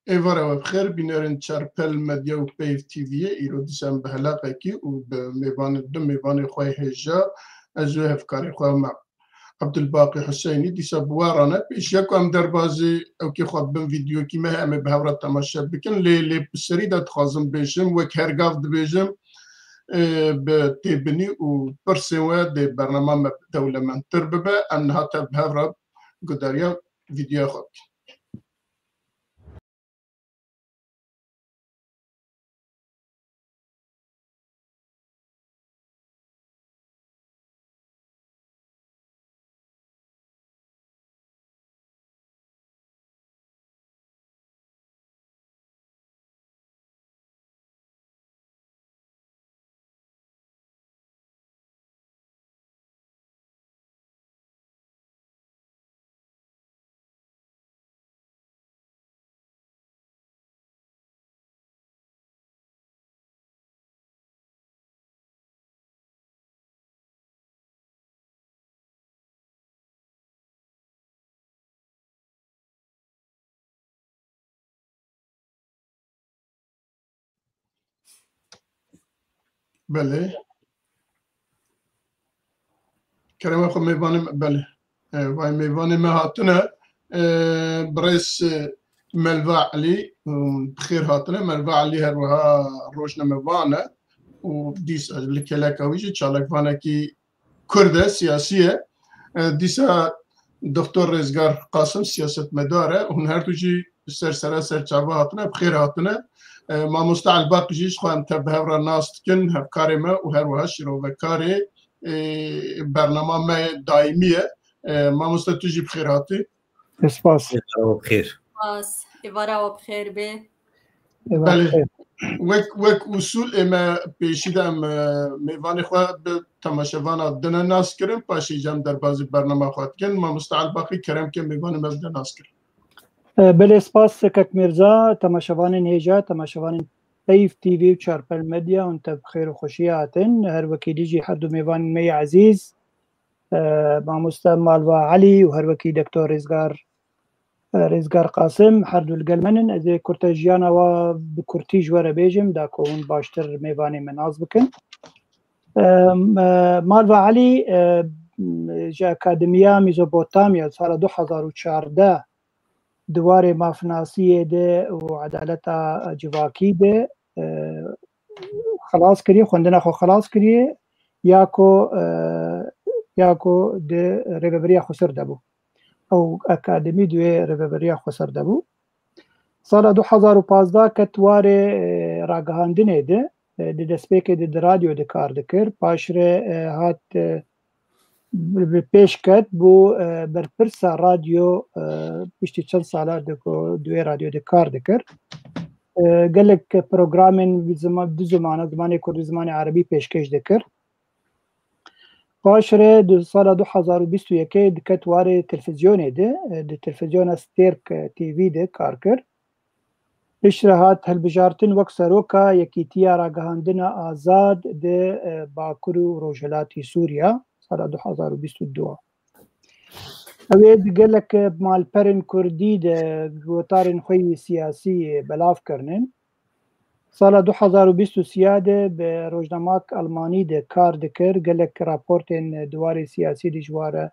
ایواره و بخیر بینرین چرپل مدیا و پیف تیویه ایرو دیسان به حلاقه کی و به میوان خواه هجا ازو هفکاری خواه ما عبدالباقی حسینی دیسا بوارانه پیش یکم در بازی او که خود بم ویدیو کی مه همه به هورت تماشا بکن لی بسری داد خوازم بیشم و کرگاف دبیجم به تیبنی و پرسیوه دی برنامه دولمنتر ببه انها تا به هورت گداریا ویدیو خود بله كلام أخو ميفاني بله واي ميفاني ما هاتنا بريس ملفا علي بخير هاتنا ملفا علي هروها روشنا ميفانا وديس لكلاكا ويجي تشالك فانا كي كردة سياسية ديسا دكتور رزقار قاسم سياسة مدارة ونهار تجي سر چابا هاتنا بخير هاتنا ما مستعل باقي جيش خوان تبهور الناس تكن هفكاري ما وهروها شروع بكاري برنامه ما دائمیه ما مستطیجی بخیر هاتی اسپاس بخیر باس ایوارا بخیر به بله وک اصول اما پیشیدم میوان خواه به تماشاوان دنه ناس کرم پاشی جام در بازی برنامه خواهد کن ما مستعد باقی کرم که میوان مزده ناس کرم بله اسپاس سکک مرزا تماشاوان نیجا تماشاوان پیف تیوی و چارپل مدیا انت بخیر و خوشی هاتن هر وکیلی جی هر دو میوان می عزیز ما مستعد مالوا علی و هر وکی دکتور رزگار قاسم هر دو الگلمنن از کرتاجیانا و بکرتی جواره بیجم دا کون باشتر میوانی مناز بکن مالوا علی جا اکادمیا میزوپوتامیا سال 2014 دواره مافناسی ده و عدالت جواکی ده خلاص کریه خوندنا خو خلاص کریه یاکو ده ریبریا خسر دبو او اکادمی دوی ریبریا خسر دبو سال 2015 کتواره راگهاندنه ده دسپیک ده رادیو ده کار دکر پاشره هات پیش کت بو برپرسا رادیو پشتی چند ساله دوی رادیو ده کار دکر گلک پروگرامن دو زمان کردی زمان عربی پیشکش دکر پاشره دو سال 2021 دکت واره تلفزیونه ده تلفزیون سترک تیوی ده کار کر اشرهات هلبجارتن وک سروکا یکیتیا راگهاندن آزاد ده باکرو روجلاتی سوریا سال 2022 اوید گلک مالپرن کردی ده گوتارن خوی سیاسی بلاف کرنن سال 2023 ده به روزنامه آلمانی ده کار دکر گلک راپورتن دواری سیاسی دیجواره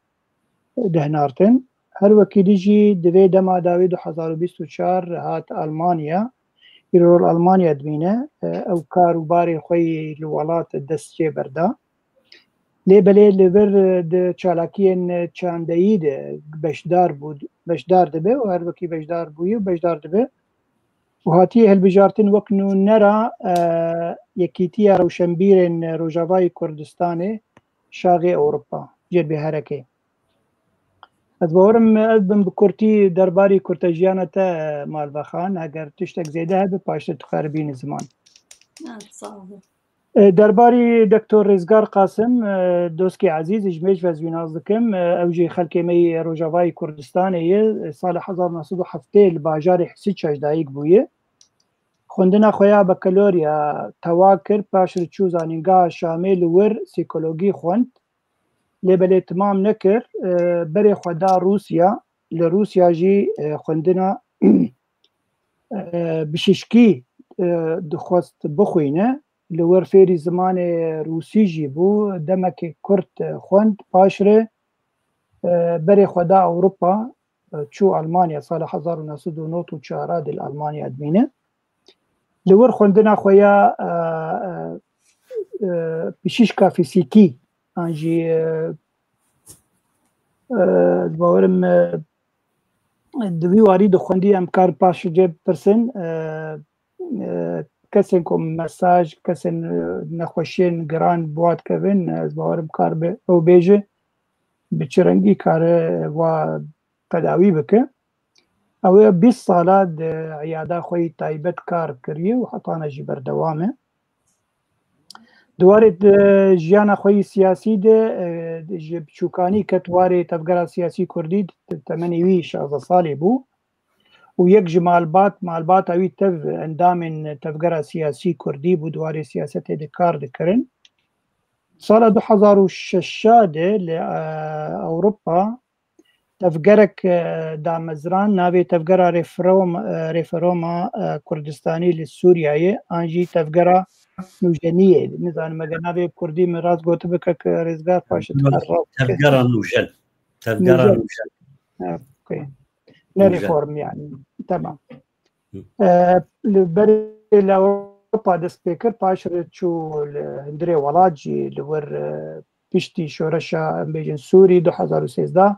دهنارتن هر وکی جی دوی دما داوی 2024 هات آلمانیا ایرول آلمانیا دمینه او کاروباری خوی لولات دستچه برده لیبلی لیبر ده چالاکین چاندهی ده بشدار دبه و هر وکی بشدار بوی و بشدار دبه و هاتی هلبجارتن وکنو نرا یکیتی روشنبیرن روجاوای کردستان شاغی اوروپا جد به حرکه از باورم ادبم بکرتی درباری کرتاجیانا تا مالبخان اگر تشتک زیده هده پاشت تخربین زمان درباری دکتور رزگار قاسم دوسکی عزیز اجمیج و زویناز دکم اوجی خلکی می روجاوای کردستانه سال 1907 الباجار حسی چاجدایک بویه خوندنا خویا بکالوریا تواکر پاشر چوزانینگا شامل ور سیکولوژی خوند لیبل تمام نکر بری خدا روسیا لروسیا جی خوندنا بششکی دخواست بخوینه لور فێری زمانی روسیژی بوو دەمەکی کورت خوند پاشرێ بەرێ خۆدا ئەوروپا چوو ئەلمانیا ساڵە 1994 دل ئەلمانیا دمینە لور خوندنا خۆیە پشیشکا فیسیکی ئەنجی باوەرم دوی واری دخوندی ئەم کار پاش جێ بپرسن کەسێک مەساژ کەسێن نەخۆشیێن گران بوات کەبن ئەس باوەرم کار ئەو بێژە بچرەنگی کارە وا تەداوی بکە ئەوەیە 20 ساڵە عیادا خۆی تایبەت کار کردی و حتانەژی بەردەوامە دوارێت ژیانە خۆی سیاسی دە بچووکانی کە توارێ تەفگەرە سیاسی کوردی تەمەنی وی 16 ساڵی بوو و یەک ji malbat wî tev endamên tevgera siyasî Kurdî bû duwarê siyasetê de kar dikirin. Sala 2006 de li Ewropa tevgerek damezran navê tevgera referoma Kurdistanî li Sûriyayê an jî tevgera nûjeniyê nizanim eger navê Kurdî min rast got bike rêzgar paşê tevgera nûjen tevgera nûjen ne reform yani tamam برای لأوروپا دست بکر پاشر چو هندری ولاجی لور پشتی شورشا بیجن سوری 2013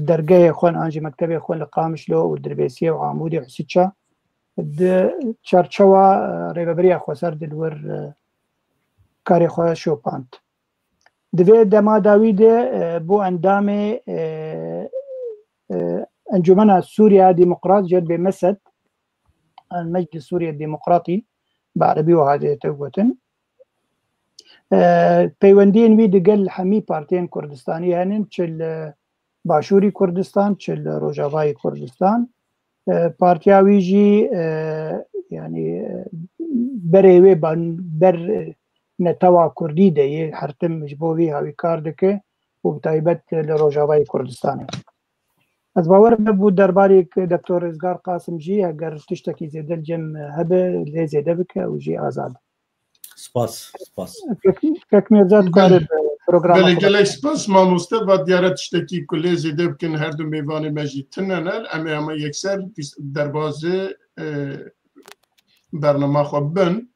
درگاه خون آنجی مکتب خون لقامش لو و دربیسیه و عمودی حسیتشا چرچوا ریببری خوصر دلور کاری خواه شوپاند دوی دما داویده بو اندام انجمن سوريا ديمقراط جد بمسد المجلس السوري الديمقراطي بعربي وهذا توتن بيوندين وي دقل حمي بارتين كردستاني يعني تشل باشوري كردستان تشل روجافاي كردستان بارتيا ويجي يعني بريوي بر نتوا كردي دي حرتم مجبوي هاوي كاردك وبتايبت لروجافاي كردستان از باور نبود درباره دکتر رزگار قاسم جی اگر تشتکی زیده الجم هبه لی زیده بکه و جی آزاد سپاس فکر میرزاد کار پروگرام بله گله سپاس ماموسته و دیاره تشتکی کلی زیده بکن هر دو میوان مجید تننل اما یکسر در بازه برنامه خواب بن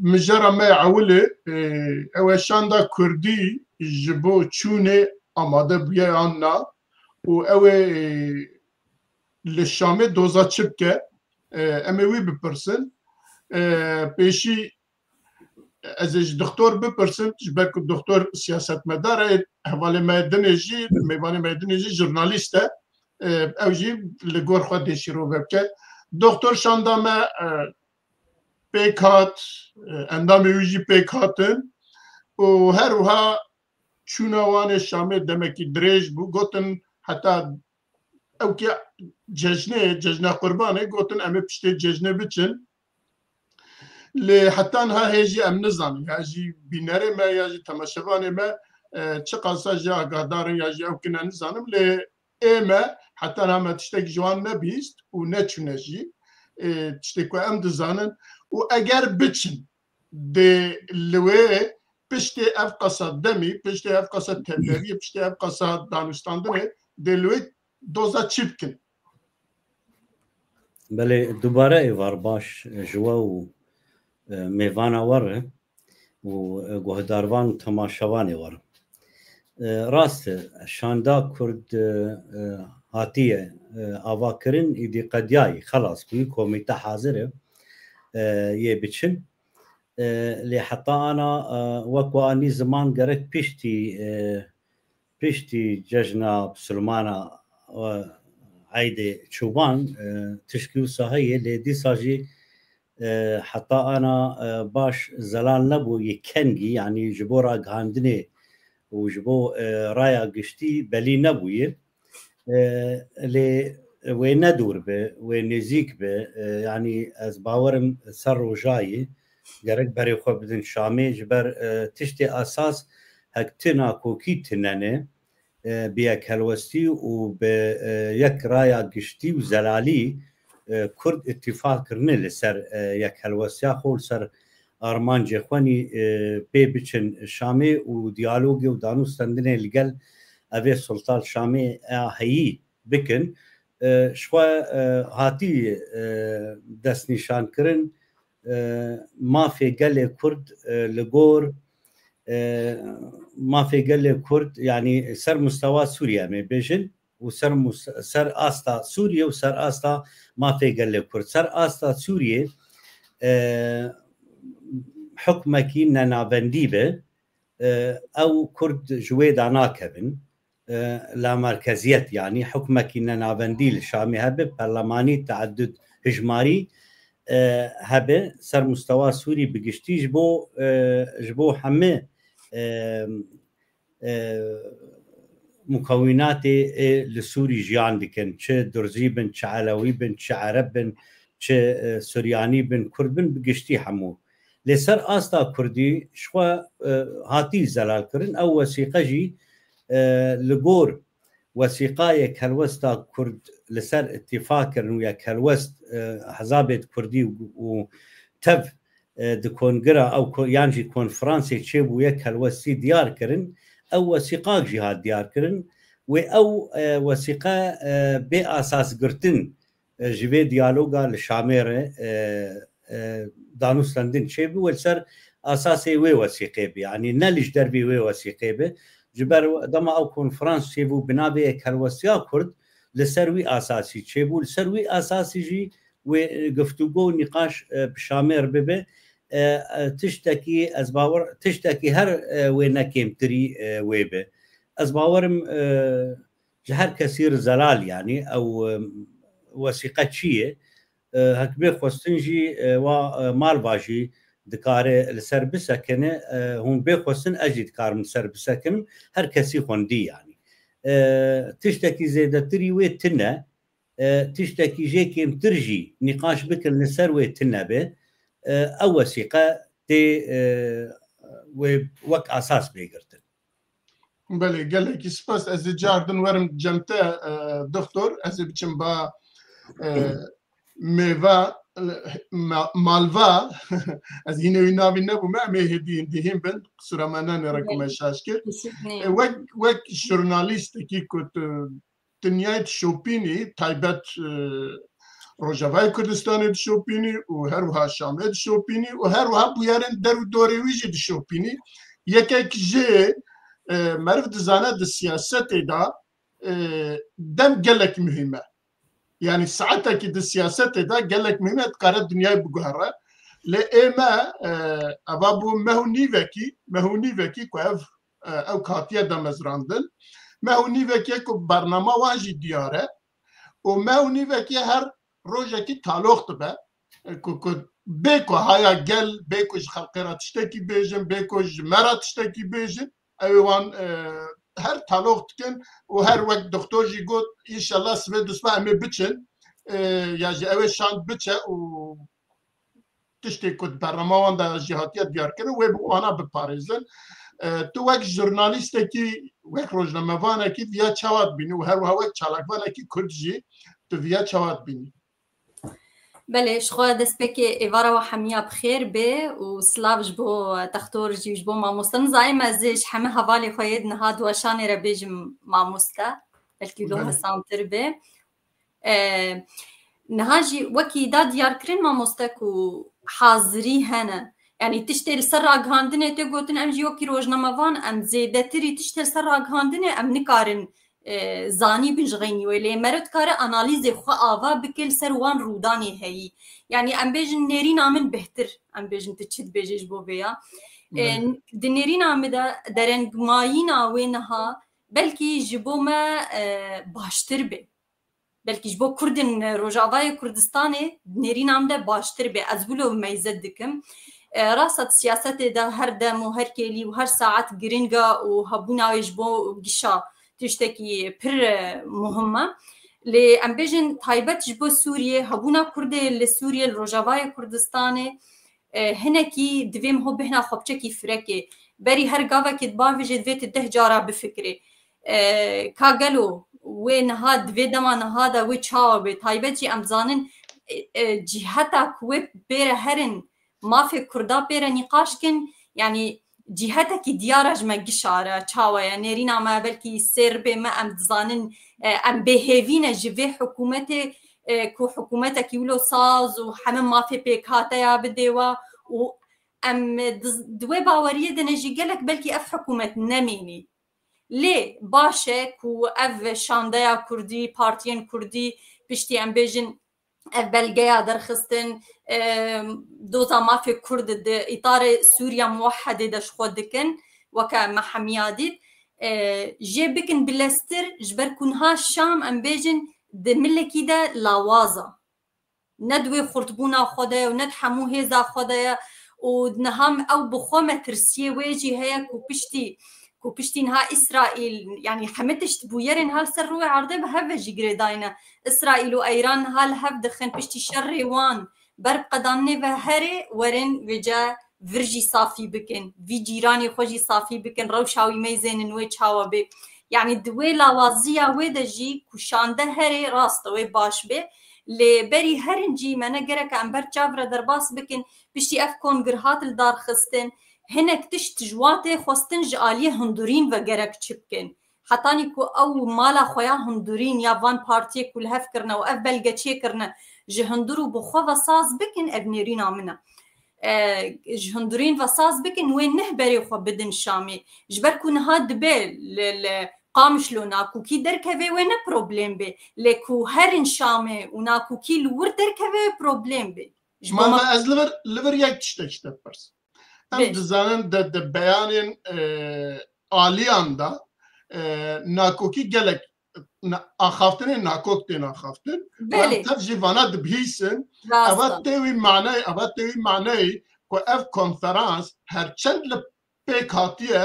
مجرى ما عوله او شاندا كردي جبو چونه آماده بیه آننا و اوه لشامه دوزا چبکه اموی بپرسن پیشی ازش دکتر بپرسن جبرک دکتر سیاست مداره حواله مدنی جی میوان مدنی جی جورنالیسته او جی لگور خود دیشی رو ببکه دکتر شاندامه پیکات اندام اویجی پیکاتن و هر وها چونوان شامل دمکی دریج بو گوتن حتی او که ججنه قربانه گوتن امه پشته ججنه بچن لی حتی انها هیجی ام نزانی هیجی بینره ما هیجی تماشوانه ما چه قصه جا آگاهدارن هیجی او کنه نزانم لی ایمه حتی انها تشتک جوان نبیست و نچونه جی تشتکو ام دزانن و اگر بچن ده لوه پشتی اف قصد دمی، پشتی اف قصد تبلیغی، پشتی اف قصد دانستاندنه دلویت دوزا چی بکن؟ بله دوباره ایوار باش جوا و میوان وره و گوهداروان و تماشاوان وره راست شاندا کرد هاتیه آوا کرن ایدی قدیایی خلاص بی کمیته حاضره یه بچن لی حتی انا وکو آنی زمان گرک پیشتی ججنا بسلمانا عید چوبان تشکیل صحیح لی دی ساجی حتی انا باش زلال نبو یکنگی یعنی جبو را گاندنه و جبو رایا گشتی بلی نبویه لی وی ندور به وی نزیک به یعنی از باورم سر و جایی گرک برای خود بدن شامی جبر تشتی اساس هکتنا کوکی تننه بیا کلوستی و به یک رایا گشتی و زلالی كرد اتفاق كرنه لسر يك هلوسيا خول سر أرمان جخواني بي بيشن شامي وديالوجي ودانوستندنه لقل أبي سلطان شامي هي بكن شوا هاتي دست نشان كرن ما في قل كرد لغور ما في قل كرد يعني سر مستوى سوريا ما بيجن وسر سر آستا سوريا وسر آستا ما في قل كرد سر آستا سوريا حكمكي نابنديبه أو كرد جويد عناكبن لا مركزيات يعني حكمكي نابندي الشامي هبه برلماني تعدد هجماري هبه سر مستوى سوري بقشتي جبو حمي مكونات لسوري جيان دكن چه درزي بن چه علوي بن چه عرب بن چه سورياني بن كرد بن بقشتي حمو لسر آستا كردي شوا هاتي زلال كرن أو وثيقة جي لغور وثيقة كالوستا كرد لسر اتفاق كرن ويا كالوست حزابة كردي وتف دكونغرا أو يانجي كونفرانسي تشيبو يا كالوستي ديار كرن أو وثيقة جهاد ديار كرن أو وثيقة بأساس قرتن جبه ديالوغا لشامير دانوستندن شيبه والسر أساسي وي وثيقة يعني نلج دربي وي وثيقة جبر دما أو كونفرانس شيبو بنابه كالوستيا كرد لسروي أساسي شيبو لسروي أساسي جي وقفتوغو نقاش بشامير ببه تشتكي أزباور تشتكي هر وينكيم تري ويبه أزباورم جهر كثير زلال يعني أو وثيقة شيء هكبي خوستنجي ومال باجي دكاره لسر بسكنه هم بخوستن اجي دكار من سر بسكن هر كسي خوندي يعني تشتكي زيدتري ويتنا تشتكي جيكيم ترجي نقاش بكل لسر ويتنا به او وثيقه تي وك اساس بيقرتن بله قال لك سباس از جاردن ورم جمتا دكتور از بچم با ميفا مالفا از هنا وينابي نبو ما مهدين ديهم بن سرمانان رقم شاشكر وك جورناليست كي كنت تنيايت شوبيني تايبت روجافاي كردستان شوبيني وهروها شامل شوبيني وهروها بيارن درو دوري ويجي شوبيني يكاك جي معرفة زانات السياسة دا دم قالك مهمة يعني ساعتها كده السياسة دا قالك مهمة تقارب الدنيا بقهرة لإما أبابو ما هو نيفكي كوف أو كاتيا دا مزراندن ما هو نيفكي كو برنامج واجي ديارة وما هو نيفكي هر روجا كي تالوخت با كو بيكو هايا قل بيكو خلقيرا تشتكي بيجن بيكو مرا تشتكي بيجن أيوان هر تالوخت كن وهر وقت دكتور جي قلت إن شاء الله سبيد اسمه أمي بيتشن ياجي أول شان بيتشا و تشتكي كنت برنامج دا جهاتية ديار كنو ويبقوانا بباريزن تو وقت جورناليست كي وقت روجنامه وانا كي فيها تشاوات بيني وهر وقت چالاك وانا كي كردجي تو فيها تشاوات بيني بله شخوا دست بکی ایوارا و حمیا بخیر به و سلاف جبو تختور جی جبو ماموستن زایم ازش همه حوالی خواهید نهاد و شانی را بیجم ماموستا بلکی لو هسانتر به نهاجی وکی دا دیار کرن ماموستا کو حاضری هنه يعني تشتري سر راغاندنه تو گوتن ام جیو کی روزنامه‌وان ام زیده تری تشتري سر راغاندنه ام نکارن زانی بنجغینی ولی مرد کار انالیز خو آوا بکل سر وان رودانی هی يعني ام بیجن نرین آمن بهتر ام بیجن تچید بیجش بو بیا دنرین آمده درن گمایینا وینها بلکی جبو ما باشتر به بلکی جبو کردن روجاوای کردستانی نرین آمده باشتر به از بلو میزد دکم راست سیاست دا هر دم و هر کلی و هر ساعت گرینگا و هبونا جبو گشا تشتكي بر مهمة لأم بيجن تايبت جبو سوريا هبونا كردي لسوريا الروجاواي كردستاني هناكي دويم هو بهنا خبچكي فركي بري هر قاوة كدبان في جدويت الده جارة بفكري كاقلو وين هاد في دمان هادا وي تشاوبي تايبت جي أمزانن جهتا كويب بيرا هرن ما في كردا بيرا نقاشكن يعني جهتك ديارج ما قشارة تشاوى يعني رينا ما بلكي سيربي ما ام دزانن ام بيهيفينا جفي حكومتي كو حكومتك يولو ساز وحمم ما في بيكاتا يا بديوا و ام دوي باوريه دنجي قالك بلكي اف حكومه نميني ليه باشه كو اف شاندايا كردي بارتيان كردي بشتي ام بيجن اف بلغيا درخستن دوزا ما في كرد اطار سوريا موحده دش خودكن وكا محمياديت جي بكن بلاستر جبر كونها الشام ام بيجن دملكي دا لاوازا ندوي خرطبونا خدايا وندحمو هيزا خدايا ودنهم او بخومه ترسيه ويجي هيك وبشتي نها اسرائيل يعني حمتش تبويرن هال سروي عرضه بهف جيجري داينا اسرائيل وايران هال هف دخن بشتي شر وان برب قدامني بهري ورن وجا فرجي صافي بكن في جيراني خوجي صافي بكن روشاوي ميزين نوي تشاوا بي يعني دوي لاوازيا ويدجي كوشانده هري راستوي باش بي لي بري هرنجي ما نقرك عن بر جابرا درباس بكن بشتي افكون قرهات الدار خستن هناك تشت جواتي خوستن جاليه هندورين وقرك تشبكن حتاني كو او مالا خويا هندورين يا فان بارتي كل هفكرنا واف بلغا تشيكرنا جهندرو بخو وصاص بكن ابنيرينا منا جهندورين وصاص بكن وين نهبري خو بدن شامي جبركو نهاد بيل قامش لو ناكو كي دركبي وين بروبليم بي لكو هرن شامي وناكو كي لور دركبي بروبليم بي ما از لور یک تشتك برس ام دزانن د بیانین آلیان دا ناکو کی گلک آخافتن ناکوک تین آخافتن و تفجی وانا دبهیسن اوات تیوی معنی که اف کنفرانس هرچند لپیک هاتیه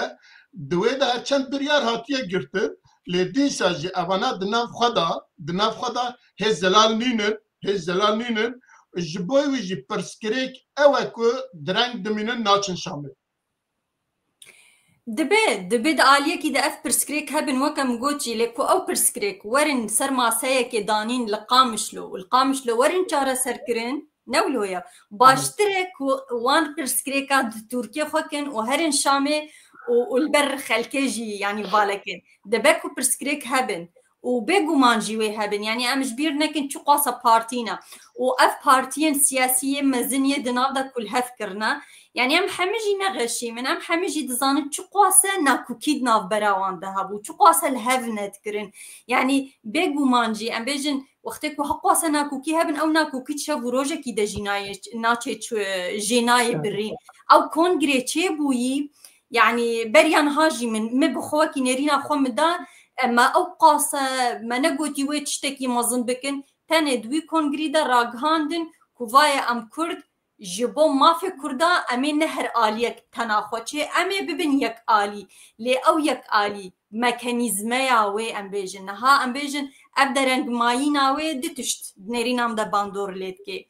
دوی دا هرچند بریار هاتیه گرتن لیدی ساجی اوانا دناف خدا هزلال نینن جبوی ویجی پرسکریک اوه که درنگ دمینن ناچن شامل دبي آلية كده اف برسكريك هبن وكم قوتي لكو او برسكريك ورن سر ماسايا كدانين لقامشلو والقامشلو ورن چارة سركرين نولويا باشترك وان برسكريكات تركيا خوكن وهرن شامي والبر خلكيجي يعني بالكن دبكو برسكريك هبن وبيجو مانجيوي هبن يعني امش بير نكن شو قاصة بارتينا واف بارتين سياسية مزنية دنابدا كل هفكرنا يعني ام حمجي نغشي من ام حمجي دزانت شو قاصة ناكو كيد ناف براوان دهابو شو قاصة الهفنت كرن يعني بيجو مانجي ام بيجن وقتك وحقاصة ناكو كي هبن او ناكو كي تشافو روجا كي دا ناچه جيناي برين او كونغري تشيبوي يعني بريان هاجي من مبخوكي نيرينا خو مدان اما او قاصة ما نقوتي ويتشتكي مظن بكن تاني دوي كونغري دا راقهاندن كوفايا ام كرد جبو ما في كردا امي نهر آليك تناخوشي امي ببن يك آلي لي او يك آلي ميكانيزميا وي ام بيجن نها ام بيجن ابدرنگ ماينا وي دتشت نيرينام دا باندور ليتكي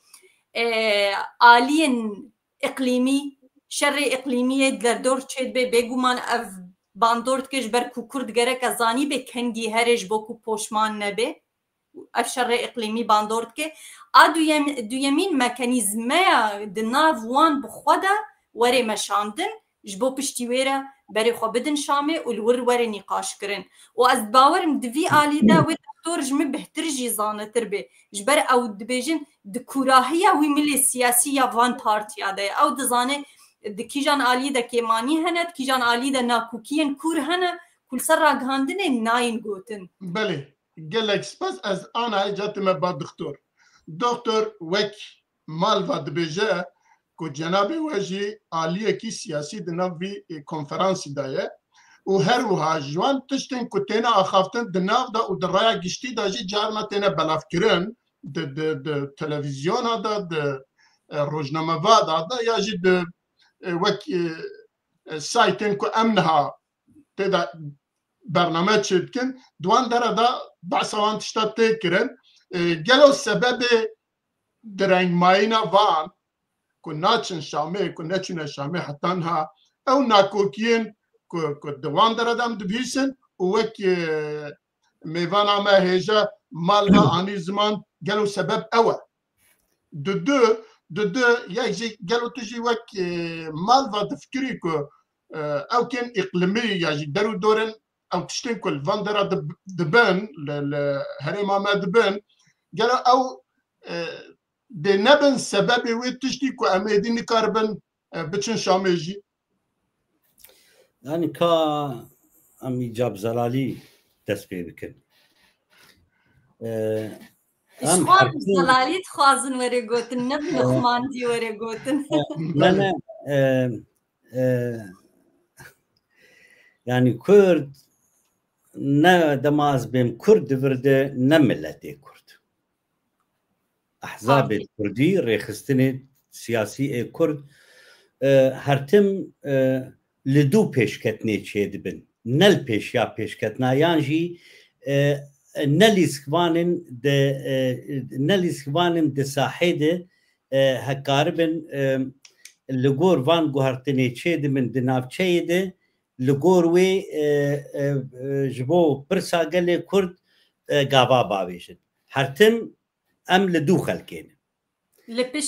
آلين اقليمي شر اقليمية دردور تشيد بي بيگومان اف باندورت كش بركو كرد گرك ازاني بي كنگي هرج بوكو پوشمان نبي افشر اقليمي باندورت كي دو يمين ميكانيزميا دناف وان بخودا وري مشاندن جبو پشتي ويرا بري خو بدن شامي والور وري نقاش كرن واز باورم دفي آلي دا وي دكتور جمي بهترجي زانتر بي جبر او دبيجن دكوراهية وي ملي سياسية وان بارتيا دا او دزاني كيجان آلي دا كيماني هنت كيجان آلي دا ناكوكيين كور هنا كل سر راقهاندن ناين قوتن بله قالك سباس از انا جاتم با دكتور وك مالفا دبيجا كو جنابي وجي آلية كي سياسي دنافي كونفرانسي دايه وهروها جوان تشتن كو تينا اخافتن دناف دا ودرايا قشتي دا جي جارنا تينا بلافكرن د تلفزيون هذا د روجنامه دا يا جي د وك سايتين كو امنها تدا برنامج شدكن دوان دارا دا بعصوان تشتات تكرن قالوا السبب درنگ ماينا وان كو ناتشن شامي كو ناتشن شامي حتى انها او ناكوكين كو دوان دارا دام دبيسن ووك ميفان عما هيجا مالها عني زمان قالوا سبب اوا دو يجي قالوا تجي وك مالفا تفكري كو او كان اقليمي يجي داروا دورن او تشتين كل فاندرا دبان الهريمه ما دبان قالوا او دي نبن سبب ويت تشتي كو اميدين كاربن بتشن شاميجي يعني كا امي جاب زلالي تسبيح بكن شخوان زلالي تخوازن وري قوتن نبن خمان دي وري قوتن لا يعني كرد نا دماز بين كرد ورده نملتي كرد احزاب الكردي ريخستني سياسي كرد هرتم لدو پیشکتنی چه دبن نل پیش یا پیشکتنا یانجی نلیسکوانم د ساحه هکاربن لگور وان گوهرتنی چه دبن د نافچه ده لگور وی جبو پرساگل کرد گاوا باویشد هرتم ام لدو خلکین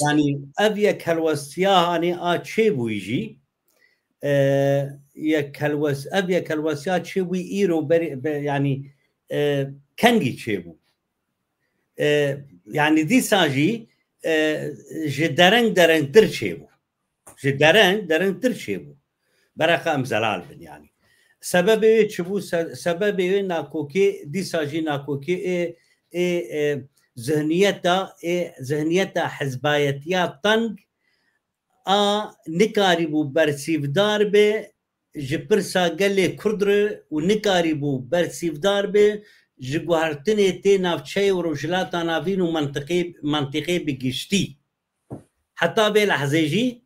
يعني أبي كالوسياني أشي بويجي يكالوس أبي كالوسيات شي وي إيرو يعني كنجي شيبو يعني دي ساجي جدرن در شيبو جدرن در شيبو برقة أمزلال بن يعني سبب شبو سبب ناكوكي دي ساجي ناكوكي ذهنيتا حزبايتيات طنق نكاريبو برسيف داربه جبرسا قلي كردر ونكاريبو برسيف داربه جگوهرتنه تي نافچه و روجلاتا نافين و منطقي بگشتي حتى بي لحظه جي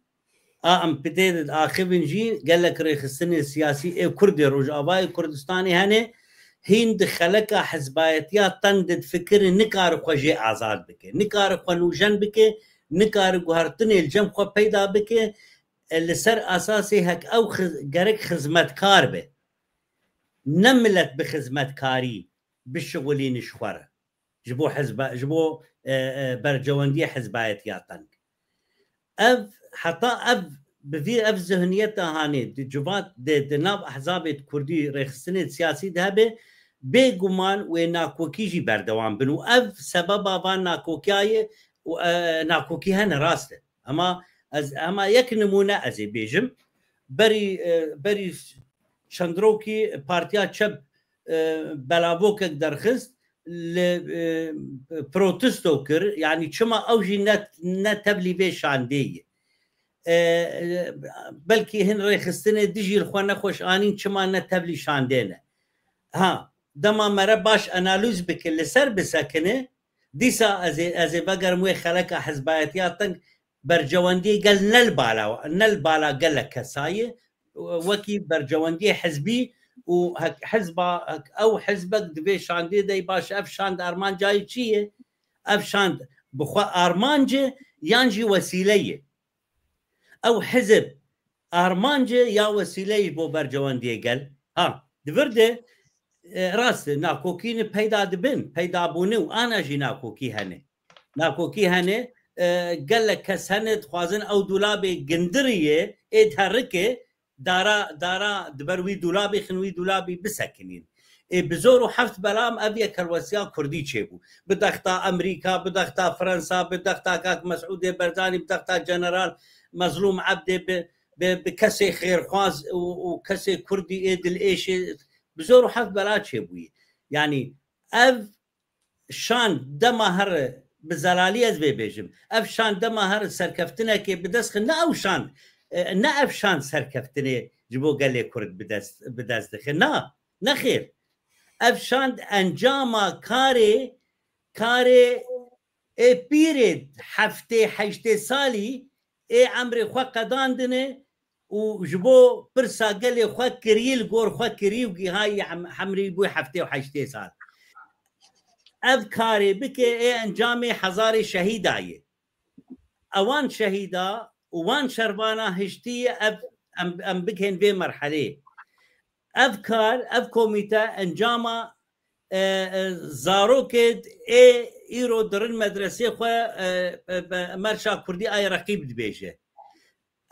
ام بتيد آخفن جي قالك ريخستني السياسي كرد روج آباي كردستاني هنه هند خلقا حزبايتيات تندد فكر نكار خوجي آزاد بكي نكار خو نوجن بكي نكار گوهرتني الجم خو پیدا بكي لسر اساسي هك او گرك خدمتكار به نملت بخدمتكاري بالشغلي نشخوره جبو حزب جبو برجواندي حزبايتيات تنك اف حتى اف بفي اف ذهنيتها هاني جوات د ناب احزاب كردي رخصني سياسي دهبه بيغمان وناكوكيجي بردوان بنو اف سبب فان ناكوكاي ناكوكي هن راسته اما يك نمونه ازي بيجم بري شندروكي بارتيا تشب بلاوك درخست بروتستو كر يعني شما اوجي نتبلي بيش عندي بلكي هن ريخستني ديجي الخوانا خوش انين شما نتبلي شاندينا ها دما مرا باش اناليز بك اللي سر بسكنه ديسا ازي بقر موي خلق حزبايتيات برجواندي قال نل بالا قال لك كسايه وكي برجواندي حزبي وحزب او حزبك دبي شاندي دي باش افشاند ارمان جاي تشيه افشاند بخوا ارمانجه يانجي وسيله او حزب ارمانجه يا وسيله بو برجواندي قال ها دبرده راست ناكوكين پیدا دبن پیدا بونه و انا جي ناكوكي هنه قال لك كسند خوازن او دولابي قندريه اتحركه دارا دبروي دولابي خنوي دولابي بسكنين بزورو حفت بلام ابي كروسيا كردي تشيبو بدختا امريكا بدختا فرنسا بدختا كاك مسعود برزاني بدختا جنرال مظلوم عبد بكسي خير خواز وكسي كردي ايدل ايش بزورو حفت بلا تشيبوي يعني اف شان دمهر بزلالي از بيجم اف شان دمهر سركفتنا كي بدسخ او شان نا افشان سركفتني جبو قال لي كرد بدست دخل نا خير افشان انجاما كاري بيرد حفتي حجتي سالي عمري خوا قداندني وجبو برسا قال لي خوا كريل غور خوا كريوغي هاي حمري بو حفتي وحجتي سال افكاري بكي انجامي حزاري شهيدايه اوان شهيدا وان شربانا هشتية ام بكهن في مرحلة أفكار أف كوميتا انجاما زاروكد ئیرۆ درن مەدرسێ خۆ مەرشا کوردی ئای ڕەقیب دبێژێ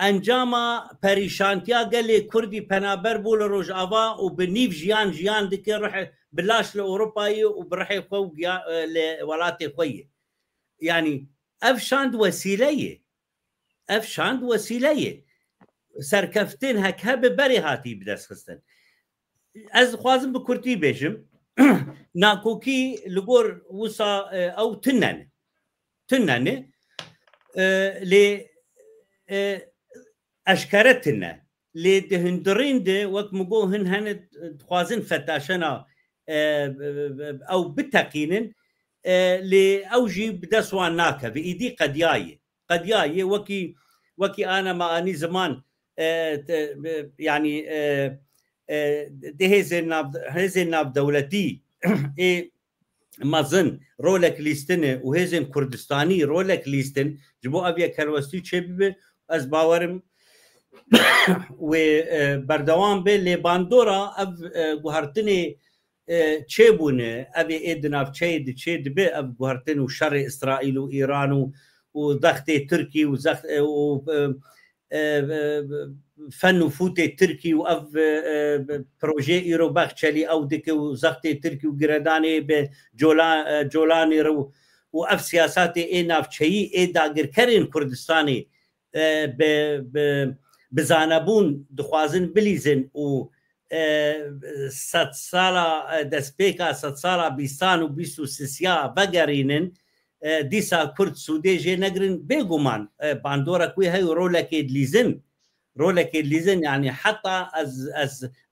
ئەنجامە پەریشانتیا گەلێ کوردی پەنابەر بوو لە ڕۆژئاوا و بنیف ژیان دکێ بلاش لە ئۆروپایی و بڕحێ خۆ لە وڵاتێ خۆیە یعنی ئەف شاند وەسیلەیە سەرکەفتن هەک هەبێ بەرێ هاتی بدەستخستن ئەس خوازم بە کورتی بێژم ناکۆکی li gor wisa ew tunne lê eşkere tunne lê di hundirîn de wek min got hin hene dixwazin fetaşena ew biteqînin lê ew jî bi dest wan nakeve îdî qediyayê wekî ana me anî ziman yani di hêzên navdewletî mezin rolek lîstinê û hêzên Kurdistanî rolek lîstin ji bo ev yek helwestî çê bibe ez bawerim wê berdewam bê lê bandora ev guhertinê çêbûne ev ê di navçeyê de çê dibe ev guhertin û şerê İsraîl û Îran û dextê Tirkî û fen û futê Tirkî û ev projê îro bexçelî ew dike û zextê Tirkî û giredanê bi colanê re û ev siyasatê ê navçeyî ê dagirkerên Kurdistanê bi zanebûn dixwazin bilîzin û sed sala destpêka sed sala bîstan û bîst û sisiya vegerînin dîsa Kurd Sûdê jê negirin bêguman bandora wê hey rolekê dilîzin yani heta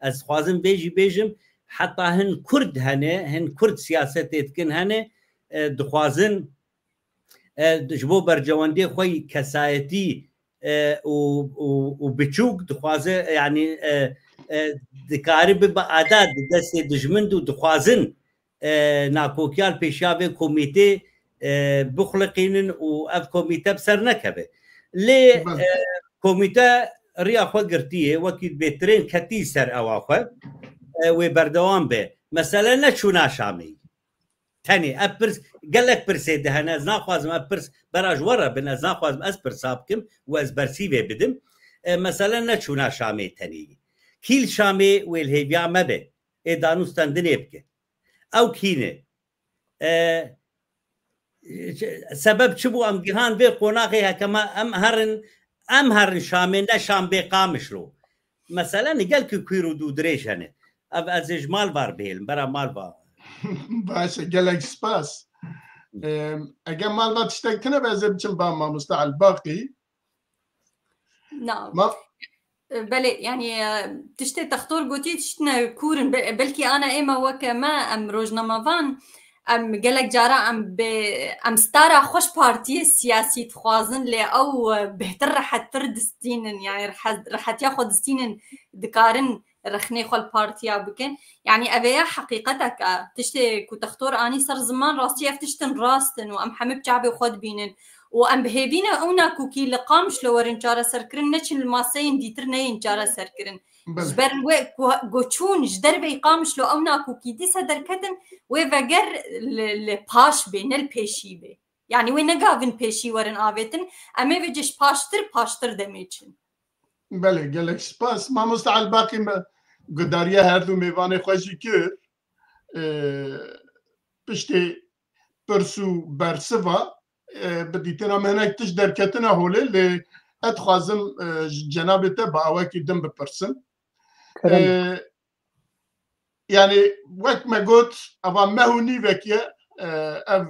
ez xwazim bêjim heta hin Kurd hene hin Kurd siyasetê dikin hene dixwazin ji bo bercewendiyê xwe kesayetî û biçûk dixwaze yani dikarî bibe ada di destê dijmin û dixwazin nakokiyal pêşiya vê komîtê bixuliqînin û ev komîte bi ser nekeve lê komîte riya xwe girtiye wekî bêtirên ketî ser ewa xwe wê berdewam be mesele neçûna Şamê tenê ev pirs gelek pirsê de hene ez naxwazim ev pirs bera ji were bin ez naxwazim ez pirsa bikim û ez bersîvê bidim mesele neçûna Şamê tenê kîl Şamê wê li hêviya me be ê danûstan dinê bike ew kîne sebeb çi bû em gihan vê qonaxê hekema em herin Şamê ne Şam bê qamişlo mesele gelkî kwîr û dû dirêj hene ev ez ê ji malvar bihêlim bera malva باشه gelek spas eger malva tiştek tune be ez ê biçim ba mamoste Elbaqî بله يعني تشتي تختار قوتي تشتنا كورن بلكي انا اما وكما ام روجنامافان ام قالك جارا ام ستارا خوش بارتي سياسي تخوازن لي او بهتر رح تردستين يعني رح تاخذ دستين دكارن رخني خو البارتيا بكن يعني ابيا حقيقتك تشتي كو تختار اني صار زمان راسي افتشتن راستن وام حمب شعبي خود بينن وام بهبينا اونا كوكي لقامش لو ورن جارا سركرن نچن الماسين ديترنين جارا سركرن جبر گوچون جدر بي قامش لو اونا كوكي دي صدركتن وفجر لباش بين البيشي بي يعني وين نقافن بيشي ورن آبتن اما بجش پاشتر دميچن بله گلک سپاس مامۆستا Elbaqî me gudariya her du mêvanê xwe jî kir piştê pirs û bersiva bi dîtina me hinek tişt derketina holê lê ez dixwazim cenabê te bi awekî din bipirsim yani wek me got ava mehu nîvek ye ev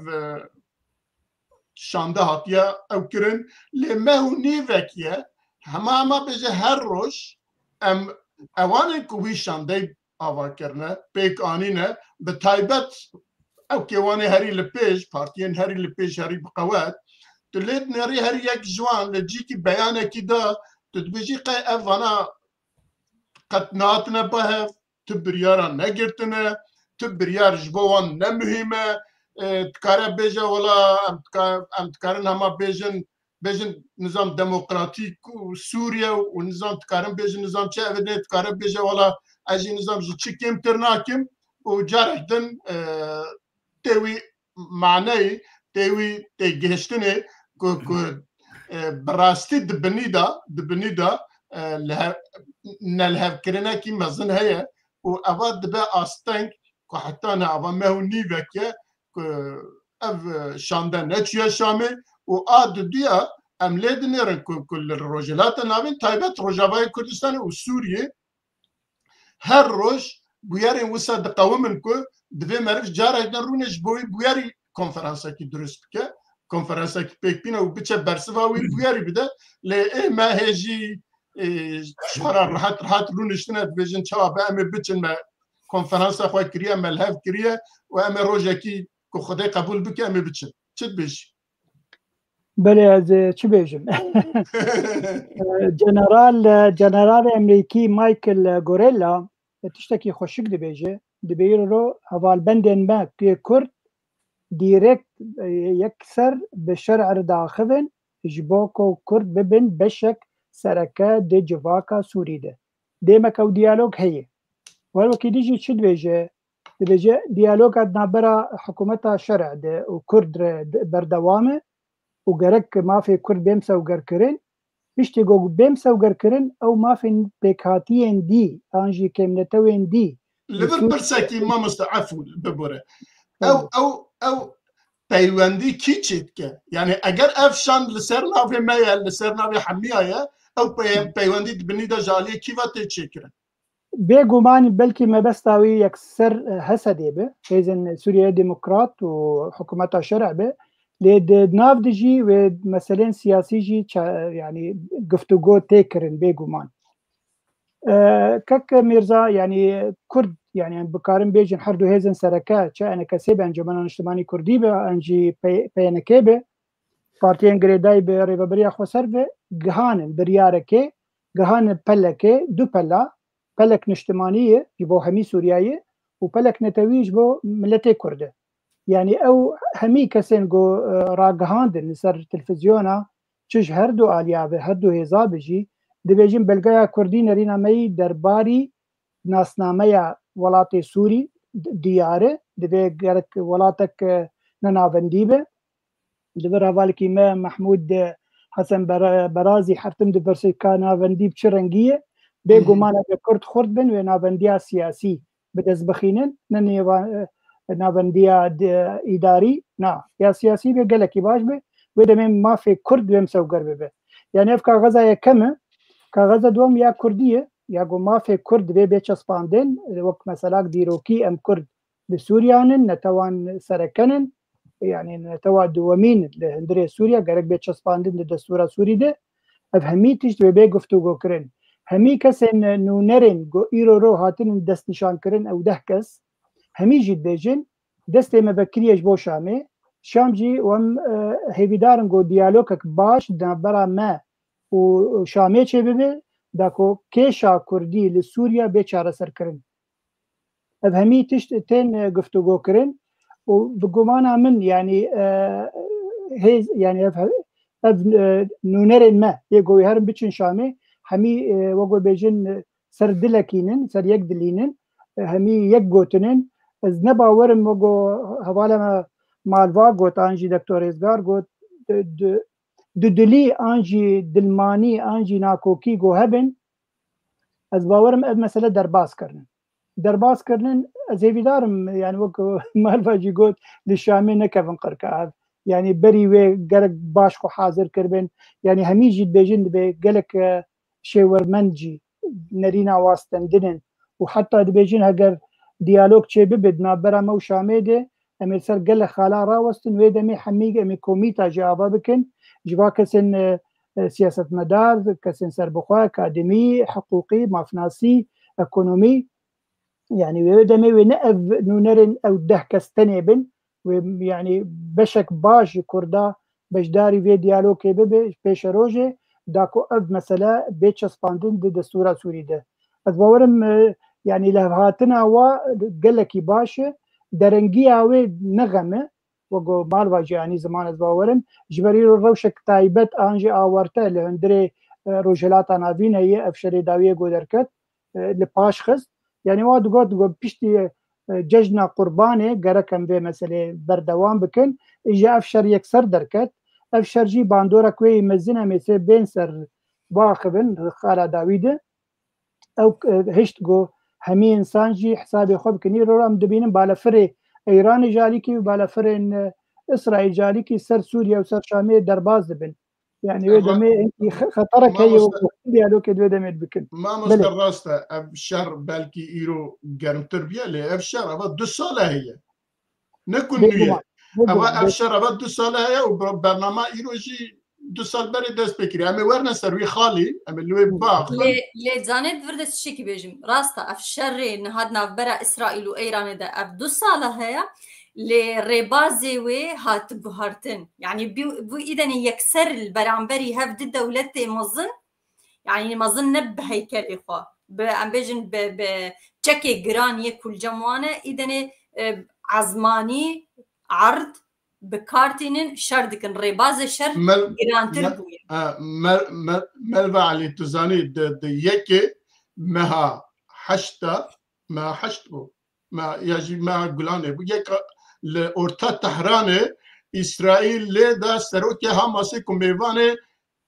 şanda hatiye ew kirin lê mehu nîvek ye hema bêje her roj em ewanên ku wî şandey avakirine pêk anîne bi taybet ew kêwanê herî li pêş partiyên herî li pêş herî bi qewet tu lê nerî herî yek ciwan li cîkî beyanekî da tu dibêjî qey ev vana qet nehatine bihev tu biryaran negirtine tu biryar ji bo wan nemihîm e dikare bêje wala em dikarin hema bêjin nizam demokratîk û Sûriye û nizam dikarin bêjin nizam çi evê dikare bêje wala ez jî nizam ji çi kêmtir nakim û carek din tê wî معنی تیوی تگهشتنه که براستی دبنیدا نلهف کرنا کی مزن هيا و اواد دبا استنك که حتی نه اوا مهونی وکه که اف شاندن نتیه شامه و آد دیا املاد نرن كل الرجلات نابين تايبت رجاوای کردستان و سوریه هر روز بویاری وسط قومن که دوی مرف جاره نرونش بویاری کنفرانسا کی درست بکه کنفرانسا کی پیک بینه و بچه برسواوی بویاری بده لی ما هجی شهر راحت رونشتنه بيجن شباب امي بچن ما کنفرانس خو کریه ملهف کریه و امي روزکی که خدای قبول بکه امي بچن چت بیش بله از چی بیجم جنرال امریکی مایکل گوریلا تشتکی خوشک دی بیجه دی بیرو رو حوال بندن ما که کرد ديريكت يكسر بشرع داخل جبوكو كرد ببن بشك سركا دي جواكا سوريده ديما كو ديالوج هي ولو كي ديجي تشد بيجي ديالوج عندنا برا حكومتها شرع دي وكرد بردوامه وقرك ما في كرد بيمسا وقركرين يشتيقو بيمسا وقركرين او ما في بيكاتيين دي انجي كمنتوين دي لبن برساكي ما مستعفو ببوره او پیوندی کی چید که یعنی اگر افشان لسر ناوی مایا لسر ناوی حمیایا او پیوندی بنیده جالی کی وقت چیکره بيجومان بلكي ما بستاوي يكسر هسدي به إذن سوريا ديمقراط وحكومتها شرع به لد ناف دجي ومثلا سياسي جي يعني قفتوغو تيكرن بيجومان كك ميرزا يعني كرد يعني بكارم بيجن حردو هيزن سركات شأن كسب أنجمن اجتماعي كردي بأنجي بينكبه بارتيان غريداي بريبريا خسربه جهان برياركه جهان بلكه دو بلا بلك نجتماعية يبو همي سورياية وبلك نتويج بو ملتي كرده يعني او همي كسين جو راجهاندن لسر تلفزيونا تشج هردو آليابه هردو هزابجي دبيجين بلغايا كردي نرينا مي درباري ناسناميا ولاتي سوري دياره دبي غيرك ولاتك ننافنديبه دبر هوالكي ما محمود حسن برازي حرتم دبرسي كانافنديب شرنجيه بيجو مانا كرد خرد بن ونافنديا سياسي بدز بخينن نافنديا إداري نا يا سياسي بيقلكي باش به وده من ما في كرد بيمسو قرب به يعني افكا غزا يا كم كغزا دوم يا كردية يا جو ما في كرد بي بيتشسباندن وقت مثلا ديروكي ام كرد لسوريانن نتوان سركنن يعني نتوا دوامين لهندري سوريا قرق بيتشسباندن لدستورة سوري ده افهميتش بي گفتگو کرن همي كسن نونرن جو ايرو رو هاتن دست نشان کرن او ده کس همي جد بيجن دست ما بكريش بو شامي شامجي وم هيفيدارن جو ديالوجك باش دبرا ما و شامي چه ببه داكو كيشا كردي لسوريا بيچاره سر کرن افهمي تشت تن گفتگو کرن و بگمانا من يعني هيز يعني نونرن ما يگو هرم بچن شامي همي وقو بيجن سر دلكينن سر يك دلينن همي يك گوتنن از نباورم وقو حوالا مالوا گوت آنجي دكتور ازگار گوت دلی آنجي دلماني آنجي ناكوكي گو هبن از باورم از مسألة درباس کرنن از هيفيدارم يعني وقو مالوا جي گوت للشامي نكفن قركاب يعني بري وي قرق باشكو حاضر كربن يعني همي جيد بيجن بقلك شيورمنجي نرينا واستندنن وحتى دبيجين هجر ديالوج شي ببدنا برا مو شاميده امي سر قال خالا راوستن ويدمي حميق امي كوميتا جوابا بكن جوا كسن سياسة مدار كسن سربخوا اكاديمي حقوقي مافناسي اكونومي يعني ويدمي ونقف نونرن او ده كستنبن ويعني بشك باش كردا بجداري في ديالوج ببه بيش روجه داكو اف مثلا بيتش سباندن دي دستورة سوري ده از باورم يعني لهاتنا و قلكي باشه درنگي اوي نغمه وقو مالواجي يعني زمان از باورم جبري روشك تايبت انجي آورته لهندري روجلات نابين هي افشري داوية قدركت لپاش خز يعني واد قد بيشتي جژنا قوربانێ گەرەکەم بێ مەسلێ بەردەوام بکەن ئیجا ئەف شەر یەکسەر دەرکەت ئەف شەرجی باندۆرە کوێی مەزنە مێسێ بێن سەر باخبن خالا داویدە ئەو هشت گۆ هەمی ئینسانجی حسابێ خۆ بکەنی ڕۆم دەبینم بالەفرێ ئەیرانی ژالیکی و بالەفرێن ئیسرائیل ژالیکی سەر سووریا و سەر شامێ دەرباز دەبن يعني دمي خطرك هي ديالوك دو دمي بكن ما مستراسته ابشر بلكي ايرو جرم تربيه لي ابشر ابا 2 سال هي نكون نيه ابا ابشر ابا 2 سال هي وبرنامج ايرو جي 2 سال بري دست بكري اما ورنا سروي خالي اما اللي باخ لي زانت فردس شيكي بيجم راستا افشر نهادنا برا اسرائيل وايران ده 2 سال هي لربازي وي هات بهارتن يعني بو اذا يكسر البرامبري هفد الدولة مظن يعني مظن نب هيكل اخوه عم بيجن بتشكي جران يكل جموانه اذا عزماني عرض بكارتين شردكن رباز شر جران تربويه ملبع علي تزاني يكي مها حشتا ما حشتو ما يجي ما قلانه يك لأورتا تحرانه إسرائيل لدا سروكي هماسي كو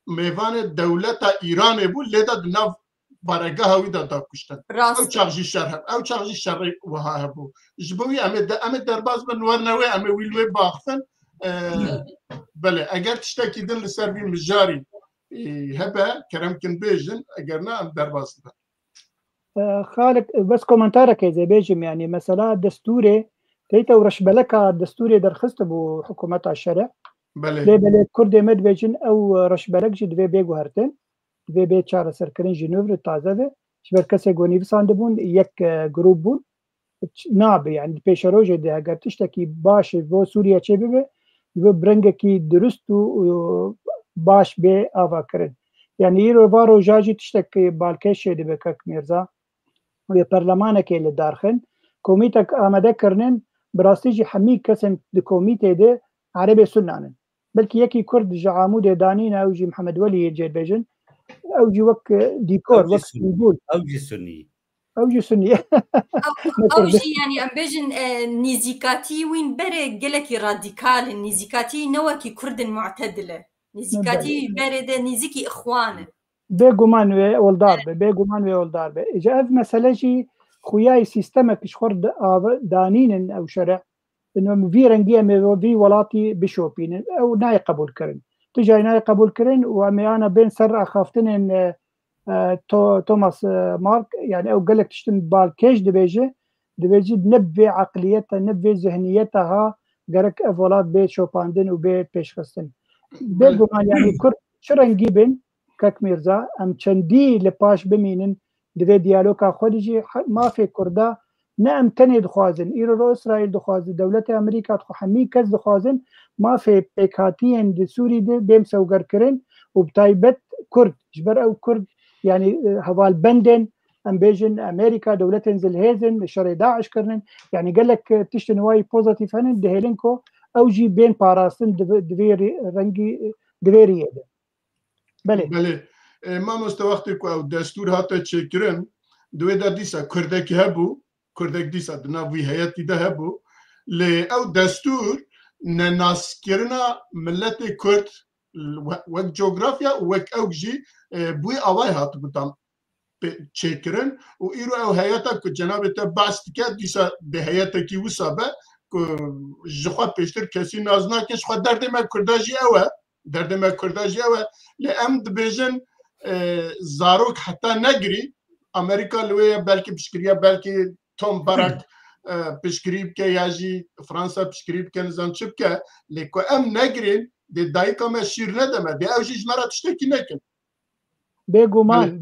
ميوانه دولة إيران بو لدا دناف بارگاه ويدا دا كشتن أو چاقجي شرح أو چاقجي شرح وها بو جبوي أمي درباز من ورنوي أمي ويلوي باخفن بله اگر تشتاكي دن لسربي مجاري هبه كرمكن بيجن اگرنا أم درباز دا خالق بس كومنتارك زي بيجم يعني مثلا دستوري تيتا ورشبلكا دستوري درخست بو حكومة الشرع بله كرد مد بيجن او رشبلك جي دوي بيگو هرتن دوي بي چار سرکرین جنوبر تازه ده شبر کسی گونی بسانده بون یک گروپ بون ناب يعني پیش روجه ده اگر تشتاكي باش بو سوريا چه ببه دوي برنگه كي درست و باش بي آوا کرن يعني يرو بارو جاجي تشتاكي بالكش ده بكك ميرزا و برلمانك اللي دارخن كوميتك آمده کرنن براستيجي حمي كسن دي كوميتي ده عربي سنانن بلكي يكي كرد جعامود دانين او جي محمد ولي جيد بيجن او جي وك ديكور وك سنبول او جي سني او جي سني او جي يعني ام بيجن نيزيكاتي وين بري قلكي راديكال نيزيكاتي نوكي كرد معتدله نيزيكاتي بري ده نيزيكي اخوانه بيغومان وي ولدار اجا مساله جي خوياي سيستمك شخرد دانين او شرع انه في رنجيه في ولاتي بشوبين او ناي قبول كرن تجاي ناي قبول كرن ومي بين سر خافتن ان توماس مارك يعني او قال لك تشتم بالكيش دبيجي نبي عقليتها نبي ذهنيتها قالك افولات بيت شوباندن وبيت بيشخصن بيقوم يعني كر شرنجيبن كك ميرزا ام چندي لپاش بمينن دوی دیالوگا خودجی ما في كردا نعم تني دخوازن ايرو اسرائيل دخوازن دولة امريكا دخو حمي كز دخوازن ما في بيكاتين دي سوري دي بيم سوغر كرن وبتايبت كرد جبر او كرد يعني هوال بندن ام بيجن امريكا دولة انزل هيزن شري داعش كرنن يعني قال لك تشتنواي بوزيتيف هنن دهيلنكو او جي بين باراستن دويري رنگي دويري بله ما مستوقتی که او دستور هاته چکرن دوی دا دیسا کردکی هبو کردک دیسا دنابوی حیاتی ده هبو لی او دستور نناسکرنا ملت کرد وک جغرافیا وک او جی بوی آوای هاتو بودم چکرن و ایرو او حیاتا که جناب تا بست که دیسا ده حیاتا کی وصابه که جخوا پیشتر کسی نازنا کش خوا درد ما کرداجی اوه درد ما کرداجی اوه لی ام دبیجن زاروك حتى نجري امريكا لويه بلكي بشكريا بلكي توم باراك بشكريب كي ياجي فرنسا بشكريب كي نظام شبكه لكو ام نجري دي دايكا ما شير ندمه دي اوجي جنرا تشتكي نكن بيغومان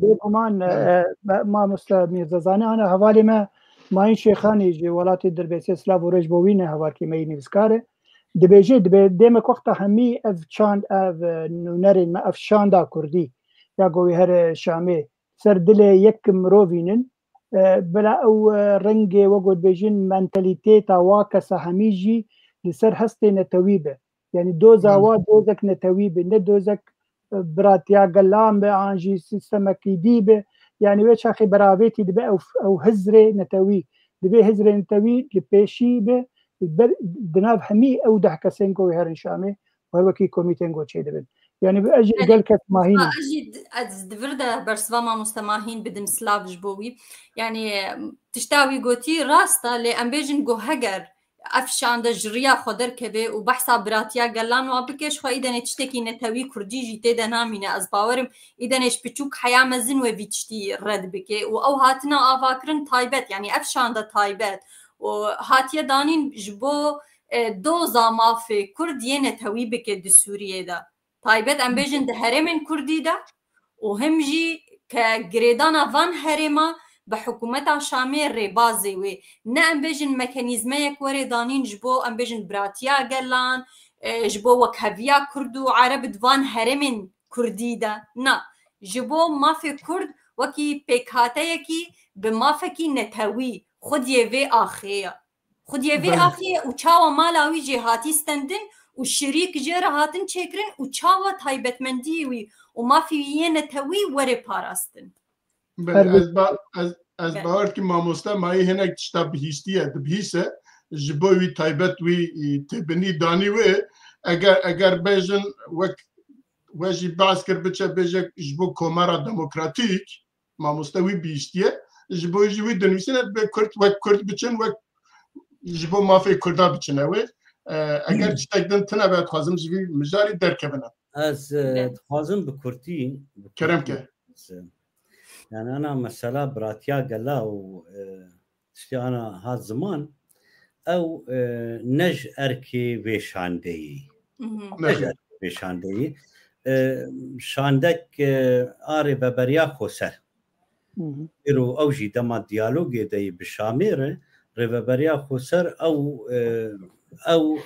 ما مستمير زاني انا حوالي ما این شيخاني جي ولاتي دربيسي سلاف ورج بوينه هواركي ميني بسكاره دبيجي ديمك وقتها همي اف چاند اف نونرين ما اف شاندا كردي یا گوی هر شامی سر دل یک مروینن بلا او رنگ وگود بیجن منتالیتی تا واکس همیجی لسر هستی نتویبه يعني دوزا دوزك نتويبه ندوزك براتيا قلام بانجي سيستمك يديبه يعني ويش اخي براويتي دبا او هزري نتوي دبي هزرين توي لبيشي بناب همي او ده كسنكو هرن شامي وهوكي كوميتينغو تشي دبن يعني باجي قال كت ماهين اجي دفرده برسوا ما مستماهين بدم سلاف جبوي يعني تشتاوي قوتي راستا لأنبيجن جو هجر افشان ده جريا خدر كبه وبحثا براتيا قالان وابكش خو اذا تشتكي نتوي كردي جيتي ده نامينه از باورم اذا ايش بتشوك حياه مزن وفيتشتي رد بكي او هاتنا افاكرن تايبت يعني افشان ده تايبت وهاتيا دانين جبو دوزا ما في كردي نتوي بكي دي سوريا ده تايبت انبيجن ده هرمن كردي ده وهمجي كجريدانا فان هرما بحكومتا شامي ريبازي وي نا امبيجن ميكانيزميك وريدانين جبو امبيجن براتيا قلان جبو وكهفيا كردو عرب دوان هرمن كردي دا نا جبو ما في كرد وكي بيكاتيكي بمافكي نتوي خد يفي آخية خد يفي آخية وچاوا مالاوي جهاتي ستندن والشريك جيرا هاتن چكرن وچاوا تايبت مندي وي وما في نتوي وري باراستن از باور که مامۆستا مایی هەنێک تشتا بهیستیە دبهیسە ji bo wî taybet wî têbinî danî wê eger bêjin wek we jî behs kir biçe bêje ji bo komara demokratîk mamoste wî bihîstiye ji bo jî wî dinivîsine bê Kurd wek Kurd biçin wek ji bo mafê Kurda biçine wê eger tiştek din tune be dixwazim ji vî mijarî derkevine ez dixwazim bi Kurdî keremke يعني أنا مثلا براتيا قلا أنا هذا زمان أو نج أركي بشاندي نج أركي بشاندي شاندك آري ببريا خوسر إرو أوجي دما ديالوجي دي بشامير رببريا خوسر أو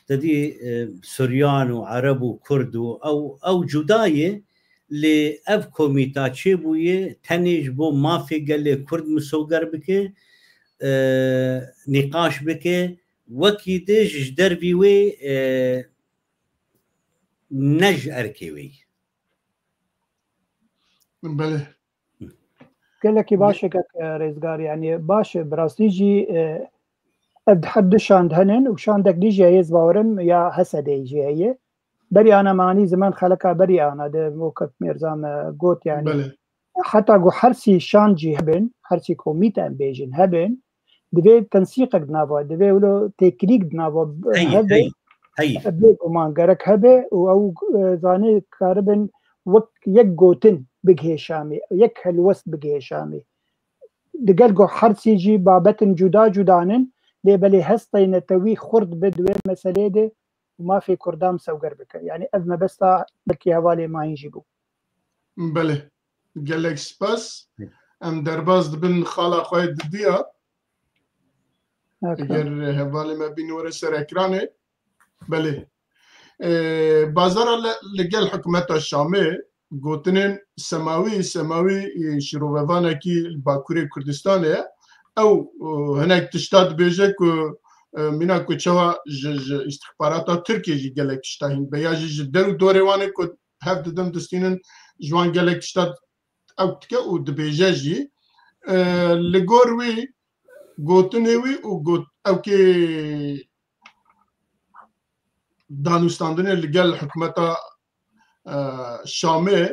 تدي سوريان وعرب وكرد أو جداية لأف كوميتا چبويه تنيج بو مافي قال كرد مسوقر بك نقاش بك وكي ديج دربيوي نج أركيوي بله قال لك باشا ريزقار يعني باشا براستيجي حد شاند هنن وشاندك ديجي يزباورم يا حسد يجي هي بري أنا ماني زمان خلقها بري أنا ده موقف ميرزام قوت يعني بله حتى قو حرسي شانجي هبن حرسي كوميتا بيجن هبن دبي تنسيقك دنابا دبي ولو تكنيك دنابا هبن هي بيك ومان قرك هبه أو زاني كاربن وك يك قوتن بجه شامي يك هالوس بجه شامي دقل قو حرسي جي بابتن جدا جدانن لبلي هستين التوي خرد بدوي مسألة ده وما في كردام سوقر بك يعني أذن بس بكي هوالي ما يجيبوا بله قال لك سباس ام درباز بن خاله خوي دديا اگر هوالي ما بين ورا سر اكرانه بله بازار لقال حكومه الشامي قوتنين سماوي شروفانا كي الباكوري كردستان او هناك تشتاد بيجك مينا كوتشوا استخبارات تركيا جي قالك شتاهين بياجي جدر دوريوان كو هاف دم دستينن جوان قالك شتاد او تكا او دبيجاجي لغوروي غوتنيوي او غوت او كي دانوستاندن اللي قال حكومه الشامي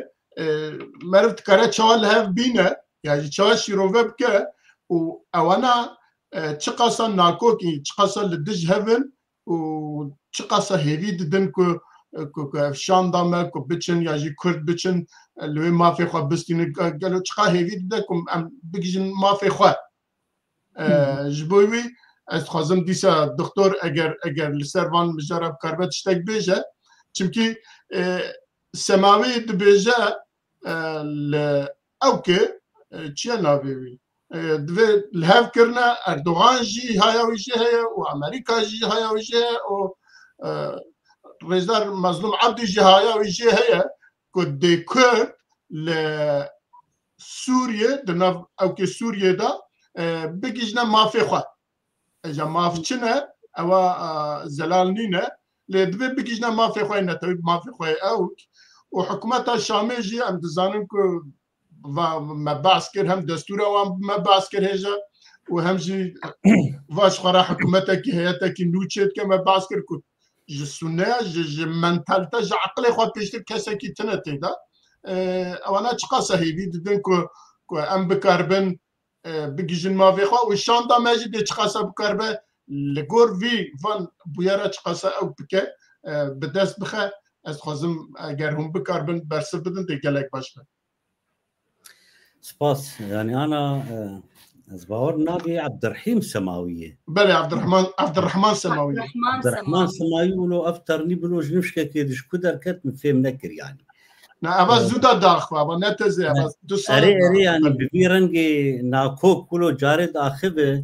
مرت كره تشوال هاف بينا يعني تشوال شيروفبكا و اوانا تشقصا ناكوكي تشقصا لدج هفن و تشقصا هيفيد دن كو شاندا ما كو بيتشن ياجي كرد بيتشن اللي ما في خو بستين قالوا تشقا هيفيد دكم بيجن ما في خو جبوي استخدم ديسا دكتور اگر لسرفان مجرب كاربت تشتك بيجا چمكي سماوي دبيجا اوكي تشيا نافيوي دوی لحاف کرنا اردوغان جی هایا ویجه هیا و امریکا جی هایا ویجه و رئیسدار مظلوم عبدی جی هایا ویجه هیا که دی کرد لسوریه دناف او که سوریه دا بگیجنا مافی خواه اجا ماف چنه او زلال نینه لدوی بگیجنا مافی خواه نتوی مافی خواه اوک و حکومت شامی جی هم دزانن که و ما باس کرد هم دستور و ما باس کرد هجا وهمجي واش خرا حكومتك هيئتك نوتشت كما باسكر كنت السنه منتالتا عقلي خو بيشتر كاسكي تنتي دا وانا تقاسه هي دي كو ام بكربن بجن ما في خو والشاندا ماجي دي تقاسه بكربه لغور في فان بويرا تقاسه او بك بدس بخه از خازم اگر هم بكربن برسل بدن دي قالك باش سباس. يعني انا از باور نابي عبد الرحيم سماويه. بله عبد الرحمن سماويه. عبد الرحمن سماويه ولو افترني بلو جنفشكه كيدش كدر كت مفهم نكر يعني. نا ابا زودا داخ ابا نتزي ابا اري يعني ببيرنجي ناكو كله جارد اخذ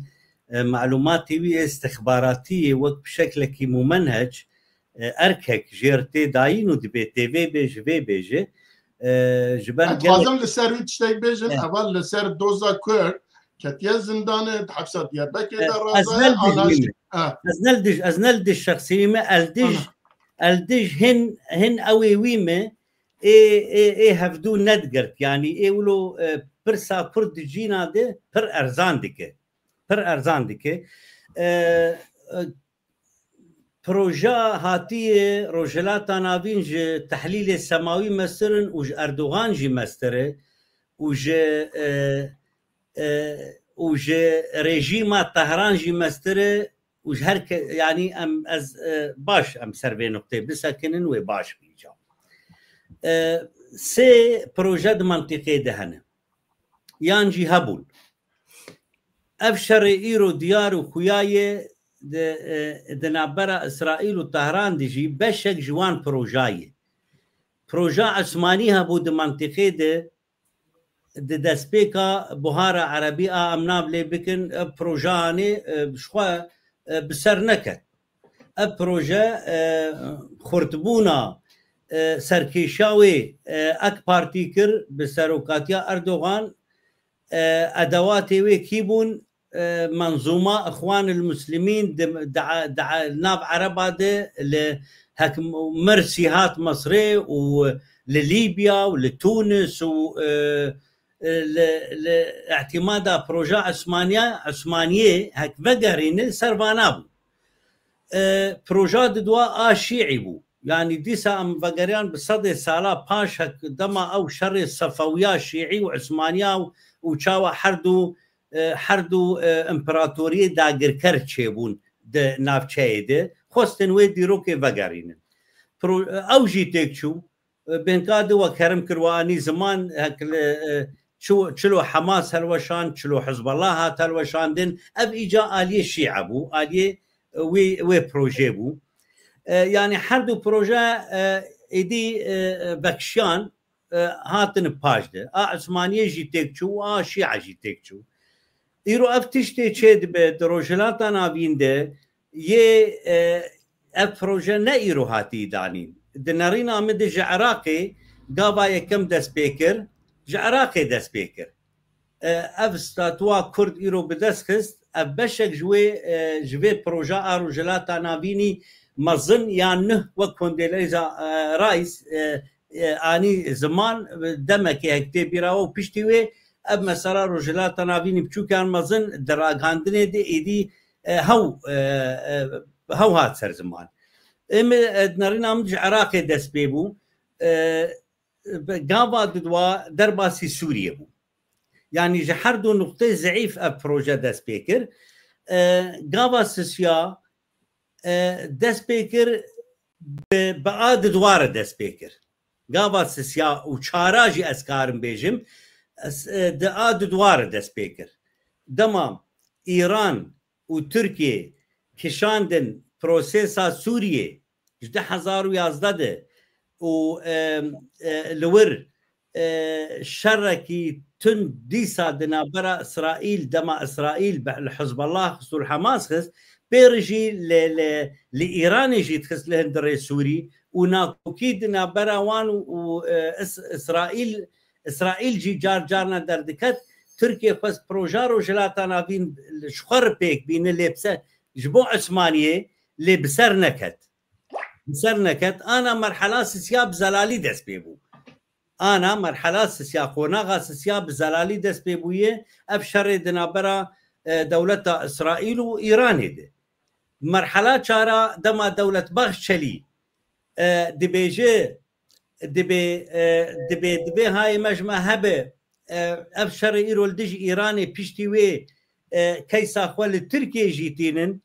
معلوماتي استخباراتيه وقت بشكل كي ممنهج اركك جيرتي داين ودبي تي في بيج في بيجي جبان لازم لسر تشتاك بيجن اول لسر دوزا كور كتيا زندان حبسات دياربكر ازنلدج شخصيمه الدج هن اويويمه اي هفدو ندقرت يعني اي ولو برسا كرد جينا دي پر ارزاندكه بروجا هاتيه روجلاتا نافينج تحليل السماوي مسترن وج اردوغان جي مستره وج ريجيما طهران جي مستره وج هرك يعني ام از باش ام سربي نقطه بسكنن وباش بيجا سي بروجا منطقي دهنه يانجي هبول افشر ايرو ديار وخيايه دنابرا اسرائيل وطهران ديجي بشك جوان بروجا عثمانيها بود منطقه ده دسبيكا بهارة عربية امناب لي بكن بروجاني بشخوا بسر نكت بروجا خرطبونا سركيشاوي اك بارتيكر بسروكاتيا اردوغان ادواتي وي كيبون منظومة اخوان المسلمين دع ناب عربة ده لهك مرسيهات مصري ولليبيا ولتونس و لاعتماد بروجا عثمانية هك بقرين سربانابو بروجا دوا شيعي بو يعني ديسا ام بقريان بصدي سالا باش هك دما او شر الصفوية شيعي وعثمانية وشاوا حردو امبراطورية داگر کرد چه بون ده نافچه ده خوستن وی دیروکه وگرینن او جی تکچو بینکاده و کرم کروانی زمان چلو حماس هلوشان چلو حزب الله هات هلوشان دن اب ایجا آلیه شیعه بو آلیه وی پروژه بو يعني حردو بروجه ایدی بکشان هاتن پاش ده عثمانیه جی تکچو شیعه جی تکچو ایرو افتشته چید به دروجلاتا نابینده یه اف پروژه نه ایرو هاتی دانین دنارین آمده جعراقی قابا یکم دست بیکر جعراقی دست بیکر اف ستاتوا کرد ایرو بدست خست اف بشک جوی پروژه آروجلاتا نابینی مظن یا نه و کندلیزا رئیس آنی زمان دمکی هکتی بیراو پشتیوی اب مثلا روجلات ناوینی بچو كان مزن دراغاندنه دي ايدي هو هات سر زمان ام نارينا مج عراقي دس بيبو قابا دوا درباسي سوريا بو يعني جحردو نقطه ضعيف اب بروجه دس بيكر قابا سسيا دس بيكر بعاد دوار دس بيكر قابا سسيا وشاراجي اسكارم بيجم دعاد دوار دست بيكر دمام إيران وتركيا كشاندن بروسيسا سوريا جده 2011 و لور شركي تن ديسا دنابرا إسرائيل دما إسرائيل الحزب الله خصو الحماس خص بيرجي لإيران يجي تخص لهن دري سوري وناكوكي دنابرا وان إسرائيل جي جارنا دردكت تركيا بس بروجا روجلاتا نابين شخر بيك بين اللي بسر جبو عثمانية اللي بسر نكت أنا مرحلة سياب زلالي دس بيبو أنا مرحلة سياقونا غا سياب زلالي دس بيبوية أبشر دنابرا دولة إسرائيل وإيران ده مرحلة شارع دما دولة بغشلي دبيجي دبي هاي مجمع هبه أبشر إيرول دج إيراني بيشتوي كيسا خوال تركيا جيتينن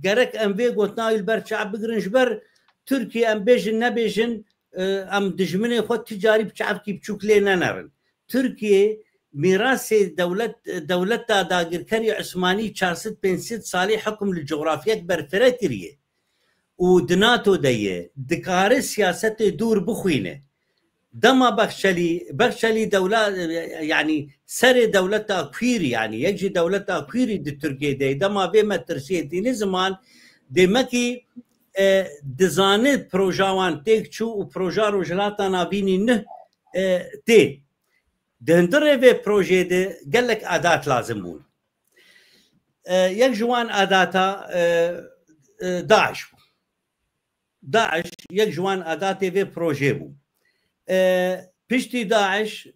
جرك أم بي قوتنا البر شعب بقرنش بر تركيا أم بيجن نبيجن أم دجمني خود تجاري بشعب كي بشوك لينا نرن تركيا ميراث دولة داقر كري عثماني 400 صالي حكم للجغرافيا أكبر فراتريه ودناتو ديه دكار سياسة دور بخوينه دما بخشلي دولة يعني سر دولة أكويري يعني يجي دولة أكويري دي تركيا دي دما بما ترسيه دي زمان دي مكي دزانت بروجاوان تيكشو وبروجا روجلاتا نابيني نه تي دهندره في بروجي دي قال لك أدات لازمون يجوان أداتا داعش يجوان أداتي في بروجي بو بشتي داعش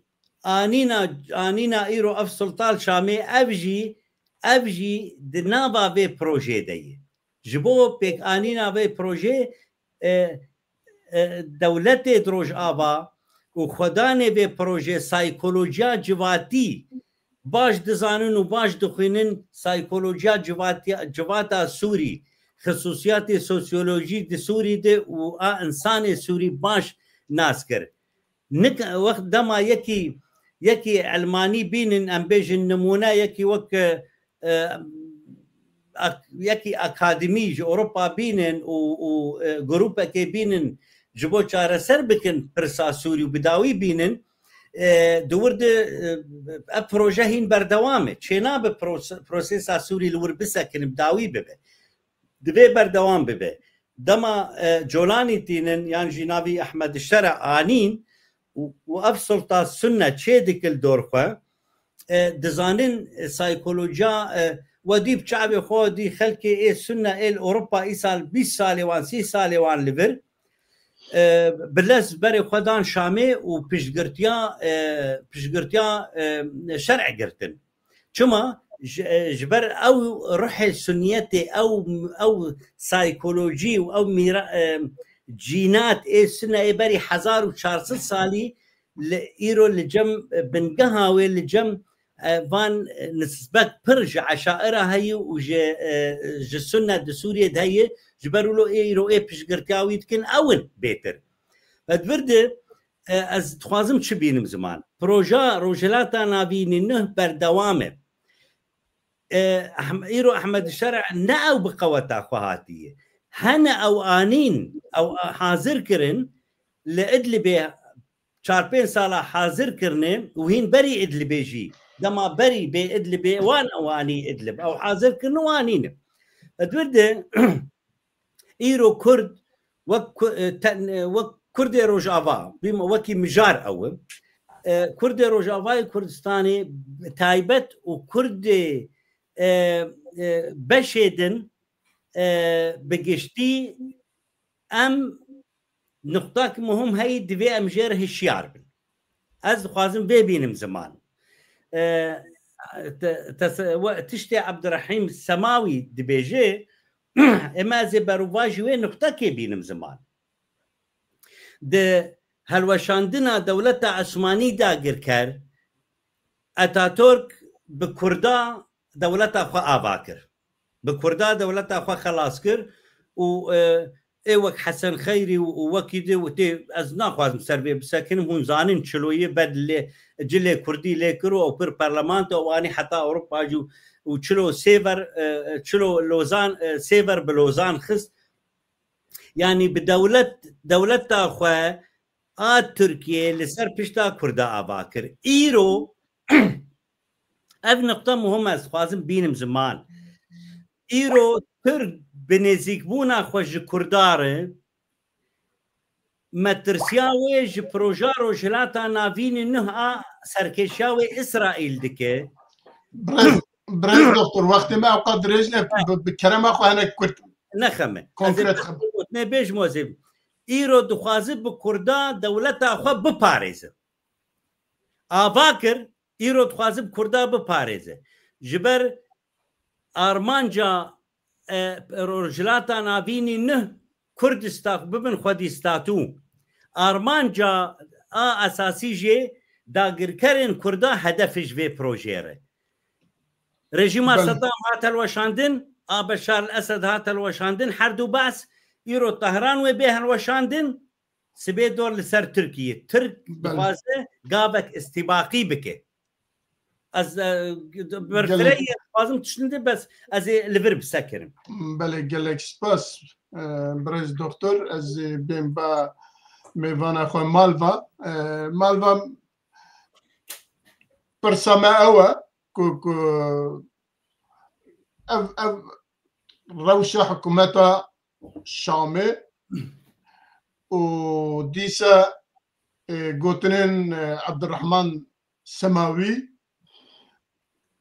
آنينا إيرو أف سلطان شامي أبجي دنابا في بروجي دي جبو بيك آنينا في بروجي دولتي دروج آبا وخداني في بروجي سايكولوجيا جواتي باش دزانن وباش دخينن سايكولوجيا جواتا سوري خصوصيات سوسيولوجي دي سوري دي وإنسان سوري باش ناسكر وقت دما يكي علماني بينن ام بيجن نمونه يكي وك يكي اكاديمي اوروبا بينن وجروبا كي بينن جبو چاره سر بكن برسا سوري وبداوي بينن دورد بروجهين بردوامه چنا به پروسيسا سوري لور بسكن بداوي ببه دبي بردوام ببه دما جولاني تينن يعني جنابي احمد الشرع آنين وأب سلطة السنة تشيدك الدورخة دزانين سايكولوجيا وديب شعبي خودي خلقي إيه السنة إيه أوروبا إيه سال 20 سالي وان 6 سالي وان ليفر بلس بري خدان شامي وبشقرتيا شرع قرتن شما جبر أو روح سنيتي أو سايكولوجي أو جينات إيه السنة إيه بري 1400 سالي لإيرو لجم بنقهاوي لجم فان نسبك برج عشائرها هي وجي السنة دي سوريا دهي جبروا له إيرو إيه بشقرتياوي تكن أول بيتر فدبرد از تخوازم چه بینم زمان پروژه روجلاتا نابینی نه بردوامه إيرو أحمد الشرع نأو بقوة خواهاتية هنا أو آنين أو حاضر كرن لإدلبي 4-5 سالة حاضر كرن وهين بري إدلبي جي دما بري بي إدلبي وان أواني إدلب أو حاضر كرن وانين أدورد إيرو كرد وكردي روجافا بما وكي مجار أو كردي روجافا كردستاني تايبت وكردي بشيدن بقشتي ام نقطة مهم هاي دبي ام جير هالشيار بن از خوازم بيبينم زمان تشتي عبد الرحيم السماوي دبيجي اما زي بروفاجي وين نقطة كي بينم زمان ده هلوشاندنا دولة عثماني داقر كار اتاتورك بكردا دولة اخوة آباكر بكردا دولة اخوة خلاص كر و ايوك حسن خيري ووكيدي وتي ازنا خوازم سربي بساكن هون زانين شلويه بد جلي كردي ليكرو او بير برلمان او اني حتى اوروبا جو وشلو سيفر شلو لوزان سيفر بلوزان خص يعني بدولة اخوة تركيا لسر بيشتا كردا آباكر ايرو اف نقطة مهمة خوازم بينم زمان إيرو تر بنزيك بونا خوش كرداره مترسياوي جي بروجا روجلاتا نافيني نهى سركشاوي إسرائيل دكي برز دكتور وقت ما قد رجنا بكرم أخو أنا كنت نخمة كونكريت خبر نبيش موزيب إيرو دخوازي بكردا دولتا أخو بباريزة آفاكر إيرو دخوازي بكردا بباريزة جبر آرمانجا رجلاتا نابینی نه کردستاق ببن خودستاتو آرمانجا اساسی جه داگرکرین کردا هدفش به پروژه رژیم صدام هات الوشاندن بشار الاسد هات الوشاندن هر دو باس ایرو طهران و به الوشاندن سبي دور لسر تركيا ترك بازه قابك استباقي بك از برفري لازم تشنده بس از ليفر بسكرم بله گلک سپاس برز دکتر از بیم با میوان خو مالوا برسما اوا كو اف روشة حكومتها شامي وديسا قوتنين عبد الرحمن سماوي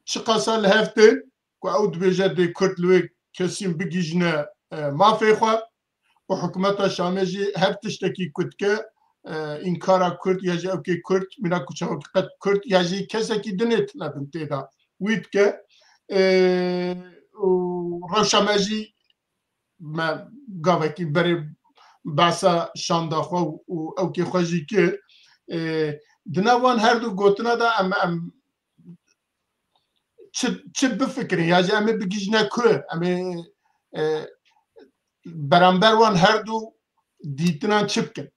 شقاسا الهفتين كعود بجد كرتلوي كسيم بجيجنا ما فيخوا وحكومتها شامجي هفتشتكي كتكا إنكارا كرت يجي أوكي كرت منا كوشاو قد كرت يجي كسكي دنيت لابن تيدا ويتكا وروشا ماجي ما قاوكي بري باسا شاندا خو او کی خوجی که دنوان هر دو گوتنا دا ام چه بفکرین یعنی ام بگیجنا که ام برانبر وان هر دو دیتنا چه بکن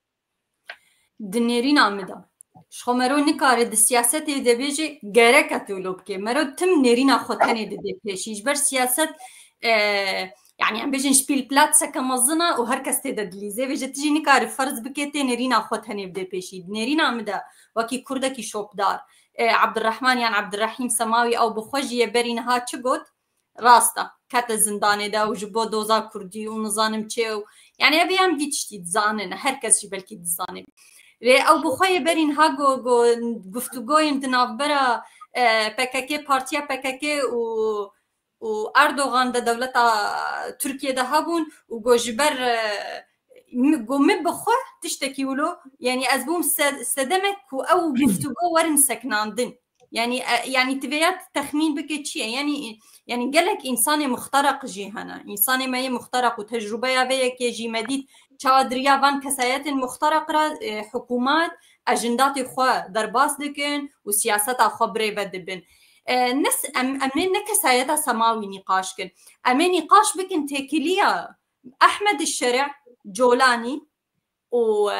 دنیرین آمده شخو مرو نکاره د سیاست ده بیجی گره کتولو بکه مرو تم نرین خودتنی ده پیشیش بر سیاست يعني عم بيجي نشبيل بلاتسا كمظنة وهركز تيدا دليزي بيجي تيجي نكار فرز بكيتي نرينا خوتها نبدا بيشي نرينا عمدا وكي كردكي شوب دار عبد الرحمن يعني عبد الرحيم سماوي او بخوجي يبرين ها تشقوت راستا كاتا زنداني دا وجبو دوزا كردي ونظانم تشيو يعني ابي ام ديتشتي تزانن هركز شي بلكي تزانن او بخوي يبرين ها جو گفتگوين دناف برا PKK بارتيا PKK و اردوغان ده دولت ترکیه ده هبون و گوجبر گومه بخور تشتكي ولو يعني از بوم صدمك او گفتگو ورن سكناندن يعني تبيات تخمين بك شيء يعني قالك انسان مخترق جي هنا انسان ما مخترق وتجربه يا جي مديد چادريا وان كسايات مخترق را حكومات اجندات خو درباس دكن وسياسات خو بريبه دبن نس امين نكسايتا سماوي نقاش كن امين نقاش بكن تكليا احمد الشرع جولاني و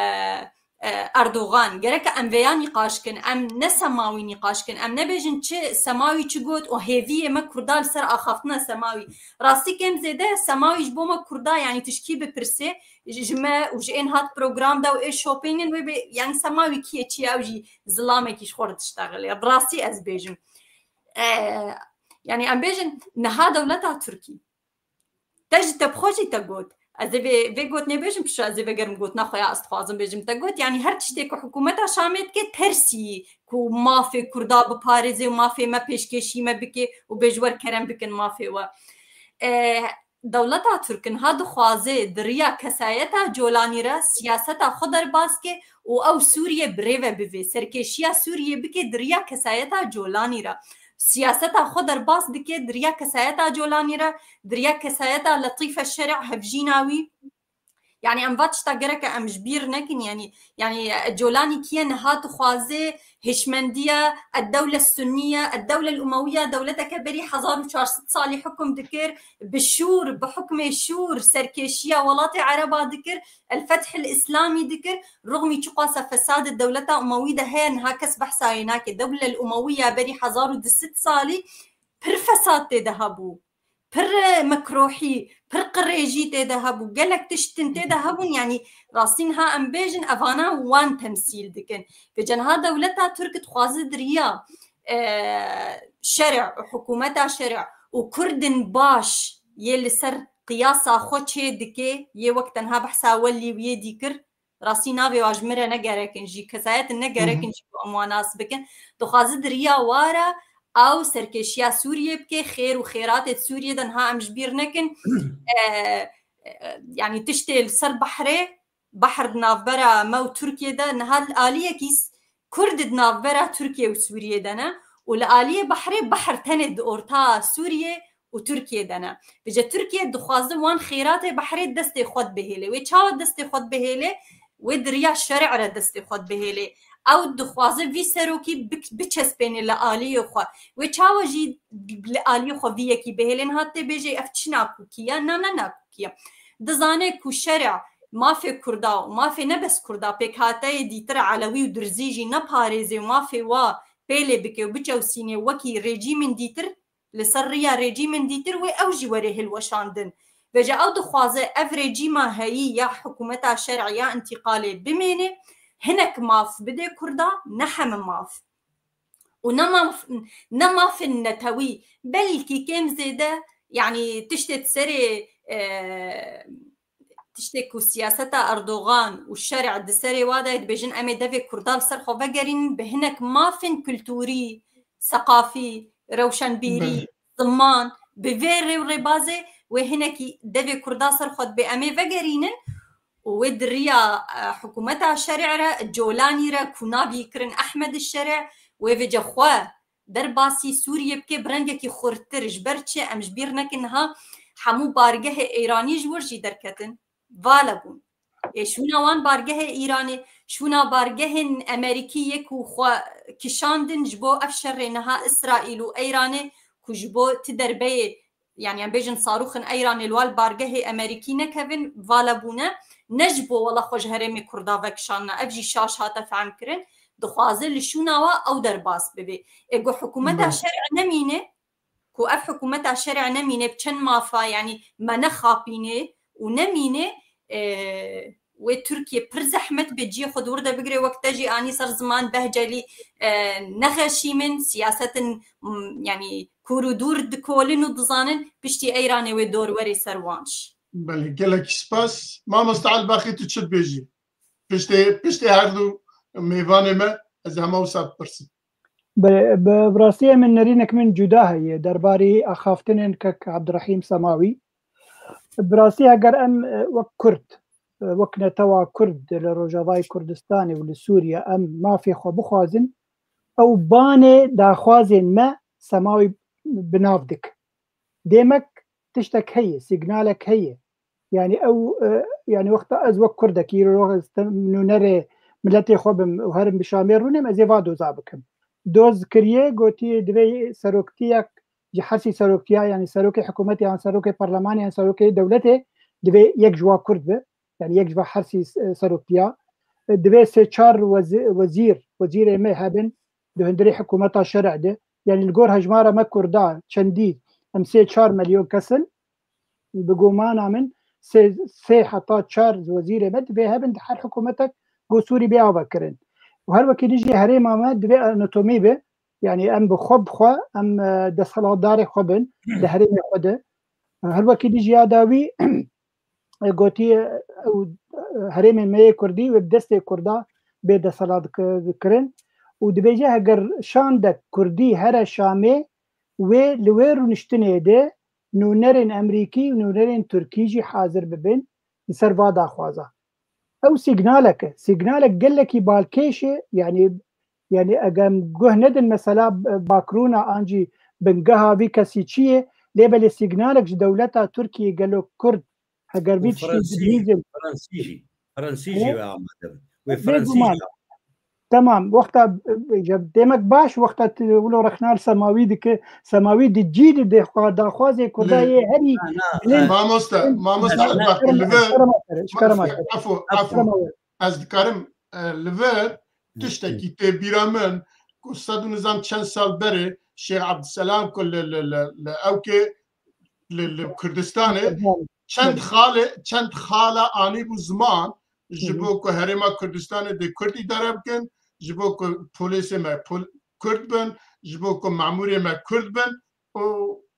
اردوغان جرك ام بيان نقاش كن ام نسماوي نقاش كن ام نبيجن تش سماوي تشغوت او هيفيه ما كردال سر اخفتنا سماوي راسي كم زيده سماوي جبوما كردا يعني تشكي ببرسي جماع وجين هات بروجرام دا وايش شوبينج يعني سماوي كي تشي اوجي زلامك يشخور تشتغل براسي از بيجن يعني ام بيجن نها دولتها تركي تجي تبخوجي تقوت از في قوت نبيجم بشو از في قرم قوت نخويا استخوازم بيجم تقوت يعني هر تشتيكو حكومتها شامت كي ترسي كو ما في كردا بباريزي وما في ما بيشكشي ما بكي وبيجور كرم بكن ما في و دولتها تركن هادو خوازي دريا كسايتها جولاني را سياستها خضر باسكي او سوريا بريفه بفي سركشيا سوريا بكي دريا كسايتها جولاني را سياستها خضر باس بكي دريا كسايتها جولاني را دريا كسايتها لطيفة الشرع هفجيناوي يعني ام فاتش تاقرك ام جبير نكن يعني جولاني كيا نهات خوازي هشمندية الدولة السنية الدولة الأموية دولتها كبري 1400 صالي حكم ذكر بالشور بحكم الشور سركيشية ولاطي عربة ذكر الفتح الإسلامي ذكر رغم تقاسى فساد الدولة أموية هي نهاكس بحثا هناك الدولة الأموية بري 1600 صالي بر فساد تذهبوا بر مكروحي بر قريجي تذهبوا قالك تشتن تذهبون يعني راسينها ام بيجن افانا وان تمثيل دكن فجن هذا دولتها ترك تخواز دريا شرع وحكومتها شرع وكردن باش يلي سر قياسا خوتشي دكي يه وقتنها بحثا ولي ويديكر راسينا بواجمره نقركن جي كسايت نقركن جي امواناس بكن تخواز دريا وارا او سركشيا سوريا بكي خير وخيرات سوريا دنها ام جبير نكن يعني تشتي سر بحر نافبرا مو تركيا ده نها الآلية كيس كرد نافبرا تركيا وسوريا دنا والآلية بحري بحر تند أورتا سوريا وتركيا دنا بجا تركيا دخوازه وان خيرات بحري دستي خود بهيلي ويتشاو دستي خود بهيلي ودريا الشرع را دستي خود بهيلي او دخوازه في سروكي بچسبين لآلية خو ويتشاو جي لآلية خو في يكي بهيلين هاتي بيجي افتشناكو كيا نانا كيا دزانه كو شرع ما في كردا وما في نبس كردا بكاتاي ديتر علوي ودرزيجي نباريزي وما في وا بيلي بكي وبچوسيني وكي ريجيم ديتر لسريا ريجيم ديتر و اوجي وريه الوشاندن بجا او دخوازه اف ريجيما هي يا حكومتها شرعيه انتقالي بمينه هناك ماف بدي كردا نحم ماف ونما في النتوي بلكي كم زيده يعني تشتت سري تشتكو سياسة أردوغان والشارع الدساري وادا يتبجن أمي دافي كردال سرخو بقرين بهناك مافن كلتوري ثقافي روشن بيري ضمان بفيري وربازي وهناك دافي كردال سرخو بأمي بقرين ودريا حكومتها شارع جولاني را كونابي كرن أحمد الشارع ويفجا خواه درباسي سوريا بكي برنجكي خورتر جبرتشي أم جبيرنكنها حمو بارجه إيراني جورجي دركتن والبون شونا وان بارجه إيراني شونا بارجه أمريكية كوخوا كشاندن جبو أفشرينها إسرائيل وإيراني كجبو تدربي يعني بيجن صاروخ إيراني الوال بارجه أمريكي نكفن والبونا نجبو والله خوش هرمي كردافك شانا أفجي شاش هاتا فعم كرن دخوازل شوناوا أو درباس ببي إيقو حكومتها شرع نمينه كو اف حكومتها شرع نمينه بچن مافا يعني ما نخابينه ونمينه وتركيا پر زحمت بجي خود ورده بگري وقت جي اني صار زمان بهجلي نخشي من سياسه يعني كورو دور دكولن ودزانن بشتي ايراني ودور وري سروانش بله گلك سپاس ما مستعد باقي تشد بيجي بشتي هردو ميوان ما از همه وسط برسي براسية من نرينك من جداها هي درباري أخافتنن كك عبد الرحيم سماوي براسية قر أم وك كرد وكنا توا كرد لروجافاي كردستاني ولسوريا أم ما في خو بخوازن أو باني دا خوازن ما سماوي بنافدك ديمك تشتك هي سيجنالك هي يعني أو يعني وقت أز وك كردك يروح نرى ملتي خوبم وهرم بشامير ونم أزيفادو زابكم دوز كريه قوتي دوي سروكتيك جحسي سروكتيا يعني سروكي حكومتي يعني سروكي برلماني يعني سروكي دولتي دوي يك جوا كرد يعني يك جوا حرسي سروكتيا دوي سيشار وزير ما هابن دو هندري حكومتها شرع ده يعني الجور هجمارة ما كردا شنديد ام 4 مليون كسل بقومانا من سي حطات شار وزير مد دوي هابن دحر حكومتك قو سوري بيها بكرن وهر وكي نجي هريما ما دبي اناتومي به يعني ام بخب خو ام دسخلات داري خبن دهريما خده هر وكي نجي اداوي قوتي او هريما مي كردي وبدستي كردا بي دسخلات ذكرن ودبي جه اگر شاندك كردي هر شامي ولوير نشتني ده نونرن امريكي ونونرن تركيجي حاضر ببن سرفادا خوازا او سيجنالك قال لك بالكيشه يعني اقام جه ندن مثلا باكرونا انجي بنقها بكاسيتشيه ليبل سيجنالك دولتها تركيا قالوا كرد هقربيتش فرنسيجي وفرنسيجي تمام وقتها جاب ديمك باش وقتها تقولوا رخنا سماوي ديك سماوي دي جيد دي داخوازي كردا هي هري ما مستعد عفوا از كرم لفر تشتكي تبيرامن قصة نظام چند سال بره شيخ عبد السلام كل اوكي لكردستان چند خاله آنی بو زمان جبو که هرما کردستان دی کردی داره بکن جبو که پولیس ما کرد بن جبو که معموری ما کرد بن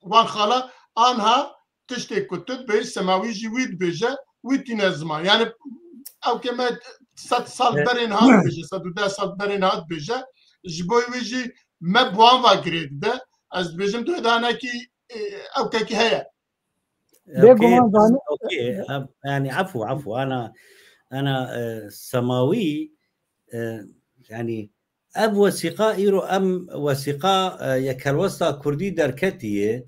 وان خاله آنها تشتی کتت به سماوی جوید بیجه ویتین زمان یعنی او که ما 100 سال برین هات بیجه 110 سال برین هات بیجه جبوی ویجی ما بوان و گرید ده از بیجم تو دانه کی او که هیا اوكي يعني عفو انا سماوي يعني اب وثيقه ايرو ام وثيقه يكلوستا كردي دركتيه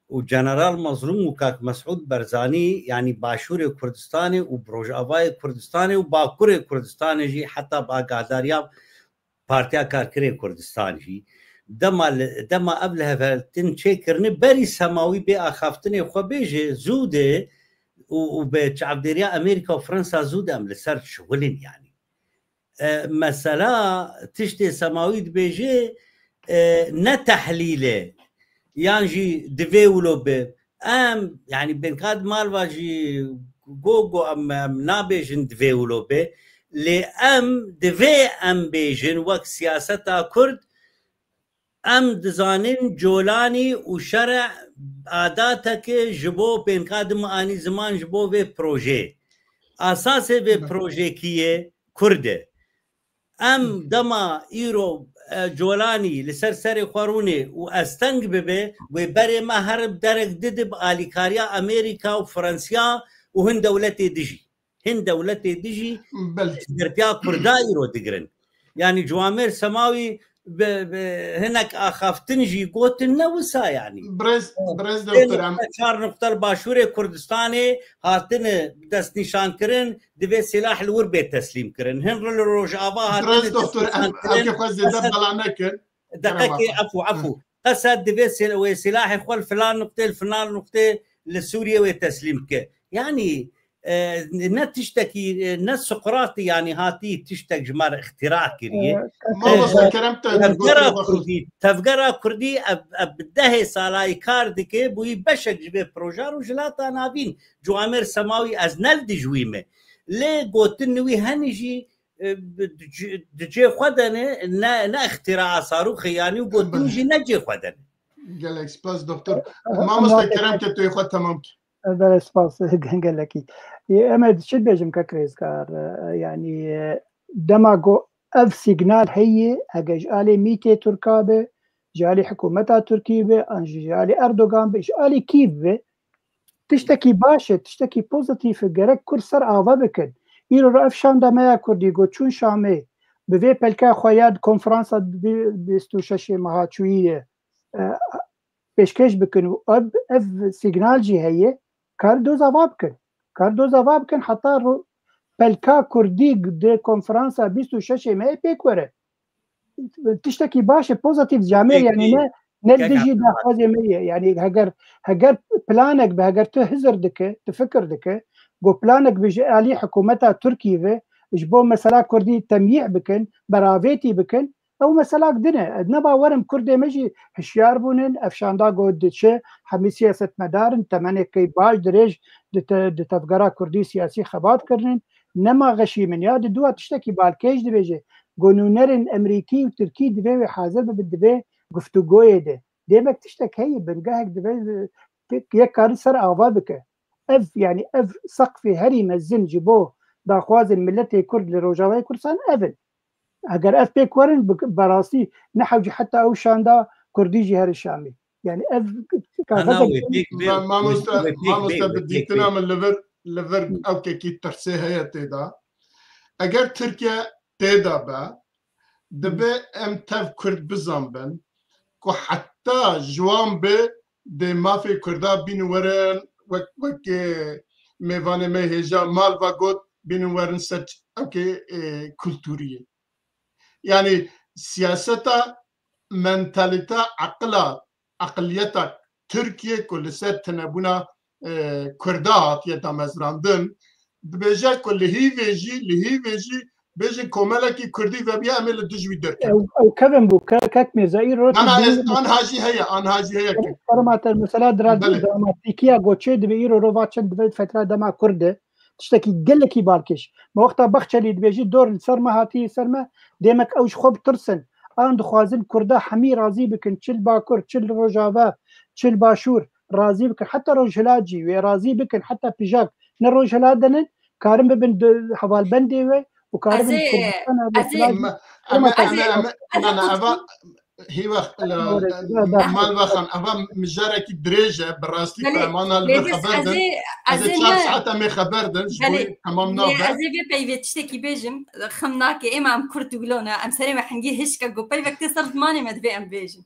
وجنرال مظلوم وكاك مسعود برزاني يعني باشور كردستاني وبروجافاي كردستاني وباكور كردستاني جي حتى باقاداريا بارتيا كاركري كردستاني جي دما قبلها فلتن شكرني بري سماوي بأخافتني وخبيجي زوده وبتعبديريا أمريكا وفرنسا زوده أم لسر شغلين يعني مسألة تشتي سماوي بيجي نتحليله يعني ديفلوب ام يعني بنكاد مالواجي جوجو ام نابيجن ديفلوب لام ديفي ام بيجن وقت سياستا كرد ام دزانين جولاني وشرع عاداتك جبو بنكاد اني زمان جبو في بروجي اساس في بروجي كيه كرده ام دما ايرو جولاني لسر سر خوروني واستنج ببي وبري ما هرب درك ددب اليكاريا امريكا وفرنسيا وهن دولتي دجي هن دولتي دجي درتيا كردايرو دقرن يعني جوامير سماوي هناك اخافتنجي قوت النوسا يعني برز دكتور عم شار نقطه باشوري كردستاني هاتن دست نشان كرن دبي سلاح الوربي تسليم كرن هن روجافا هاتن برز دكتور كيف قصدي دبل عنك دقيقه عفو قصد دبي سلاح اخوال فلان نقطه الفلان نقطه لسوريا وتسليم ك يعني نتشتكي ناس سقراطي يعني هاتي تشتك جمار اختراع كريه ما وصل كلامته تفقرا كردي ابده سالاي كاردك بوي بشك جبه بروجار وجلاتا نابين جوامر سماوي از نلد جويمه لي قوتنوي هنجي دجي خدنه نا اختراع صاروخ يعني وقوتنجي نجي خدنه قال لك سباس دكتور ما وصل كلامته تو ياخذ تمام بلا سباس قال لك امد شد بيجم ككريز كار يعني دماغو اف سيجنال هي اجاج الي ميتي تركابه جالي حكومتها تركيبه جالي اردوغان بيش الي كيف تشتكي باشا تشتكي بوزيتيف جرك كرسر آوا بكن ایرو رو افشان دمایا کردی گو چون شامه به وی پلکا خویاد کنفرانسا 26 ماهاچویه پیشکش بکن و اب سیگنال جی هیه کار دو زواب کن حتی رو پلکا کردی ده کنفرانسا 26 ماه پیک وره تشتكي باشه بوزيتيف جامع يعني نه دجي داخوازي مية يعني هجر بلانك بهجر تهزر دك تفكر دك جو بلانك بيجي علي حكومتها تركيا جبو مثلا كردي تمييع بكن برافيتي بكن او مثلا دنا نبا ورم كردي مجي هشيار بونن افشاندا جودتشه حمي سياسه مدارن تمني كي باش دريج دتفقرا كردي سياسي خبات كرنن نما غشي من ياد دوا تشتكي بالكيج دي بيجي قانونرن امريكي وتركي دبي حاضر بدبي گفتگوی ده دیمک تشتك هي بنجاهك دبي يكار سر اوابك اف يعني اف سقفي هري مزن جبوه داخواز الملتي كرد لروجاوي كردستان افن اگر اف بيك ورن براسي نحوجي حتى او شاندا كردي جهر الشامي يعني اف ما مستبديتنا من لفر او كي ترسي هي تيدا اگر تركيا تيدا با دبي ام تف كرد بزنبن كو حتى جوان بي دي ما في كردا بين ورن وك ميفاني مهجا مال فاغوت بين ورن سج اوكي كولتوريه يعني سياستا منتاليتا عقليتك تركيا كل سد تنبونا كردات يتا مزراندن بيجا كل هي فيجي بيجي كومالكي كردي فبيا عمل دجوي درك او كفن بو كاك ميزاير روت انا هاجي هي فرمات المسألة دراماتيكيا غوتشي دبيرو روفاتش دبي فتره دما كرده تشتكي قلكي باركش ما وقتها بخشلي دبيجي دور السرما هاتي سرما ديمك اوش خوب ترسن ان دخوازن كرده حمي راضي بكن تشل باكر تشل روجافا تشل باشور راضي بكن حتى روجلاجي وراضي بكن حتى بيجاك نروجلادن كارم بن حوال بندي وكارم هي وقت مال وخن أمام مجارك درجة براستي فمانا الخبر از چند ساعت می خبر دن جوی تمام نابه از بی پیوت تشتکی بیجم خمناک اما ام کرد ولونا ام سری ما حنجی هش که گوپی وقت صرت مانی مدفع ام بیجم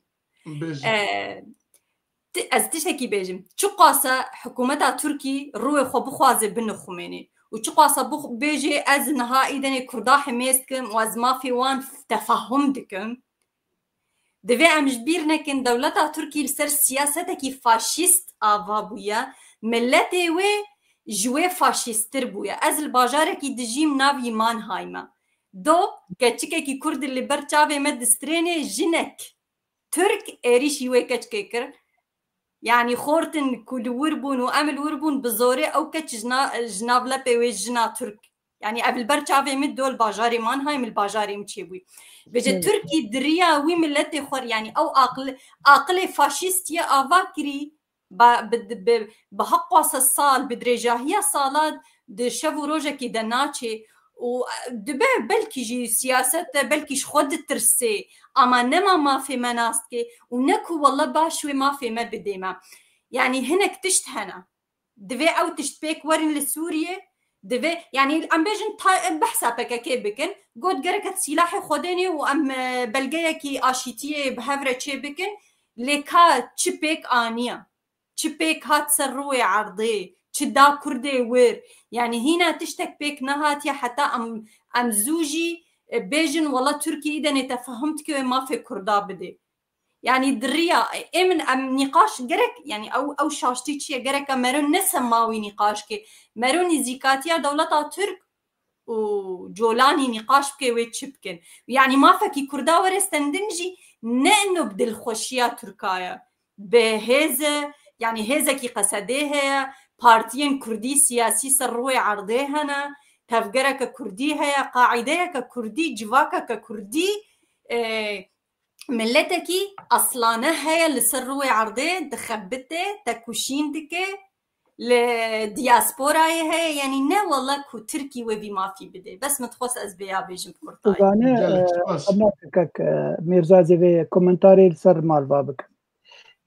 از تشتکی بیجم چو قاسه حکومت ترکی روی خوب خوازه بن خمینی و چو قاسه بیجی از نهایی دنی کردا حمیست کم و از ما فی وان تفهم دکم دوی امش بیر نکن دولت ترکی لسر سیاست کی فاشیست آوا بویا ملت و جوی فاشیستر بویا از الباجاره کی دجیم ناوی مان هایما دو کچکه کی کرد لی برچاوه مد دسترینه جنک ترک ایریشی وی کچکه کر يعني خورتن كل وربون وامل وربون بزوري او كتش جناب لبي وجنا ترك يعني قبل برچاوه مد دول باجاري مان هاي من الباجاري متشبوي بجا تركي دريا وي ملتي خور يعني او عقل فاشيست يا افاكري بحق واسه الصال بدرجه هي صالات د شفو روجه كي دناتشي و دبه بلكي جي سياسه بلكي خود ترسي اما نما ما في مناسكي ونكو والله باشوي ما في ما بديما يعني هناك تشت هنا دبي او تشت بيك ورن لسوريا دبي يعني ام بيجن بحسابك كي بكن قد قركت سلاحي خودني وام بلقيه كي اشيتيه بهفره تشي بكن لكا تشبيك انيا تشبيك هات سروي عرضي تشدا كردي وير يعني هنا تشتك بيك نهات يا حتى ام زوجي بيجن والله تركي اذا نتفهمت كيف ما في كردا بدي يعني دريا امن ام نقاش جرك يعني او شاشتي شي جرك مرون نسماوي نقاش كي مرون زيكاتيا دولتها ترك وجولاني نقاش بكي ويتشبكن يعني ما فكي كردا ورستندنجي نانو بدل خوشيا تركايا بهذا يعني هذا كي قصديها بارتيين كردي سياسي سروي عرضيهنا تفجرك كردي هي قاعدة كردي جواك كردي ملتكي أصلاً هي اللي سروي عرضي دخبته تكوشين دكه لدياسبورا هي يعني نا والله كو تركي وبي ما في بدي بس متخص از بيا بيجم كرتاي أنا ميرزا زي كومنتاري سر مال بابك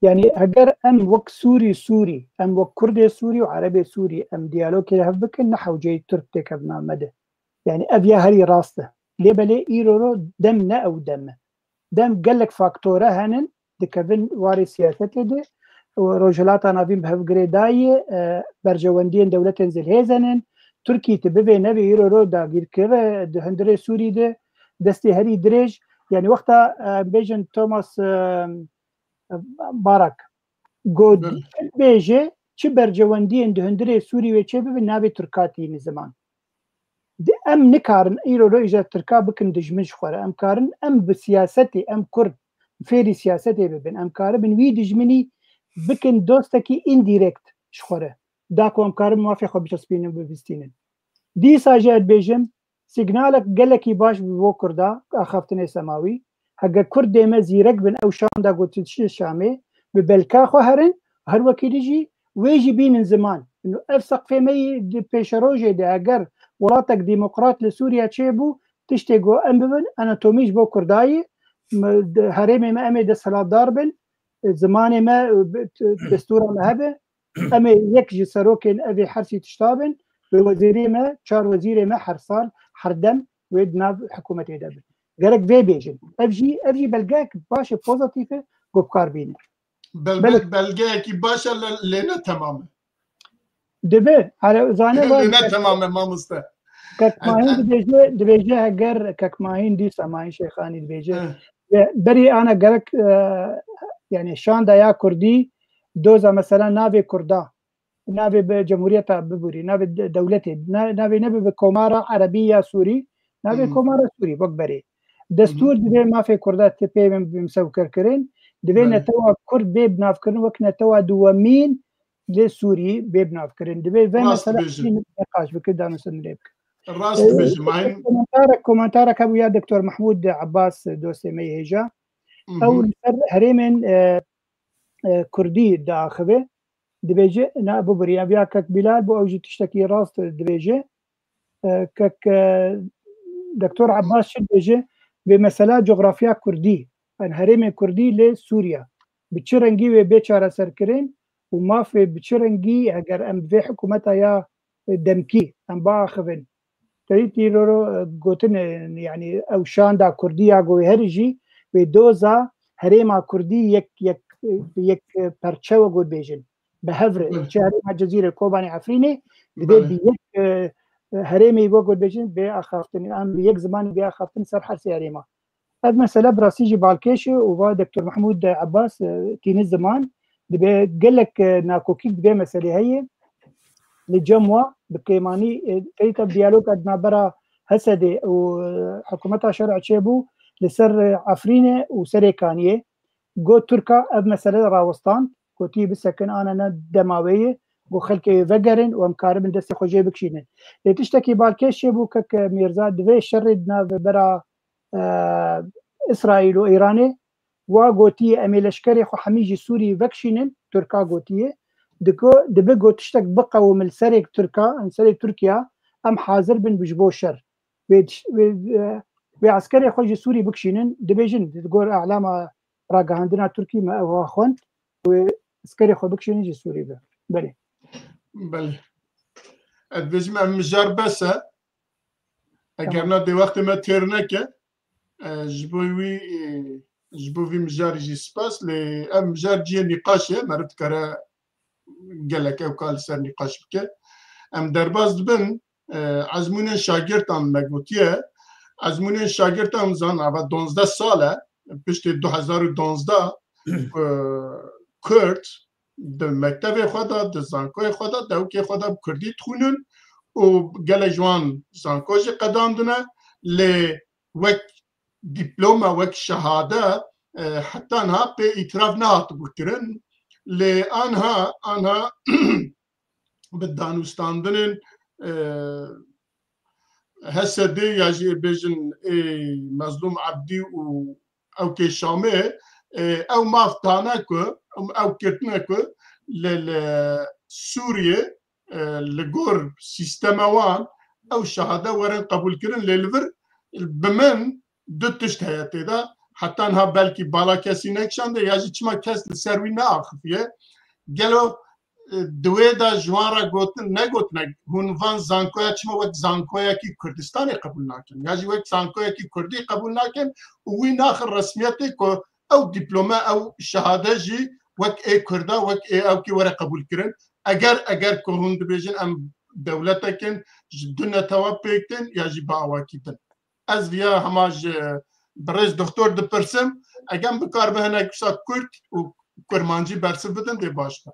يعني اگر ام وك سوري ام وك كردي سوري وعربي سوري ام ديالوج كده هبك نحو جاي ترك تكبنا مدى يعني ابيا هري راسته ليه بلي ايرو دمنا او دم قال لك فاكتوره هنن دكبن واري سياسته ده وروجلات انا بين بهفجري داي برجواندين دولة تنزل هيزنن تركي تبي نبي ايرو دا غير كده دهندري سوري ده دستي هري دريج يعني وقتها بيجن توماس بارك قد بيجي چه برجواندين دهندري سوري وچه ببن نابي تركاتي من زمان ام نكارن ايرو رو اجا تركا بكن دجمنش خوره ام كارن ام بسياستي ام كرد فيري سياستي ببن ام كارن بن وي دجمني بكن دوستكي انديركت شخوره داكو ام كارن موافق خو بچسبينن ببستينن دي ساجات بيجم سيجنالك قالكي باش بو كردا اخافتني سماوي حق كرد ديما زيرك بن او شام دا قلت الشامي ببلكا خو هرن هر وكيل يجي ويجي بين زمان انه افسق في مي دي بيشروجي دي اگر ولاتك ديمقراط لسوريا تشيبو تشتيقو امبن اناتوميش بو كرداي هرمي ما امي دسلا داربن زماني ما دستورا ما هبه امي يكجي سروكين ابي حرسي تشتابن بوزيري ما شار وزيري ما حرصال حردم ويدنا حكومه يدبر قالك في بيجن افجي بلقاك باشا بوزيتيف قبكار بينه بلقاك باشا لنا تماما دبي على زانه لنا تماما ما مسته كاكماهين دبيجه هجر كاكماهين دي سماهين شيخاني دبيجه بري انا قالك يعني شان دايا كردي دوزا مثلا نافي كردا نافي بجمهوريه ببوري نافي دولتي نافي بكومارا عربيه سوري نافي كومارا سوري بكبري دستور دبي ما في كردات تبي بمسو كركرين دبي نتوا كرد بيب نافكرين وكنا توا دوامين لسوري بيب نافكرين دبي فين مثلا نقاش بكده نسنلك الراس دبي معين كومنتارك ابو يا دكتور محمود عباس دوسي مي هجا او هريمن كردي داخبه دبيجي نا ابو بريا بيا كك بلال بو اوجي تشتكي راس دبيجي كك دكتور عباس شدجي بمسألة جغرافيا كردي هەرێمی کوردی لێ سووریا بچ رەنگی وێ بێ چارەسەرکردن و مافێ بچ رەنگی ئەگەر ئەم بێ حکوومەتە یا دەمکی ئەم باخبن تریتی رو گوتن یعنی ئەو شاندا کوردی یا گۆی هەرژی وێ دۆزا هەرێما کوردی یەک پەرچەوە گوت بێژن بە هەورێ چ هەرێما جەزیرە کۆبانی عەفرینێ دەبێت یەک هەرێمی بۆ گوت بێژن بێ ئاخافتن ئەم یەک زمانی بێ ئاخافتن سەر هەرسی هەرێما هاد مسألة براسيجي بالكيش وفا دكتور محمود عباس تين الزمان دبي قال لك ناكوكيك دبي مسألة هي للجموع بكيماني تيتا ديالوج أدنى برا هسدي وحكومتها شرع تشيبو لسر عفرينة وسر كانية جو تركا أب مسألة راوستان كوتي بسكن أنا دماوية وخلكي فجرن ومكارب دست خوجي بكشينن لتشتكي بالكيش شيبو كك ميرزا دبي شردنا برا إسرائيل وإيران وقوتية أمي لشكري خو حميجي سوري فكشينن تركا قوتية دبقو تشتك بقوم السريك تركيا أم حاضر بن بجبو شر بعسكري خوجي سوري بكشينن دبيجن تقول أعلام راقا عندنا تركي ما هو أخوان وعسكري خو بكشينن جي سوري بلي البجمع مجار بس أجرنا دي وقت ما تيرنك جبوي مجار جي سباس لي ام مجار جي نقاشه مرت كرا قالك او قال سر نقاش بك ام درباز بن عزمون شاگردان مگوتیه عزمون شاگردان زان اول 12 ساله پشت 2012 کرد د مکتب خدا د زانکوی خدا د اوکی خدا کردی تخونن و گل جوان زانکوی قدام دونه ل وک دیپلوما وک شهاده حتی انها به اعتراف نهات بکرن لانها به دانستاندن هسدی یا جی بیجن مظلوم عبدی و او که شامه او مافتانه که او کتنه که لسوریه لگور سیستم وان او شهاده ورن قبول کرن للور بمن دو تشت هیاتی دا حتی انها بلکی بالا کسی نکشنده یا جی چما کس لسروی نا آخفیه گلو دوی دا جوان را نگوتن هونوان زانکویا چما وقت زانکویا کی کردستانی قبول ناکن یا جی وقت زانکویا کی کردی قبول ناکن وی ناخر رسمیتی که او دیپلوما او شهاده جی وقت ای کرده وقت ای او کی ورا قبول کرن اگر که هون دبیجن ام دولتا کن دونه تواب پیکتن یا جی با آواکی تن از ویا هماج برز دکتور دپرسم اگم بکار بهنه کسا کرد و کرمانجی برسل بدن دی باشتا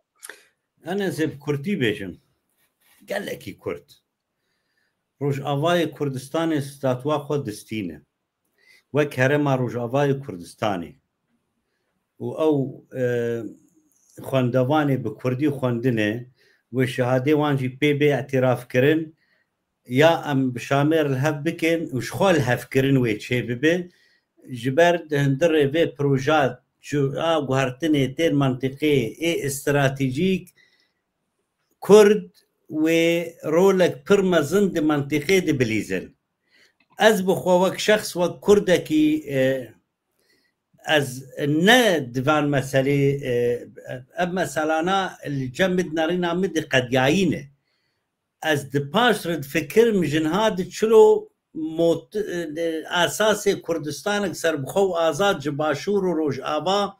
أنا زب كردي بيجم قال لك كرد روج أواي كردستاني استاتوا خود دستينه وكهرما روج أواي كردستاني وأو خواندواني بكردي خواندنه والشهادة وانجي بي اعتراف كرن يا أم بشامير الهف بكن وشخول الهف كرن ويتشي ببي جبرد هندر في بروجات جو وهرتني تين منطقي اي استراتيجيك كرد ورولك برمزن دي منطقي دي بليزن از بخواك شخص وكردكي از نه دوان مسئله اب مسئلانا اللي جمد نارينا مد قد يعينه از دپاش رد فكر مجنهاد چلو موت اساس كردستان سر بخو آزاد جباشور و روج آبا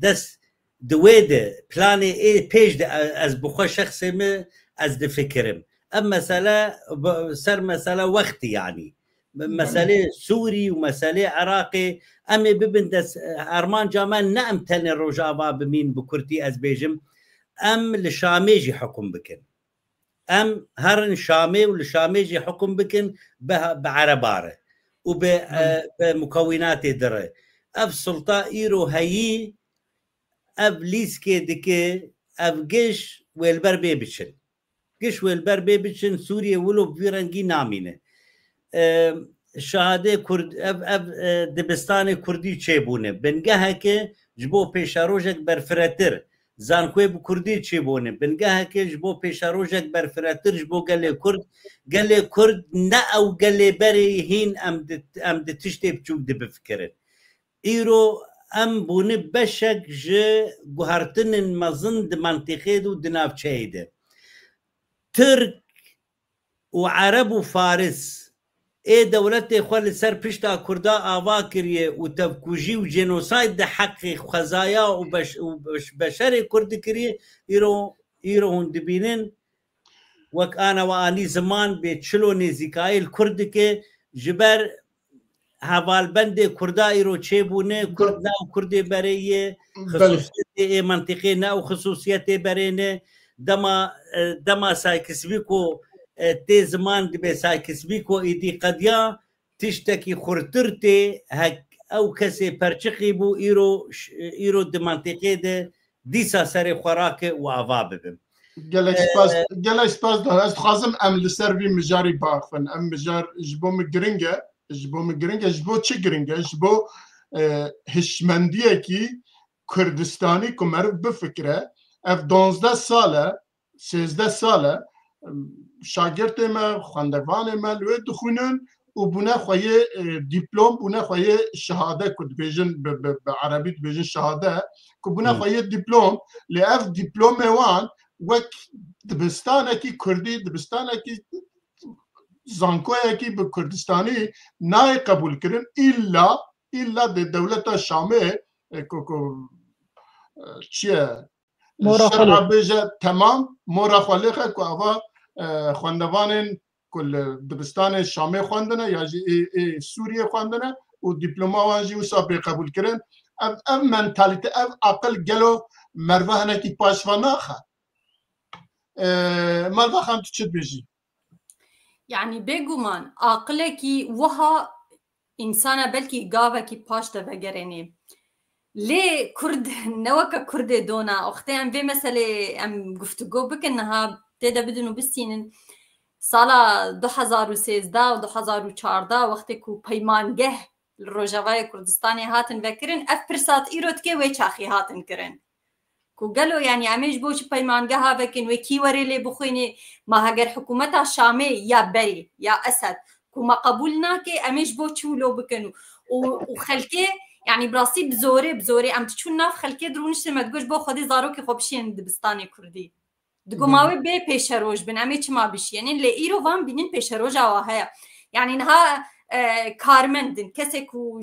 دست دويده بلاني اي بيج ده از بخو شخص ما از دفكرم ام مسألة سر مسألة وقتي يعني مسألة سوري ومسألة عراقي امي ببندس ارمان جامان نعم تاني روج آبا بمين بكرتي از بيجم ام لشاميجي حكم بكن ام هرن شامي والشاميجي حكم بكن بعرباره وبمكونات دره اف سلطة ايرو هي اف ليسكي دكي اف جيش والبر بيبتشن جيش والبر بيبتشن سوريا ولو بفيرنجي نامينه شهاده كرد اف دبستاني كردي تشيبونه بنجاها كي جبو بيشاروجك برفراتر زانكوي بكردي تشيبونه بنجاها كي جبو بيشاروجك برفراتر جبو قال كرد نا او قال بري هين ام تشتي بتشوف دي بفكرت إيرو أم بوني بشك جي جوهرتن المزن دمنطقة دو دناف شايدة ترك وعرب وفارس اي دولتي خوال سر پشتا كردا آوا كريه وتفكوجي وجينوسايد ده حق خزايا وبشر كرد كريه إيرو هون دبينن وك أنا وآني زمان بيتشلو نزيكاي الكرد كي جبر هوالبند كردا إيرو تشيبونه كردنا وكردي بريه خصوصيتي منطقي نا وخصوصيتي برينه دما سايكسبيكو تي زمان دبي سايكسبيكو إيدي قديا تشتكي خرطرتي هك أو كسي برشقي بو إيرو دمنطقي ده ديسا سري خوراكي وعواببم قال سباس ده از خازم ام لسروي مجاري باخفن ام مجار جبو مجرنجه جبو چه گرنگه جبو هشمندیه کی کردستانی که مرو بفکره اف 12 ساله 13 ساله شاگرد ما خواندگان ما لوی دخونن و بونه خواه دیپلوم بونه خواه شهاده کد بیجن به عربی بیجن شهاده که بونه خواه دیپلوم لی اف دیپلوم وان وک دبستانه کی کردی دبستانه کی زانکویا کی به کردستانی نای قبول کردن الا د دولت شامه کو چیه شرع بیجه تمام مورا خالقه که اوا خواندوان کل دبستان شامه خواندنه یا سوریه خواندنه و دیپلوما وانجی و سابقه قبول کردن ام منتالیته ام عقل گلو مروه نکی پاشوانا خوا مروه خان تو چت بیجی يعني بيجومان عقلكي وها إنسانة بلكي قاوكي باشتا بقريني ليه كرد نوكا كرد دونا أختي أم في مسألة أم قفتقو بك إنها تيدا بدنو بسينن سالا 2013 و 2014 وقتی کو پیمانگه روجاوای کردستانی هاتن وکرن اف پرسات ایروت که وی چاخی هاتن کرن کو گلو یعنی امیش بوش پیمانگه ها وکن و کی وری لی بخوینی ما هگر حکومت شامی یا بری یا اسد کو ما قبولنا که امیش بو چولو بکنو و خلکه يعني براسي بزوري ام تشون ناف خلكي درونش ما تقولش بو خدي زاروكي خوبشين دبستاني كردي دقوماوي بي بيشروج بن امي ما بش يعني اللي ايرو فان بينين بيشروج وهايا يعني نها كارمندن كسكو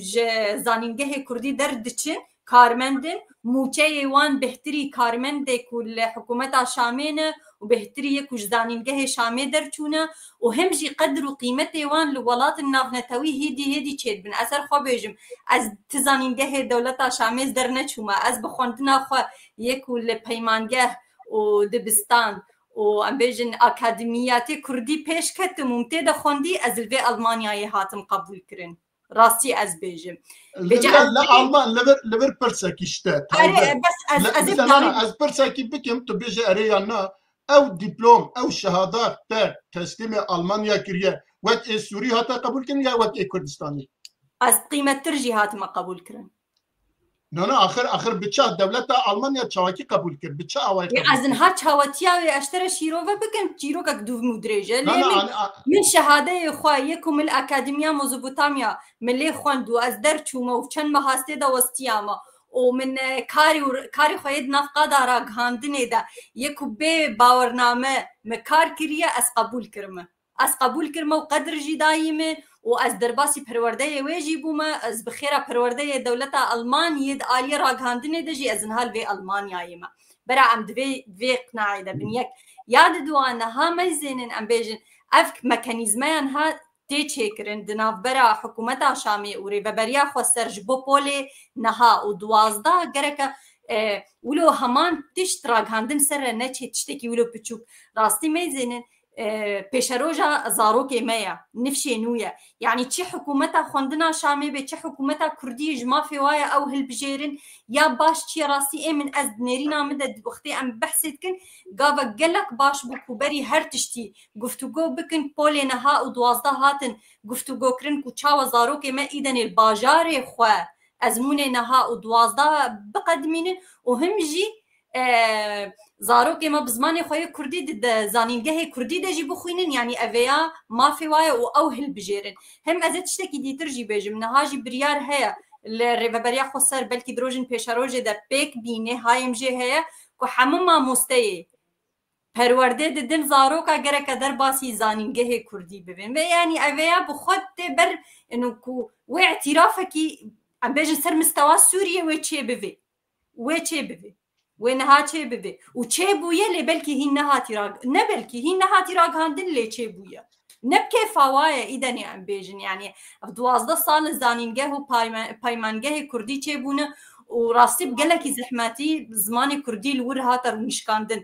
زانينجه كردي دردچن كارمندن موچي وان بهتري كارمند كل حكومه شامينه وبهتري كوج زانينجه شامي درچونه وهمجي قدر وقيمته وان لولات النافنتوي هدي تشيد بن اثر خو بيجم از تزانينجه دولت شامي درنچوما از بخوندنا خو يكول بيمانجه و دبستان و ام بيجن اكاديميات كردي پیش كت ممتاز خوندي از الفي المانيا هاتم قبول كرن راسي از بيجم لا المان لبر برسكي شتا بس از برسكي بكم تو بيجي اريانا او دبلوم او شهادات تاع تسليم المانيا كريه وقت سوري هاتا قبول كرن يا وقت كردستاني از قيمه ترجيحات ما قبول كرن نه آخر بچه دولت آلمانیا چاواکی قبول کرد بچه آوای قبول از اینها چاواتیا و اشتر شیرو و بگم چیرو که دو مدرجه من شهاده خواهی کم الاکادمیا مزبوطامیا ملی خواندو از در چومه و چند محاسته دا وستیاما و من کاری خواهید نفقا دارا گاندنه دا یکو به باورنامه مکار کریه از قبول کرمه و قدر جدایمه و از درباسی پرورده ویجی بومه از بخیره پرورده دولت آلمانیه د آلیه راگاندنه دجی از انحال وی آلمانیایی ما برا ام دوی قناعی ده بن یک یاد دوانه ها میزینن ام بیجن اف مکانیزمیان ها تی چیکرن دناف برا حکومت شامی اوری و بریا خواسترج بو پولی نها و 12 گرکه ولو همان تشت راگاندن سر نچه تشتکی ولو پچوک راستی میزینن پیشروجا زاروکی میا نفشی نویا یعنی چی حکومتا خوندنا شامی به چی حکومتا کردی جما فوایا او هلبجیرن یا باش چی راستی من از نرینا مدد وقتی ام بحثت کن گاوا گلک باش بکو بری هر تشتی گفتگو بکن پولی نها و 12 هاتن گفتگو کرن کو چاوا زاروکی ما ایدن الباجار خواه ازمون نها و 12 بقدمینن و همجی زاروکی ما بزمانی خواه کردی د زانینگه کردی دجی بخوینن یعنی اویا ما فی وای او هل بجیرن هم از تشتکی دیتر جی بیجم نهاجی بریار هيا ریوبریا خو سر بلکی دروژن پیشروجه در پیک بینه هایم جه هيا کو همه مامۆستەیە پەروەردە ددن زارۆکە گەرەکە دەرباسی زانینگەهێ کوردی ببێن بە ینی ئەوەیە بخۆت تێبەر وێ اعتیرافێکی ئەم بێژن سەر مستەوا سووریە وێ چێ ببێ وێ چێ ببێ وێ نەها چێ ببێ و چێ بوویە لێ بەلکی هین نەهاتی نەبەلکی هین نەهاتی ڕاگەاندن لێ چێ بوویە نەبکێ فاوایە ئیدەنێ ئەم بێژن یعنی 12 ساڵ زانینگەه و پەیمانگەهی کوردی چێبوونە و ڕاستی گەلێکی زەحمەتی زمانی کوردی لور هاتە ڕوونیشکاندن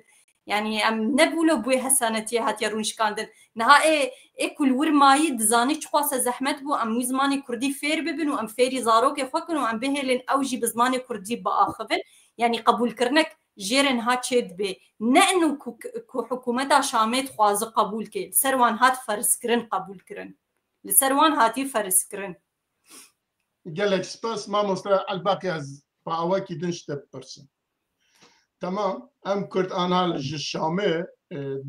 يعني ام نبولو بوي حسانتي هاتيا رونشكاندن نها كل ورماي دزاني تخواس زحمت بو ام زماني كردي فير ببن وام فيري زاروك خوكن وام بهلن اوجي بزماني كردي باخفن يعني قبول كرنك جيرن هاتشد بي نانو كو حكومتا شامت خواز قبول كي سروان هات فرس كرن قبول كرن لسروان هاتي فرس كرن قالك سباس ما مستوى الباقي از باواكي دنشت برسن تمام ام کرد آنها الشامه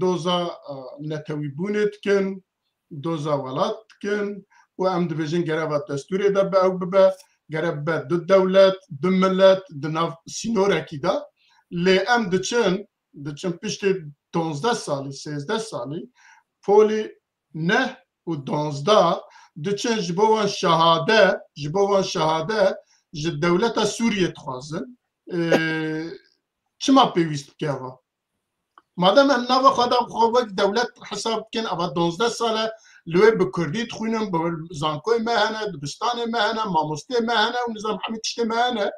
دوزا نتوی بونت کن دوزا ولات کن و ام دبیجن گرفت دستوری دا به او ببه گرفت دو دولت دو ملت دو ناف سینور اکیدا لی ام دچن پشت 12 سالی 13 سالی پولی نه و 12 دچن جبوان شهاده ج دولت سوریه تخوازن چما پیوست بکه مادام ام ناو خودم خواه دولت حساب کن اما 12 ساله لوی بکردی تخوینم زانکوی مهنه دبستان مهنه ماموسته مهنه و نظام حمید تشته مهنه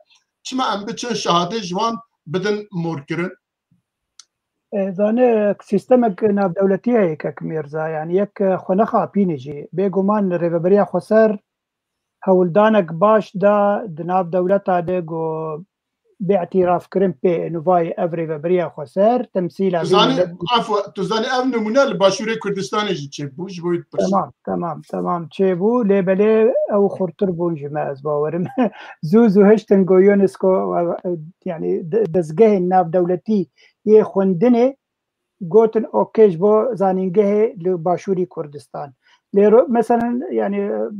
چما ام بچن شهاده جوان بدن مور کرن زانه سیستمک ناو دولتی هیک میرزا یعنی یک خونخا پینجی بگومان ریوبریا خسر هولدانک باش دا ناو دولتا دگو باعتراف كريم بي نوفاي افري بريا خسر تمثيل عفوا تزاني ام نمونه الباشوري كردستان جي تشبو جبويت تمام تشبو ليبلي او خرطر بون جماز باورم زوزو هشتن جويونسكو يعني دزجه الناف دولتي يخوندني قوتن اوكيج بو زانينجه لباشوري كردستان مثلا يعني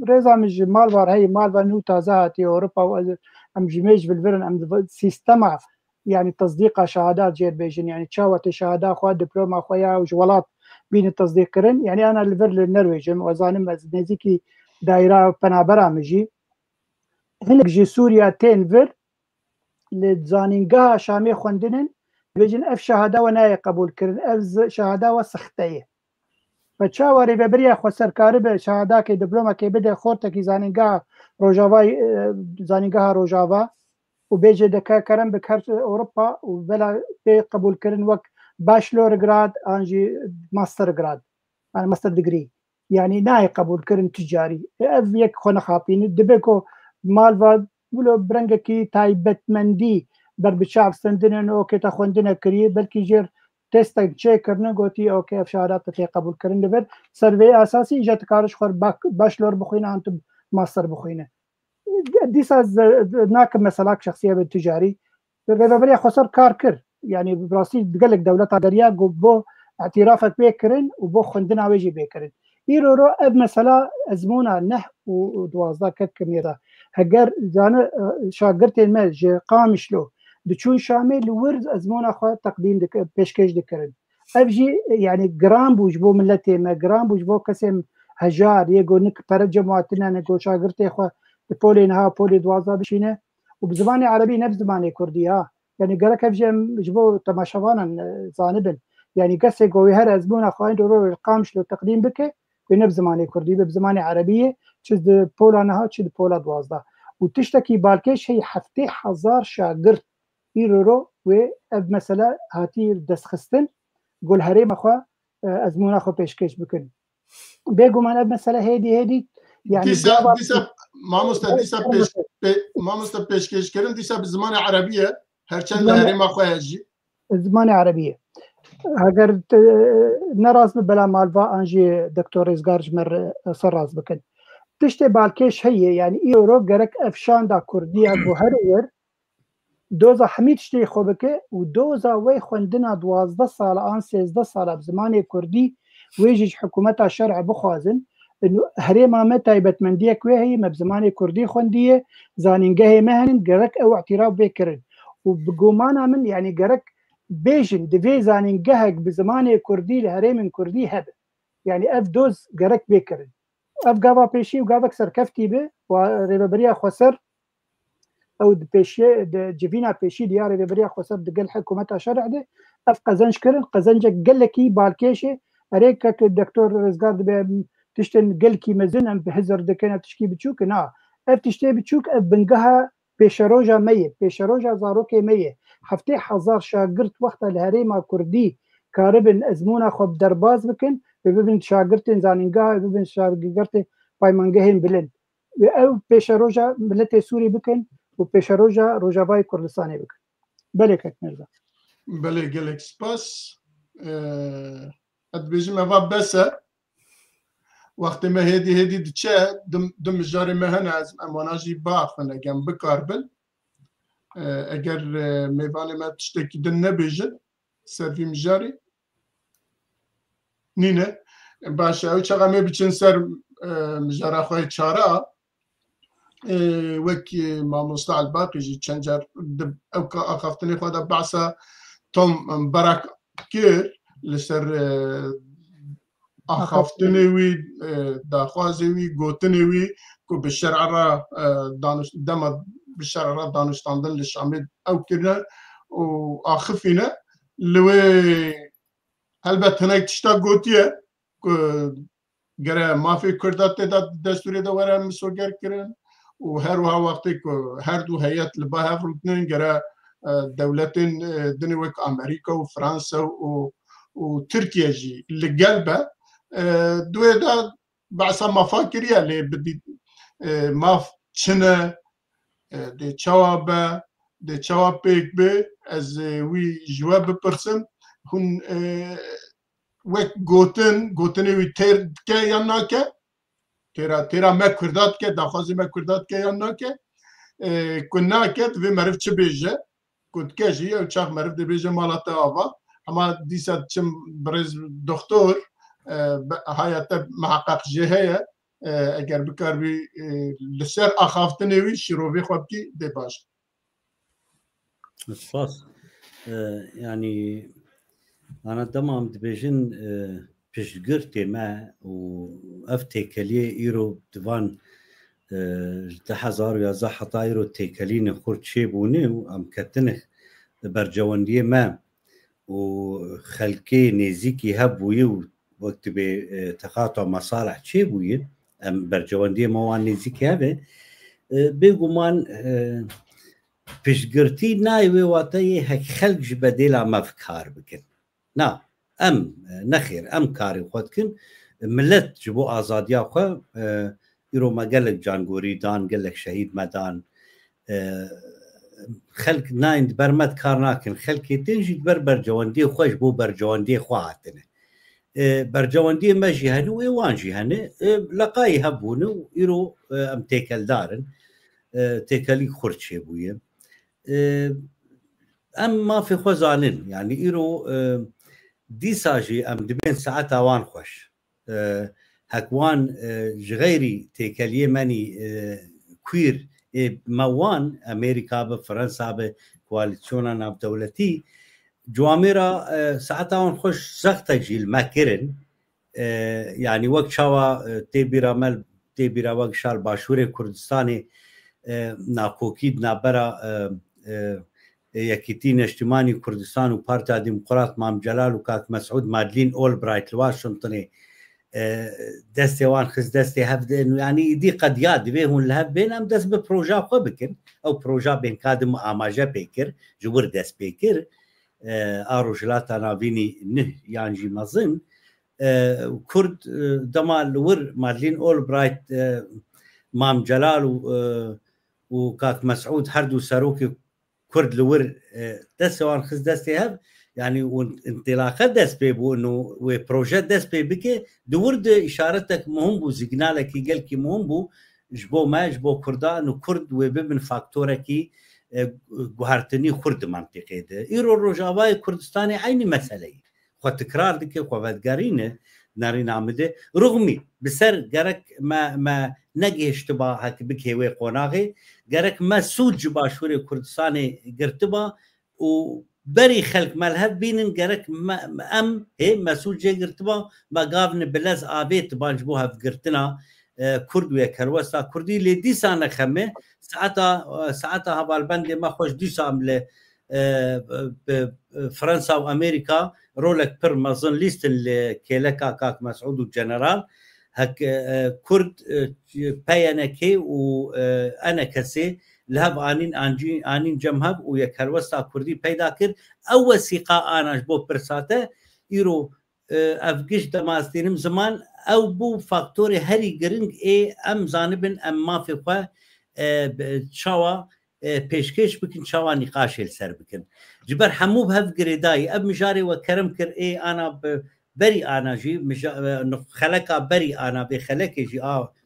ريزا مش مالبار هي مالبار نو تازاتي اوروبا ام جميج بالفرن ام سيستما يعني تصديق شهادات جير بيجن يعني تشاوت شهاده خو دبلوما خويا وجولات بين التصديق كرن يعني انا الفر للنرويج وزانم نزيكي دايره بنا برامجي هناك جي سوريا تنفر لزانينغا شامي خوندنن بيجن اف شهاده وناي قبول كرن اف شهاده وسختيه فچاوری ببریا خو سرکاری به شهاده کې دیپلوما کې بده خورته کې زانینګه روجاوا او بيجي دکا کرم به کار اروپا او بلا به قبول کردن وقت باشلور گراد انجي ماستر گراد انا ماستر ديجري يعني ناي قبول کردن تجاري اف یک خونه خاپین دبکو مالوا ولو برنګ کې تایبت مندي بر بشعب سندن او کې تا خوندنه کړی بلکې جیر تست چک کرنه گوتی اوکی شهادت تی قبول کردن دبر سروی اساسی ایجاد کارش خور باشلور بخوینه انت ماستر بخوینه دیس از ناک مثلا شخصیه به تجاری ریوبریا خسر کار کرد يعني براسي دقلك دولتها دريا بو اعترافك بيكرن وبو خندنا ويجي بيكرن يرو اب مثلا ازمونا نه ودوازدا كميرا هجر زانه شاگرت المج قامشلو دچون شامل ورز ازمونا خو تقديم پیشکش دکرن ابجي يعني جرام بوجبو ملتي ما جرام بوجبو قسم هجار يگو نك پر جماعتنا نگو شاگرت خو بولي نها بولي دوازدا بشينه وبزبان عربي نفس زبان كردي ها يعني قالك ابجي جبو تماشوانا زانبن يعني قسي قوي هر ازمونا خاين دورو القامش لو تقديم بك بنفس زماني كردي بزمان عربيه تشد بولا نها تشد بولا دوازدا وتشتكي بالكش هي 7000 شاگرد يرو و مثلا هاتي دسخستن قول هريم اخو ازمونا خو پیشکش بكن بيگو من مثلا هيدي يعني ديسا ما مست پیشکش کردن ديسا بزمان عربيه هرچند هريم اخو هجي زمان عربيه اگر نراز بلا مالفا انجي دكتور ازغارج مر سراز بكن تشتي بالكش هي يعني يورو جرك افشان دا كرديه بوهرور دوزا حمید شتی خوبکه و دوزا وی خوندنا 12 سال آن 13 سال بزمان کردی ویجیج حکومت شرع بخوازن انه هريما ما تایبەتمەندیە کوێ هەیە مە بزمانی کوردی خوندیە زانینگەهێ مەهێنن گەرەک ئەو اعتراف بێکردن و بگومانە من یعنی گەرەک بێژن divê zanîngehek bi zimanê Kurdî li herêmên Kurdî hebe yani ev doz gerek bêkirin ev gava pêşî û gavek serkeftî bi rêveberiya Xweser ew di pêşiye di civîna pêşî diya rêveberiya Xweser digel hikûmeta şerê de ev qezenc kirin qezencek gelekî balkêşê herêkek Doktor Rizgar dibe tiştên gelkî mezin em bi hizir dikin ev tişkî biçûk na ev tiştê biçûk ev bingeha pêşeroja me ye pêşeroja zarokê me ye heftê hezar şagirt wexta li herêma Kurdî karibin ezmûna xwe bi derbas bikin ve bibin şagirtên zanîngeha bibin şagirtên paymangehên bilind ve ew pêşeroja milletê Sûrî bikin û pêşeroja Rojavayê Kurdistanê bikin belê kek Mirza belê gelek spas ez dibêjim eva bes e wextê me hêdî diçe di mijarê me hene ez em wana jî biaxin egem bikarbin eger mêvanê me tiştekî din nebêjin servî mijarê nîne baş ew çaxa me biçin ser mijara xwe çara wek mamosta Elbaqî jî çend car ew axaftinê xwe de behsa Tom Berak kir li ser axaftinê wî daxwazê wî gotinê wî ku bi şer'a re dema bi şer'a re daniştandin li Şamê ew kirine û axifîne li wê helbet hinek tişta gotiye ku gere mafê Kurda tê de destûrê de were misoger kirin û her wiha wextê ku her du heyet li ba hev rûtin gere dewletên dinê wek Amerîka û Fransa û Tirkiye jî li gel be دوێ دا بەعسا مافا کiriye lê bidî maf çine dê çawa be dê çawa pêk bê ez wî ji we bipirsim hûn wek gotinê wî têr dike yan nake têra me Kurda dike daxwazê me Kurda dike yan nake ku nake divê meriv çi bêje ku dike jî ew çax meriv dibêje mala te ava hema dîsa çim birêz doktor hayata محقق jê heye eger bikarbî li ser axaftinê wî şîrovê xwe bikî dê baş spas yani ana demam dibêjin piştgirtê me û ev têkeliyê îro divan ji 2011 heta îro têkelînê xurt çêbûne û em ketine bercewendiyê me û xelkê nêzîkî hebûye û وقت به تقاطع مصالح چی بوید برجواندی موان نزدیکی هبه بگومان پیشگرتی نایوی واتای هک خلق جبدیلا مفکار بکن نه نخیر کاری خود کن ملت جبو آزادیا خو ایرو ما گلک جانگوری دان گلک شهید مدان خلق نایند برمت کار ناکن خلقی تنجید برجواندی خوش بو برجواندی خواهتنه برجواندی ما جهنه و ایوان جهنه لقای هبونه و ایرو ام تیکل دارن تیکلی خورچه بویه ام ما فی خوزانن یعنی ایرو دی ساجی ام دبین ساعت آوان خوش هکوان جغیری تیکلیه منی کویر موان امریکا به فرانسا به کوالیسیونا ناب دولتی جواميرا ساعتها خوش سخت جيل ما كرن يعني وقت شوا تبيرا مل تبيرا وقت شال باشوري كردستاني ناكوكيد نابرا يكيتين اجتماعي كردستان وبارتا ديمقراط مام جلال وكاك مسعود مادلين اول برايت الواشنطني دستي وان خز دستي هفد انه يعني دي قد ياد بيهم الهب بين ام دس ببروجا خبكن او بروجا بين كادم اماجا بيكر جبر دس بيكر آروجلاتا نابینی نه یانجی مزن کرد دمال ور مادلین اول برایت مام جلال و کاک مسعود هر دو سروک کرد لور دستوان خز دستی هب يعني انطلاقه دست بي بو انه و بروجيت دست بي بكي دورد اشارتك مهم بو سيجنالك قال كي مهم بو جبو ما جبو كردان وكرد وبمن فاكتوركي گوهرتنی خرد منطقه ده ایرو روجاوای کردستانی عینی مسئله خو تکرار دکه خو بدگرینه ناری نامده رغمی بسر گرک ما نگی اشتباه هک بکیوی قناغی گرک مسئول جباشوری کردستان گرتبا و بری خلق ملهب بینن گرک ام هی مسئول جه گرتبا ما گاون بلز آبیت بانج بو هف گرتنا کرد و کروستا کردی لی دیسان خمه ساعتا هوالبند ما خوش دیسام ل فرنسا و امریکا رولك بر مظن ليستن لكيلكا كاك مسعود الجنرال هك كرد بيانكي وانا كسي لهب انين جمهب ويكروستا كردي بيدا كر او وثيقه انا بو برساته يرو افجش دماستينم زمان او بو فاكتوري هري جرينج اي ام زانبن ام ما في خوا شوا پیشکش بکن شوا نقاش السر بکن جبر حمو بهف گریدای اب مجاری و کرم کر ای انا بری انا جی خلقا بری انا به خلقی جی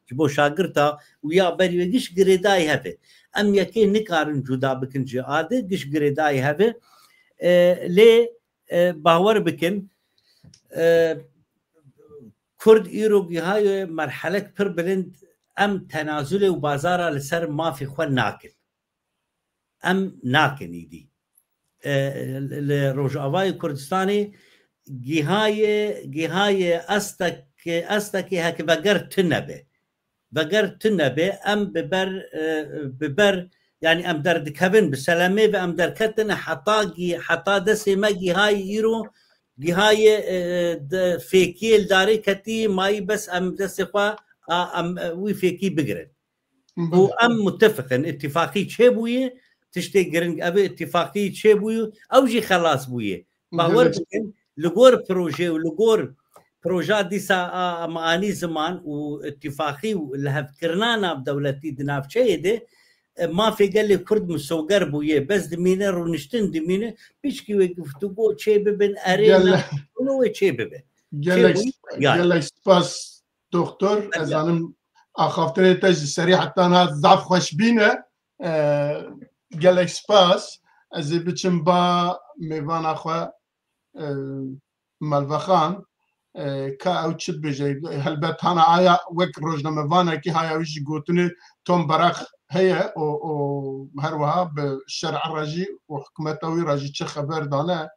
جبو شاگرتا و یا بری و گش گریدای هفه ام یکی نکارن جدا بکن جی آده گش گریدای هفه لی باور بکن کرد ایروگی های مرحله پر بلند ام تنازل و بازارا لسر ما في خوا ناكل ام ناكني دي الروجاواي كردستاني جهاي استك هك بقر تنبه ام ببر يعني ام در دكبن بسلامه به ام در كتن حتا دسي ما جهاي يرو جهاي فيكيل داري كتي ماي بس ام دسخوا ام وي فيكي بقرن وام متفقا اتفاقي تشبويه تشتي جرنج ابي اتفاقي تشبويه او جي خلاص بويه باور بكن لغور بروجي ولغور بروجات ديسا معاني زمان واتفاقي لهفكرنا بدولتي دناف شيده ما في قال لي كرد مسوقر بويه بس دمينه رونشتن دمينه بيشكي وقفتو بو تشببن ارينا ولو تشببن قال لك سباس دكتور ازانم اخافتني تجي سريع حتى انا ضعف خوش بينا قال لك سباس ازي بتشم با ميفان اخوا مالفخان كا او تشد بيجي هلبت انا ايا وك روجنا ميفانا كي هاي ويجي قوتني توم براخ هي او هروها بالشرع الراجي وحكمته راجي تش خبر دانا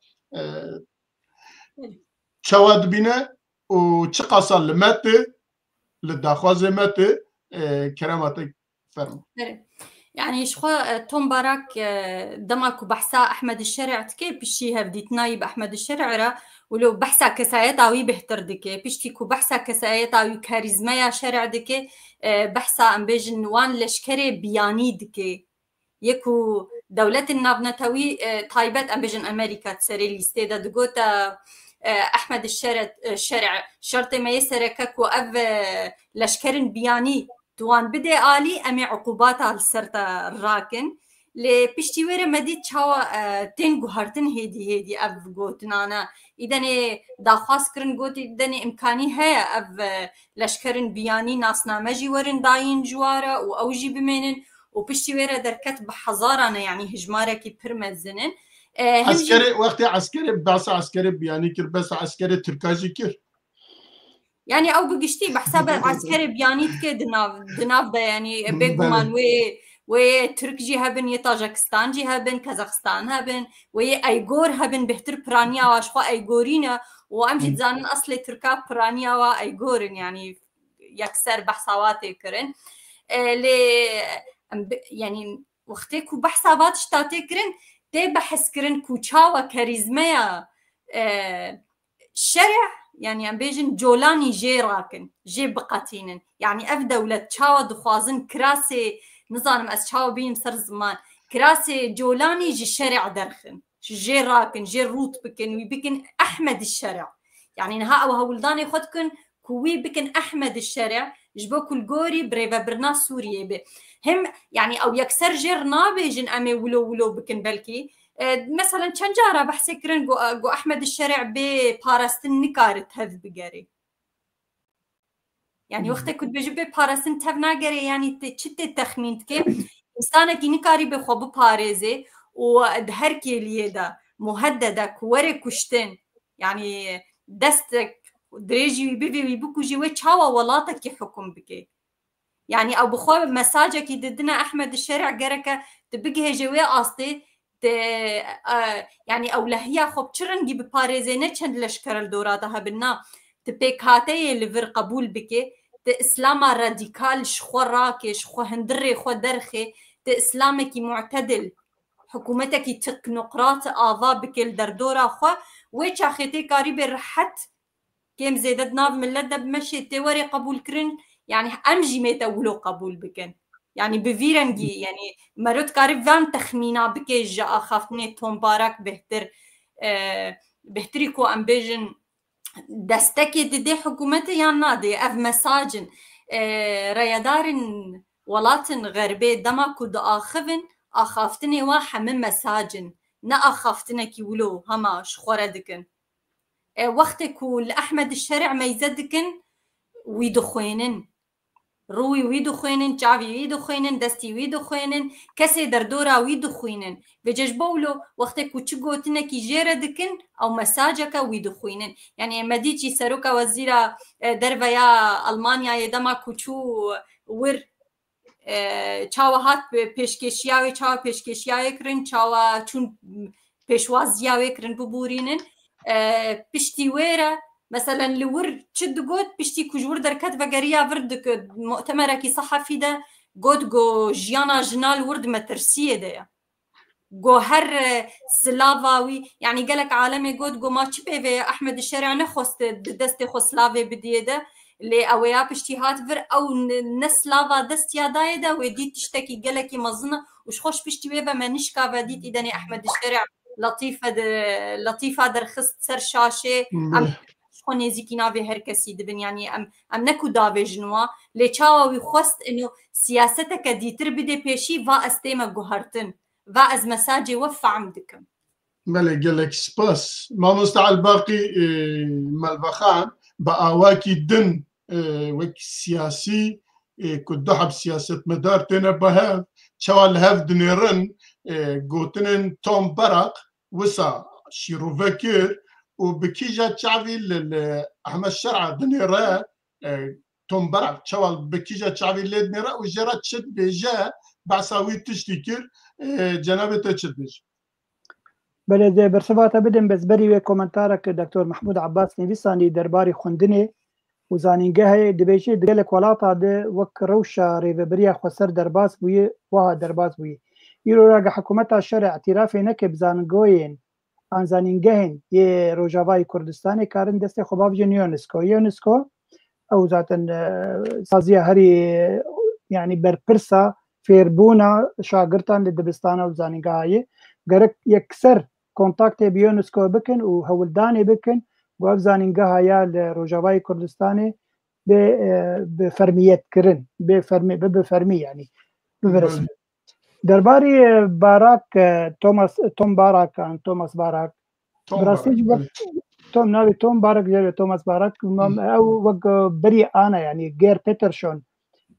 شواد بينا وتشقصل لماتي للداخوازي ماتي كراماتك فرم يعني شخوا توم باراك دمك بحثا احمد الشرع تكي بشي هفديت نايب احمد الشرع را ولو بحثا كسايت اوي بهتر دكي بشتيكو بحثا كسايت اوي كاريزمايا شرع دكي بحثا ام بيجن وان لشكري بياني دكي يكو دولة النافنتاوي تايبت ام بيجن امريكا تسري ليستيدا دقوتا احمد الشرع شرط ما يسركك واف لشكرن بياني دوان بدي آلي أمي عقوبات على السرطة الراكن لبشتي ويرا مدي تشاوا تنجو هرتن هيدي أف قوتنانا إذا داخواس كرن قوت إذا إمكاني هيا أف لشكرن بياني ناس نامجي ورن داين جوارا وأوجي بمينن وبشتي ويرا دركت بحزارنا يعني هجمارة كي برمزنن عسكري وقت عسكري بس عسكري بياني كر بس عسكري تركاجي كر يعني او بقشتي بحساب عسكري بيانيت كي دناف ده يعني بيجمان وي تركجي هبن طاجكستان جي هبن كازاخستان هبن وي ايغور هبن بهتر برانيا واشخوا ايغورينا وامجد زانن اصلي تركا برانيا وايغورن يعني يكسر بحثاواتي كرن لي يعني وقتكو بحثاوات شتاتي كرن تي بحث كرن كوچاوا كاريزمايا شرع يعني ام بيجن جولاني جي راكن جي بقاتينن يعني اف دولة تشاوا دخوازن كراسي نظام اس تشاوا بين سر زمان كراسي جولاني جي شرع درخن جي راكن جي روت بكن ويبكن احمد الشرع يعني نها او هولداني خدكن كوي بكن احمد الشرع جبوكو الجوري بريفا برنا سوريا به هم يعني او يكسر جرنا بيجن امي ولو بكن بلكي مثلا چند جارة بحثي كرن جو أحمد الشرع ببارستن نكارت هذ بقاري يعني وقت كنت بجيب ببارستن تف ناقري يعني تشتي التخمين كيف إنسانك نكاري بخو بباريزي ودهركي ليدا مهددك وري كشتن يعني دستك دريجي بيبي ويبكوجي وتشاوا ولاتك حكم بكي يعني او بخوا مساجك يددنا احمد الشارع جركه تبقى جوي قاصتي يعني او لهيا خب تشرنجي بباريزينه چند لشكر الدوراتها بنا تبيك هاتي لفر قبول بكي اسلاما راديكال شخو راكي شخو هندري خو درخي اسلامك معتدل حكومتك تكنقراط اعضاء بكل دردورا خو ويتشا خيتي قريب رحت كيم زيدت ناف من لدى بمشي توري قبول كرن يعني امجي ميتولو قبول بكن يعني بفيرنجي يعني مرات قريب فان تخمينا بكي جا اخافتني توم بارك بهتر بهتريكو امبيجن دستكي دي حكومتي يعني نادي اف مساجن ريادارن ولاتن غربي دما كود اخفن اخافتني واحد من مساجن نا اخافتني كيولو هما شخورة دكن وقتك والأحمد الشارع ما يزدكن ويدخوينن روي ويدخوينن جافي ويدخوينن دستي ويدخوينن كسي دردورا ويدخوينن بججبولو وقتك وتشغوتنا كي جيردكن أو مساجك ويدخوينن يعني مديجي سروكا وزيرا درفيا ألمانيا يدما كوچو ور چاوا هات پیشکشیاوی چاوا پیشکشیاوی کرن چاوا چون پیشوازیاوی کرن ببورینن پشتی ویره مثلا لور چد گود پشتی کجور درکت و گریا ورد مؤتمره کی صحفی ده گود گو جیانا جنال ورد مترسیه ده گو هر سلاواوی يعني قالك عالمي گود گو ما چپه و احمد الشارع نخست دست خو سلاوی بدیه ده اللي اويا بشتيهات فر او نسلاوا دستيا دايدا ودي تشتكي قالكي مظنه وش خوش بشتي ويبا ما نشكا بديت اذا احمد الشارع لطيفه درخست سر شاشه ام شكون يزيكي نافي هركسي دبن يعني ام نكو دافي جنوا لي تشاوا ويخست انه سياستك دي تربدي بيشي فا استيما جوهرتن فا از مساجي وفا عمدكم بله قالك سباس ما مستعل باقي مالبخان بأواكي دن وك سياسي كدو حب سياسة مدار تنا بهاف شوال هاف دنيرن قوتنن توم برق وسا شيرو فكر وبكيجا تشعبي أحمد الشرع دنيرا توم برق شوال بكيجا تشعبي لدنيرا وجرات شد بيجا بعساوي تشتكر جنابة تشد بيجا بله برسفاتا بدن بس بری و کومنتارک دکتور محمود عباس نویسانی درباری خوندنه و زانینگه دبیجی دگلک ولاتا ده وک روشا ریوبریا خسر درباس بوی وها درباس بوی ایرو راگه حکومت الشرع اعترافی نکب زانگوین آن زانینگهن یه روجاوای کردستانی کارن دست خوباب جن یونسکو او ذاتن سازیه هری يعني برپرسا فيربونا شاگرتان لدبستان و زانینگه های گرک یکسر كونتاكت بيونسكو بكن وهولداني بكن وابزانينجها يا لروجاواي كردستاني بفرميات كرن بفرمي يعني بفرسمي درباري باراك توم باراك توماس باراك براسيج توم ناوي توم باراك جاي توماس باراك او وق بري انا يعني غير بيترشون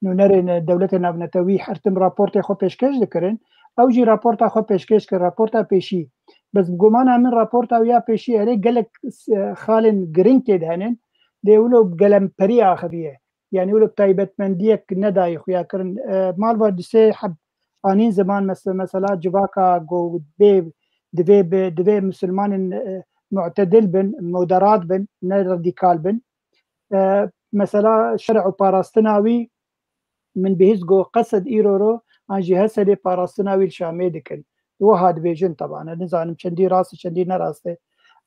نو دولتنا بنتوي حرتم رابورت خو بيشكش ذكرن او جي رابورت خو بيشكش كرابورت بيشي بس بقومانا من رابورت او يا بيشي عليك قالك خالن جرينك دهنن ديولو بقلم بريا خبيه يعني يقولوا بتايبت من ديك نداي خويا كرن مالبا دسي حب انين زمان مثلا جواكا جو دبي مسلمان معتدل بن مودرات بن راديكال بن مثلا شرع باراستناوي من بهزجو قصد ايرورو عن جهه دي باراستناوي الشامي دكن وهاد بيجن طبعا نزعلم شندي راسي شندي نراسي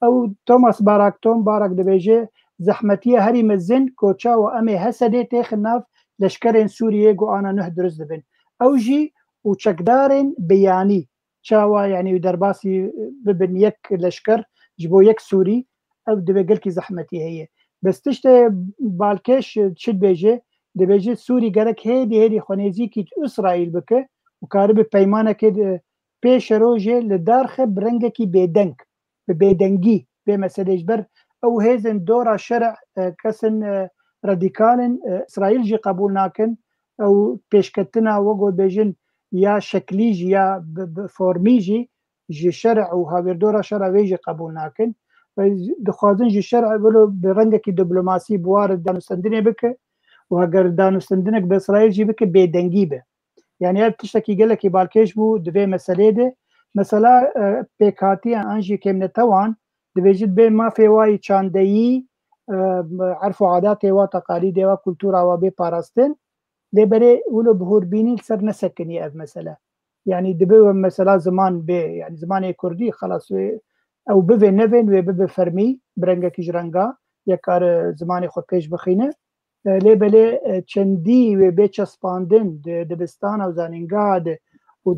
او توماس باراك توم باراك دبيجي زحمتيه هري مزن كوتشا وامي هسدي تخناف لشكرين سوريا جو انا نهدرز دبن او جي وشكدارين بياني شاوا يعني درباسي ببن يك لشكر جبو يك سوري او دبي قلكي زحمتي هي بس تشتي بالكش تشد بيجي دبيجي سوري قالك هيدي خنيزي كي اسرائيل بك وكارب بيمانه كده پیش روژه لدارخه برنگکی بیدنگ بیدنگی به مسئله بر او هزن دورا شرع کسن رادیکالن اسرائیل جی قبول ناکن او پیشکتنا وگو بیجن یا شکلی جی یا فرمی جی شرع و هاویر دورا شرع ویجی قبول ناکن دخوازن جی شرع ولو برنگکی دیپلماسی بوار دانستندنی بکه و اگر دانستندنک به اسرائیل جی بکه بیدنگی به یعنی هر تشتکی گلکی بالکش بو دوی مسئله ده مثلا پیکاتی انجی کم نتوان دویجد به ما فیوای چاندهی عرف و عادات و تقالید و کلتور و به پاراستن لبره ولو بهور بینی سر نسکنی از مثلا يعني دبوا مثلا زمان به يعني زمان كردي خلاص او بفي نفن و بفي فرمي برنگا كجرنگا يكار زمان خود پیش بخينه لبله چندي و به چسپاندن دبستان او زاننگا و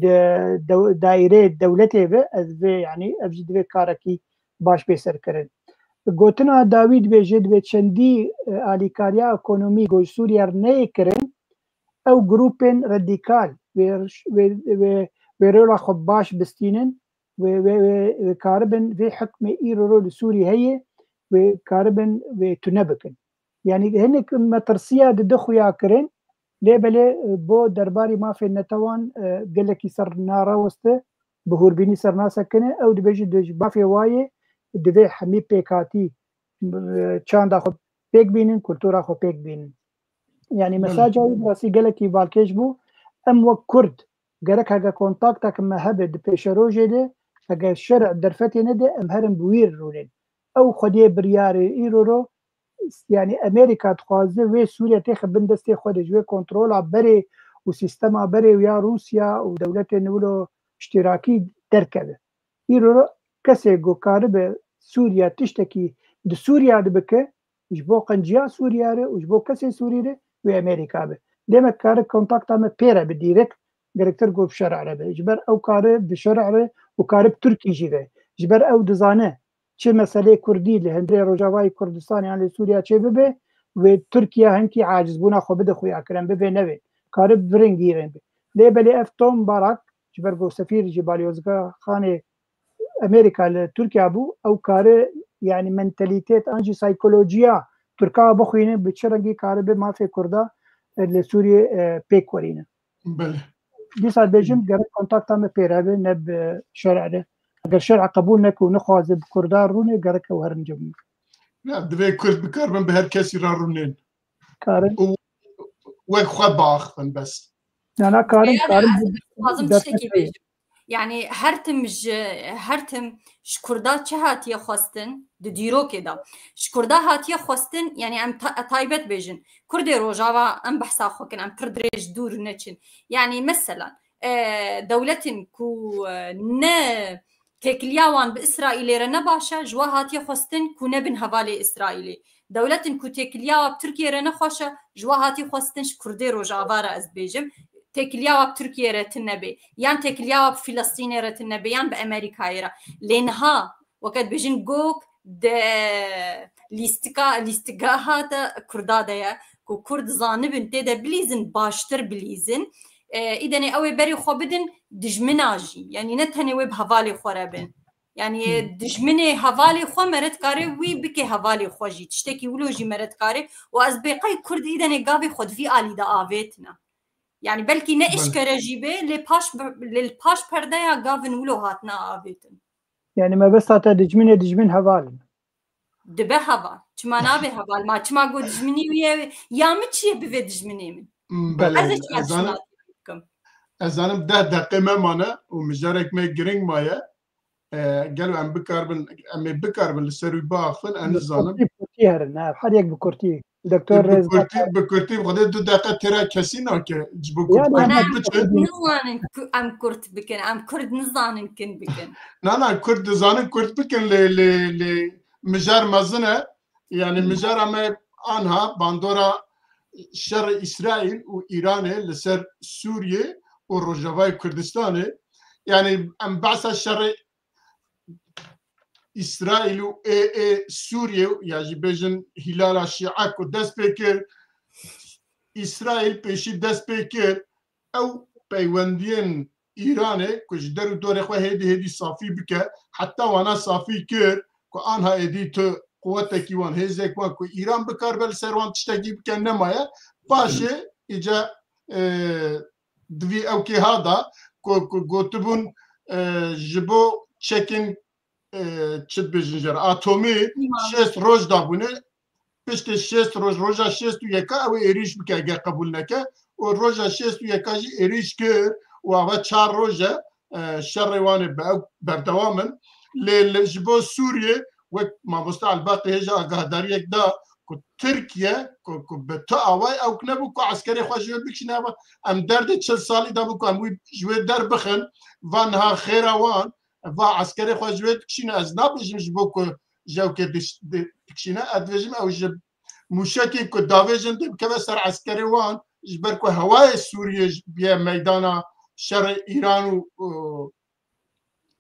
دائره دولته و از يعني افجد و كاركي باش بسر کرن گوتنا داوید بجد و چندي آلیکاریا اکونومی گوش سوریا نه کرن او گروپن رادیکال ويرولا خباش بستينن وكاربن في حكم إيرو لسوريا هي وكاربن وتنبكن يعني هنك مترسية دخو ياكرن ليبلي بو درباري ما في النتوان قال لك يسر نارا وسته بهور بيني سر ناسا كنه او دبيجي ما في وايه دبي حمي بيكاتي چاند اخو بيك بينن كولتور اخو بيك بينن يعني مساجة راسي قال لك بالكيش بو ام وكرد قالك هاگه كونتاكتك ما هبد بيشروجي ده هاگه الشرع درفتي نده ام هرم بوير رولين او خديه برياري ايرو يعني امريكا تخوازه و سوريا تخ بندستي خودج و كنترول بري وسيستما بري ويا روسيا ودولت نولو اشتراكي دركبه ايرو كسي جو كارب سوريا تشتكي د سوريا دبكه جبو قنجيا سوريا ره وجبو كسي سوريا و امريكا به ديما كار كونتاكت ام بيرا بديرك دايركتور جو بشرع ره جبر او كار بشرع ره وكارب تركي جيبه جبر او دزانه چه مسئله کردی لهندری روجاوای کردستان یعنی سوریا چه ببه و ترکیه هنکی عاجز بونا خو بده خویا کرن ببه نوی کارب برنگ گیرن به لیبلی افتون باراک جبرگو سفیر جبالیوزگا خانه امریکا لترکیه بو او کار يعني منتاليتيت انجي سايكولوجيا تركا بخوينه بچرنگي كارب ما في كردا لسوريا بيك ورينا بله دي صار بيجم غير كونتاكت ام بيرابه نب شرع ده اگر شرع قبول نكو نخواز بكردار روني غرك وهرنجم لا دبي كرد بكاربن بهر كسي رونين كارن وك خد باخفن بس انا كارن لازم تشتكي بيش يعني هرتم شكردا چه هاتیه خواستن د دیرو که دا شکردا هاتیه خواستن يعني ام تايبت بيجن كرد روجاوا ام بحثا خوكن ام پردريج دور نچن يعني مثلا دولتن كو نه تكلياوان بإسرائيل رنا باشا جوا هاتية خواستن كو نبن هوالي إسرائيلي دولتن كو تكلياوا بتركيا رنا خوشا جوا هاتي خواستن شكردي روجاوا را از بيجم تكلياوا بتركيا رتنبي يان تكلياوا بفلسطين رتنبي يان بأمريكا را لينها وقت بيجن جوك د لیستگاه هاتا کردا دیا كو كرد زانبن تيدا بليزن باشتر بليزن إذن أوي بري خو بدن دجمناجي يعني نتهني ويب هوالي خورابن يعني دجمني هوالي خو مرت كاري وي بكي هوالي خوجي تشتكي ولوجي مرت كاري واز بقي كرد إذن قابي خود في آلي دا آويتنا يعني بلكي ناش كراجيبه للباش پردايا قابن ولو هاتنا آويتن يعني ما بس هاتا دجمن هوالي دبه هوال چما نابه هوال ما چما قو دجمني ويا يا مچيه بفي دجمني من بله ازانم 10 دقیقه ممانه و مجارك ما گرنگ مایا قالوا ام بكاربن لسروي باخفن انا زانم بكورتي هرنا حد يك بكورتي دكتور رز بكورتي بغدا 2 دقيقه ترى كسينا جبو ام كرت بكن ام كرد نزانن كن بكن لا كرد زانن كرد بكن ل مجار مزنه يعني مجار ما انها باندورا شر اسرائيل وايران لسر سوريا والرجاوي كردستان يعني ام بعث الشر اسرائيل و سوريا يعني بيجن هلال الشيعة ودس بكر اسرائيل بيشي دس بكر او بيوندين ايران كش درو دور خو هدي صافي بك حتى وانا صافي كر كو انها اديت قوتك وان هزك كو ايران بكار بل سروان تشتكي بك نمايا باشي اجا دوی او که هادا کو گوتبون جبو چکن چت بجنجر اتمی 6 روز دابونه پشت 6 روز روزا 61 او ایریش بکه اگه قبول نکه و روزا 61 جی ایریش که و او 4 روز شروان بردوامن لجبو سوریه و ما مستعل باقي هجا قهدار یک دا که ترکیه که به تو آوای او کنبو که عسکری خواه جوه بکشنه ام درد 40 سالی دا بکو ام جوه در بخن وانها خیره وان و عسکری خواه جوه بکشنه از نابجم جبو که جو که بکشنه ادویجم او جب موشکی که داویجن دیم که سر عسکری وان جبر که هوای سوریه بیا میدان شر ایران و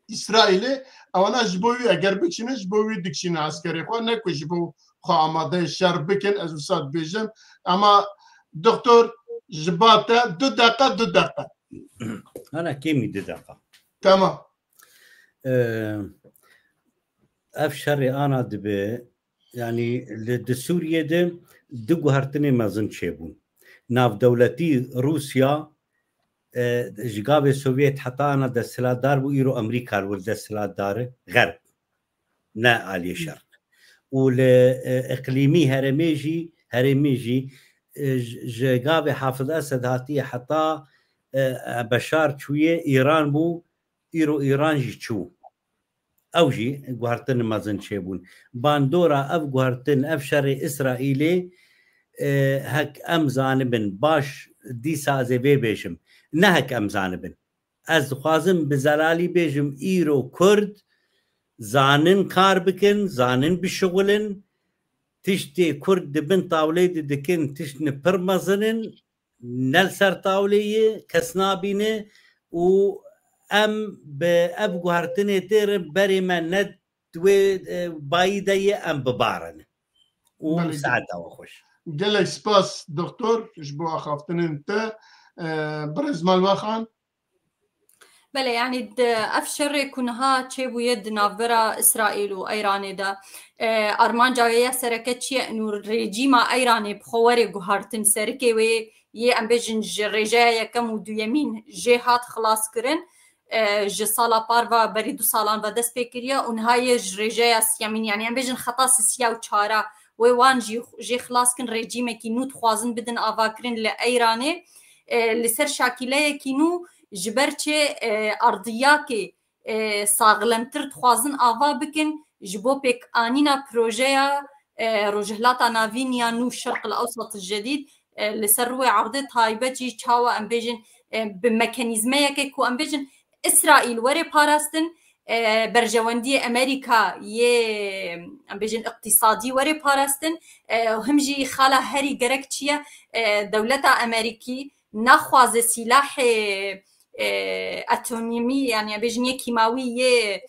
اسرائیل اوانا جبوی اگر بکشنه جبوی دکشنه عسکری خواه نکو جبو خواه آماده شر بکن از وسط بیجم اما دکتر جباته 2 دقیقه انا كيمي 2 دقيقة تمام اف شري انا دبي يعني لسوريا دي دقو هرتني مازن شيبون ناف دولتي روسيا جقاب السوفيت حتى انا دا سلا دار بو ايرو امريكا والدا سلا دار غرب نا علي شرق والاقليمي هرميجي جقاب حافظ اسد هاتيه حتى بشار شويه ايران بو ايران جي تشو اوجي غوارتن مازن شيبون باندورا اف غوارتن اف شري اسرائيلي هك ام زانبن باش دي سازي بيجم نهك ام زانبن از خوازم بزلالي بيجم ايرو كرد زانن كار بكن زانن بشغلن تشتي كرد دبن طاولي دكن تشن برمزنن نلسر طاولي كسنابينه و ام بابغو هرتني تير بري من ند بايدي ام ببارن وساعتها وخش قال سباس دكتور جبو اخافتن انت برز مالواخان بله يعني افشر كونها تشيبو يد نافرا اسرائيل وايران دا ارمان جايه سركتشي انه ريجيما ايراني بخوري غهارتن سركي وي ي ام بيجن رجايه كم ودو يمين جهات خلاص كرن ج سالا باروا بري 2 سالان و دست بكريا ونهايه رجايه يمين يعني ام بيجن خطا سيا و چارا وي وان جي خلاص كن ريجيما كي نو تخوازن بدن افاكرين لايراني لسر شاكله كينو جبرچه ارضیاکی ساغلمتر تخوازن آوا بکن جبو پیک آنینا پروژه روجهلاتا ناوینیا نو شرق الأوسط الجديد لسر روی عرض طایبه جی چاوا ام بیجن بمکانیزمه یکی کو ام بیجن اسرائیل وری پاراستن برجواندی امریکا یه ام بیجن اقتصادی وری پاراستن هم جی خاله هری گرک چیه دولت امریکی نخواز سلاح اتونیمی يعني بيجني كيماويه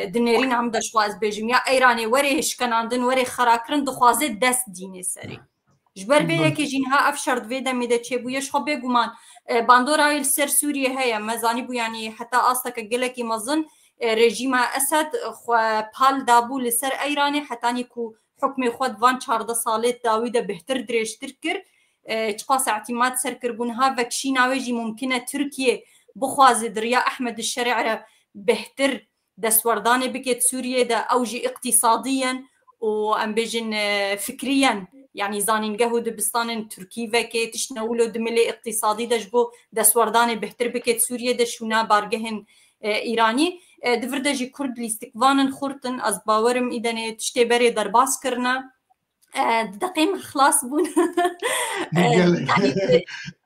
دنيرين عم دشواز بيجميا ايراني وري هشكناندن وري خراكرن دخوازه دست ديني سري جبر بيه كي جينها افشر دويدا ميدا تشيبويش خو بيغمان باندورا السر سوريا هي مزاني بو يعني حتى اصلك قلكي مظن رژیم اسد خو پال دابو لسر ايراني حتى نيكو حكمي خود وان 14 سالت داويدا بهتر دريشتر كر تقاس اعتماد سركربونها فكشي ناويجي ممكنه تركيا بخوازي دريا احمد الشريعه بهتر دسورداني بكت سوريا دا اوجي اقتصاديا وام بيجن فكريا يعني زانين قهود بستان تركي فكي تشنولو دملي اقتصادي دجبو دسورداني بهتر بكت سوريا دا شونا بارجهن ايراني دفردجي كرد لاستقوان خورتن از باورم اذا تشتي بري درباس كرنا دقيم خلاص بون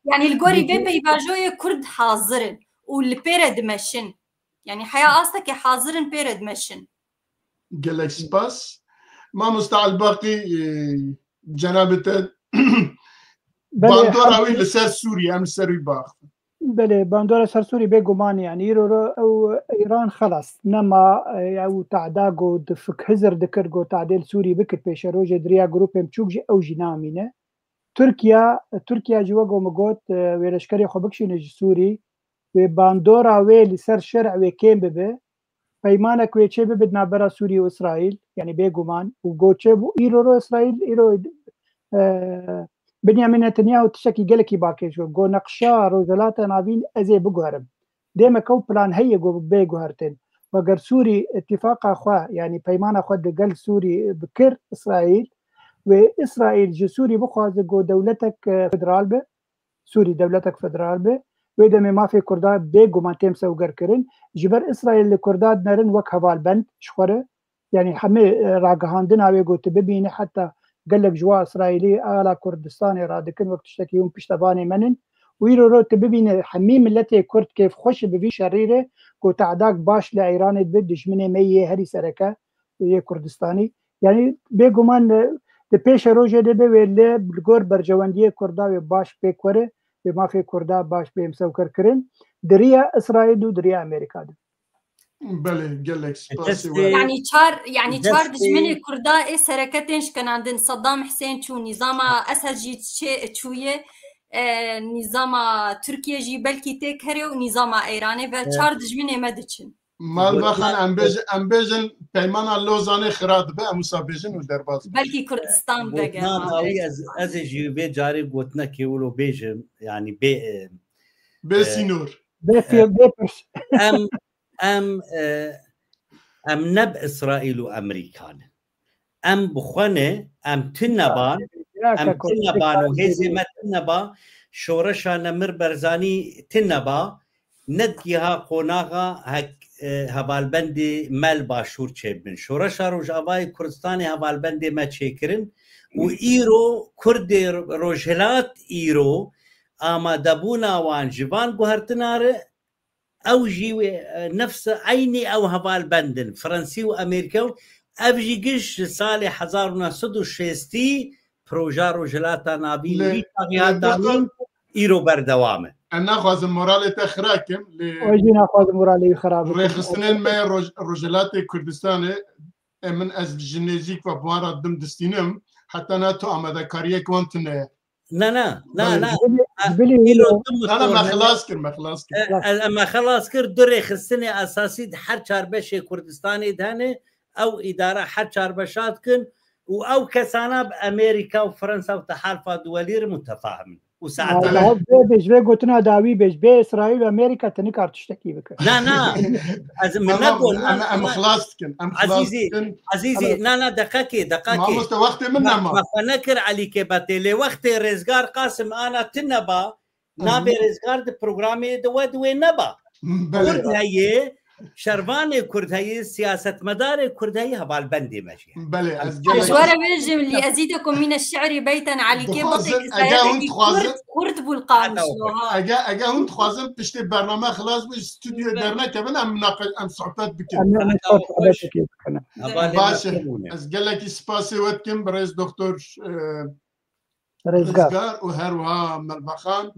يعني الجوري بيبي باجوي كرد حاضرن والبيرد مشن يعني حياة أصلك حاضرن بيرد مشن قالك سباس ما مستعل باقي جنابته باندوراوي لسر سوريا أم سري باخ بله باندورا سر سوري بيجومان يعني أو إيران خلاص نما أو تعداقو دفك هزر دكرقو تعديل سوري بكت بيشاروجة دريا جروب مشوكجي أو جنامينه تركيا جواجو مقوت ويلشكري خبكشي نج سوري وباندورا ويلي سر شرع وكيم ببه بيمانك ويتشي بدنا برا سوريا وإسرائيل يعني بيجومان وقوتشيبو إيرو إسرائيل إيرو بنيامين نتنياهو تشكي قالكي باكيشو جو نقشا روزلاتا نابين ازي بقهرم ديما كو بلان هي جو بيجوهرتن وەگەر سووری اتفاقا خوا یعنی پەیمانە خوا دەگەل سووری بکرد ئیسرائیل و ئیسرائیل ji سووری بخوازە گۆ دەولەتێک فدرال بێ سووری دەولەتێک فدرال بێ وێ دەمێ مافێ کووردا بێگومان تێم سەوگەرکردن ji ber ئیسرائیل li Kurda nerin wek hevalbend ji xwe re yani hemê ragihandina wê got bibîne heta gelek ji wa İsraîlî ala Kurdistanê radikin wek tiştekî hûn piştevanê menin û îro ro tu bibîne hemî milletê Kurd kêf xweş bi vî şerî re got edak baş li Îranê dibe dijminê me yê herî sereke yê Kurdistanî yani bêguman di pêşa rojê de be wê li gor bercewendiyê Kurda wê baş pêk were wê mafê Kurda baş bêm sewkirkirin diriya İsraîl û diriya Amerîka de. بله gelek spasî yani çar dijminê Kurda ê sereketên şkenandin Saddam Hüseyin çû nîzama Esed jî çûye nîzama Türkiye jî belkî têk here û nîzama Îranê ve çar dijminê me diçin. Malbaxan em bêjin peymana Lozanê xira dibe em wisa bêjin û derbas belkî Kurdistan vege ez ê jî vê carê gotinekê wilo bêjim yani bê sînor em neb İsraîl û Amerîkan em bixwene em tineban û hêzê me tineba şoreşa Nemir Barzanî tineba nedgiha qonaxa hevalbendê mel başûr çêbin şoreşa Rojavayê Kurdistanê hevalbendê me çêkirin û îro Kurdê Rojhilat îro amadebûna wan ji van guhertina re ew jî nefs aynî ew hevalbendin Fransî û Amerîka ev jî giş ji salê 1960 proja Rojhilata navî îro berdewam e. Em naxwazim moralê te xira kim jî naxwazim moralê wî xirab rêxistinên me Rojhilatê Kurdistanê min ez ji nêzik ve wan re dim distînim heta ne tu amadekariyek wan tune ye. Ne me xelas kir du rêxistinê esasî her çarbeşê Kurdistanê hene ew îdare her çarbeşat kin û ew kesana bi Amerîka û Fransa û Tehalfa Duwelî re mutefahmin û bêj vê gotina dawî bêj bê İsraîl û Amerîka tenikar tiştekî bikin ez min em xilas dikin Azîzî deqekê me nekir Elî Kêbetê lê wextê rêzgar Qasim ana tineba nabê rêzgar di programê de we di wê neba Kurd heye şervanê Kurd heye siyasetmedarê Kurd heye hevalbendê me jî جوارة بيجم اللي أزيدكم من الشعر بيتا على كيف كرد بالقام اگه هون خوازم پشت برنامه خلاص به استودیو درنه کبن ام صحبت بکن باشه از گلکی سپاسی وقتیم برای دکتر رزگار و هر وها ملبخان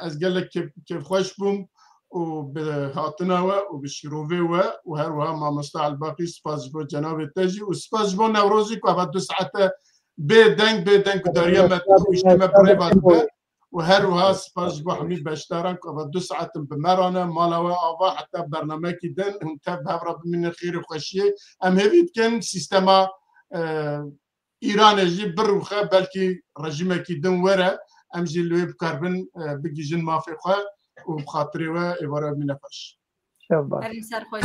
از گلک که خوش بوم و به هاتنا و به شروعه و هر وها ما مستعد باقی سپاس بو جناب تجی و سپاس بو نوروزی که بعد 2 ساعته به دنگ داریم اجتماع پریوات و هر وها سپاس بو حمید بشتارن که بعد 2 ساعت به مرانه مالا و آوا حتی برنامه کی دن هم تب هفرا من خیر خوشیه ام هیوید کن سیستما ایران جی بروخه بلکی رژیم کی دن وره ام جی لوی بکاربن بگیجن مافی خواه و بخاطری و ایواره من نفش شباب سر خوشی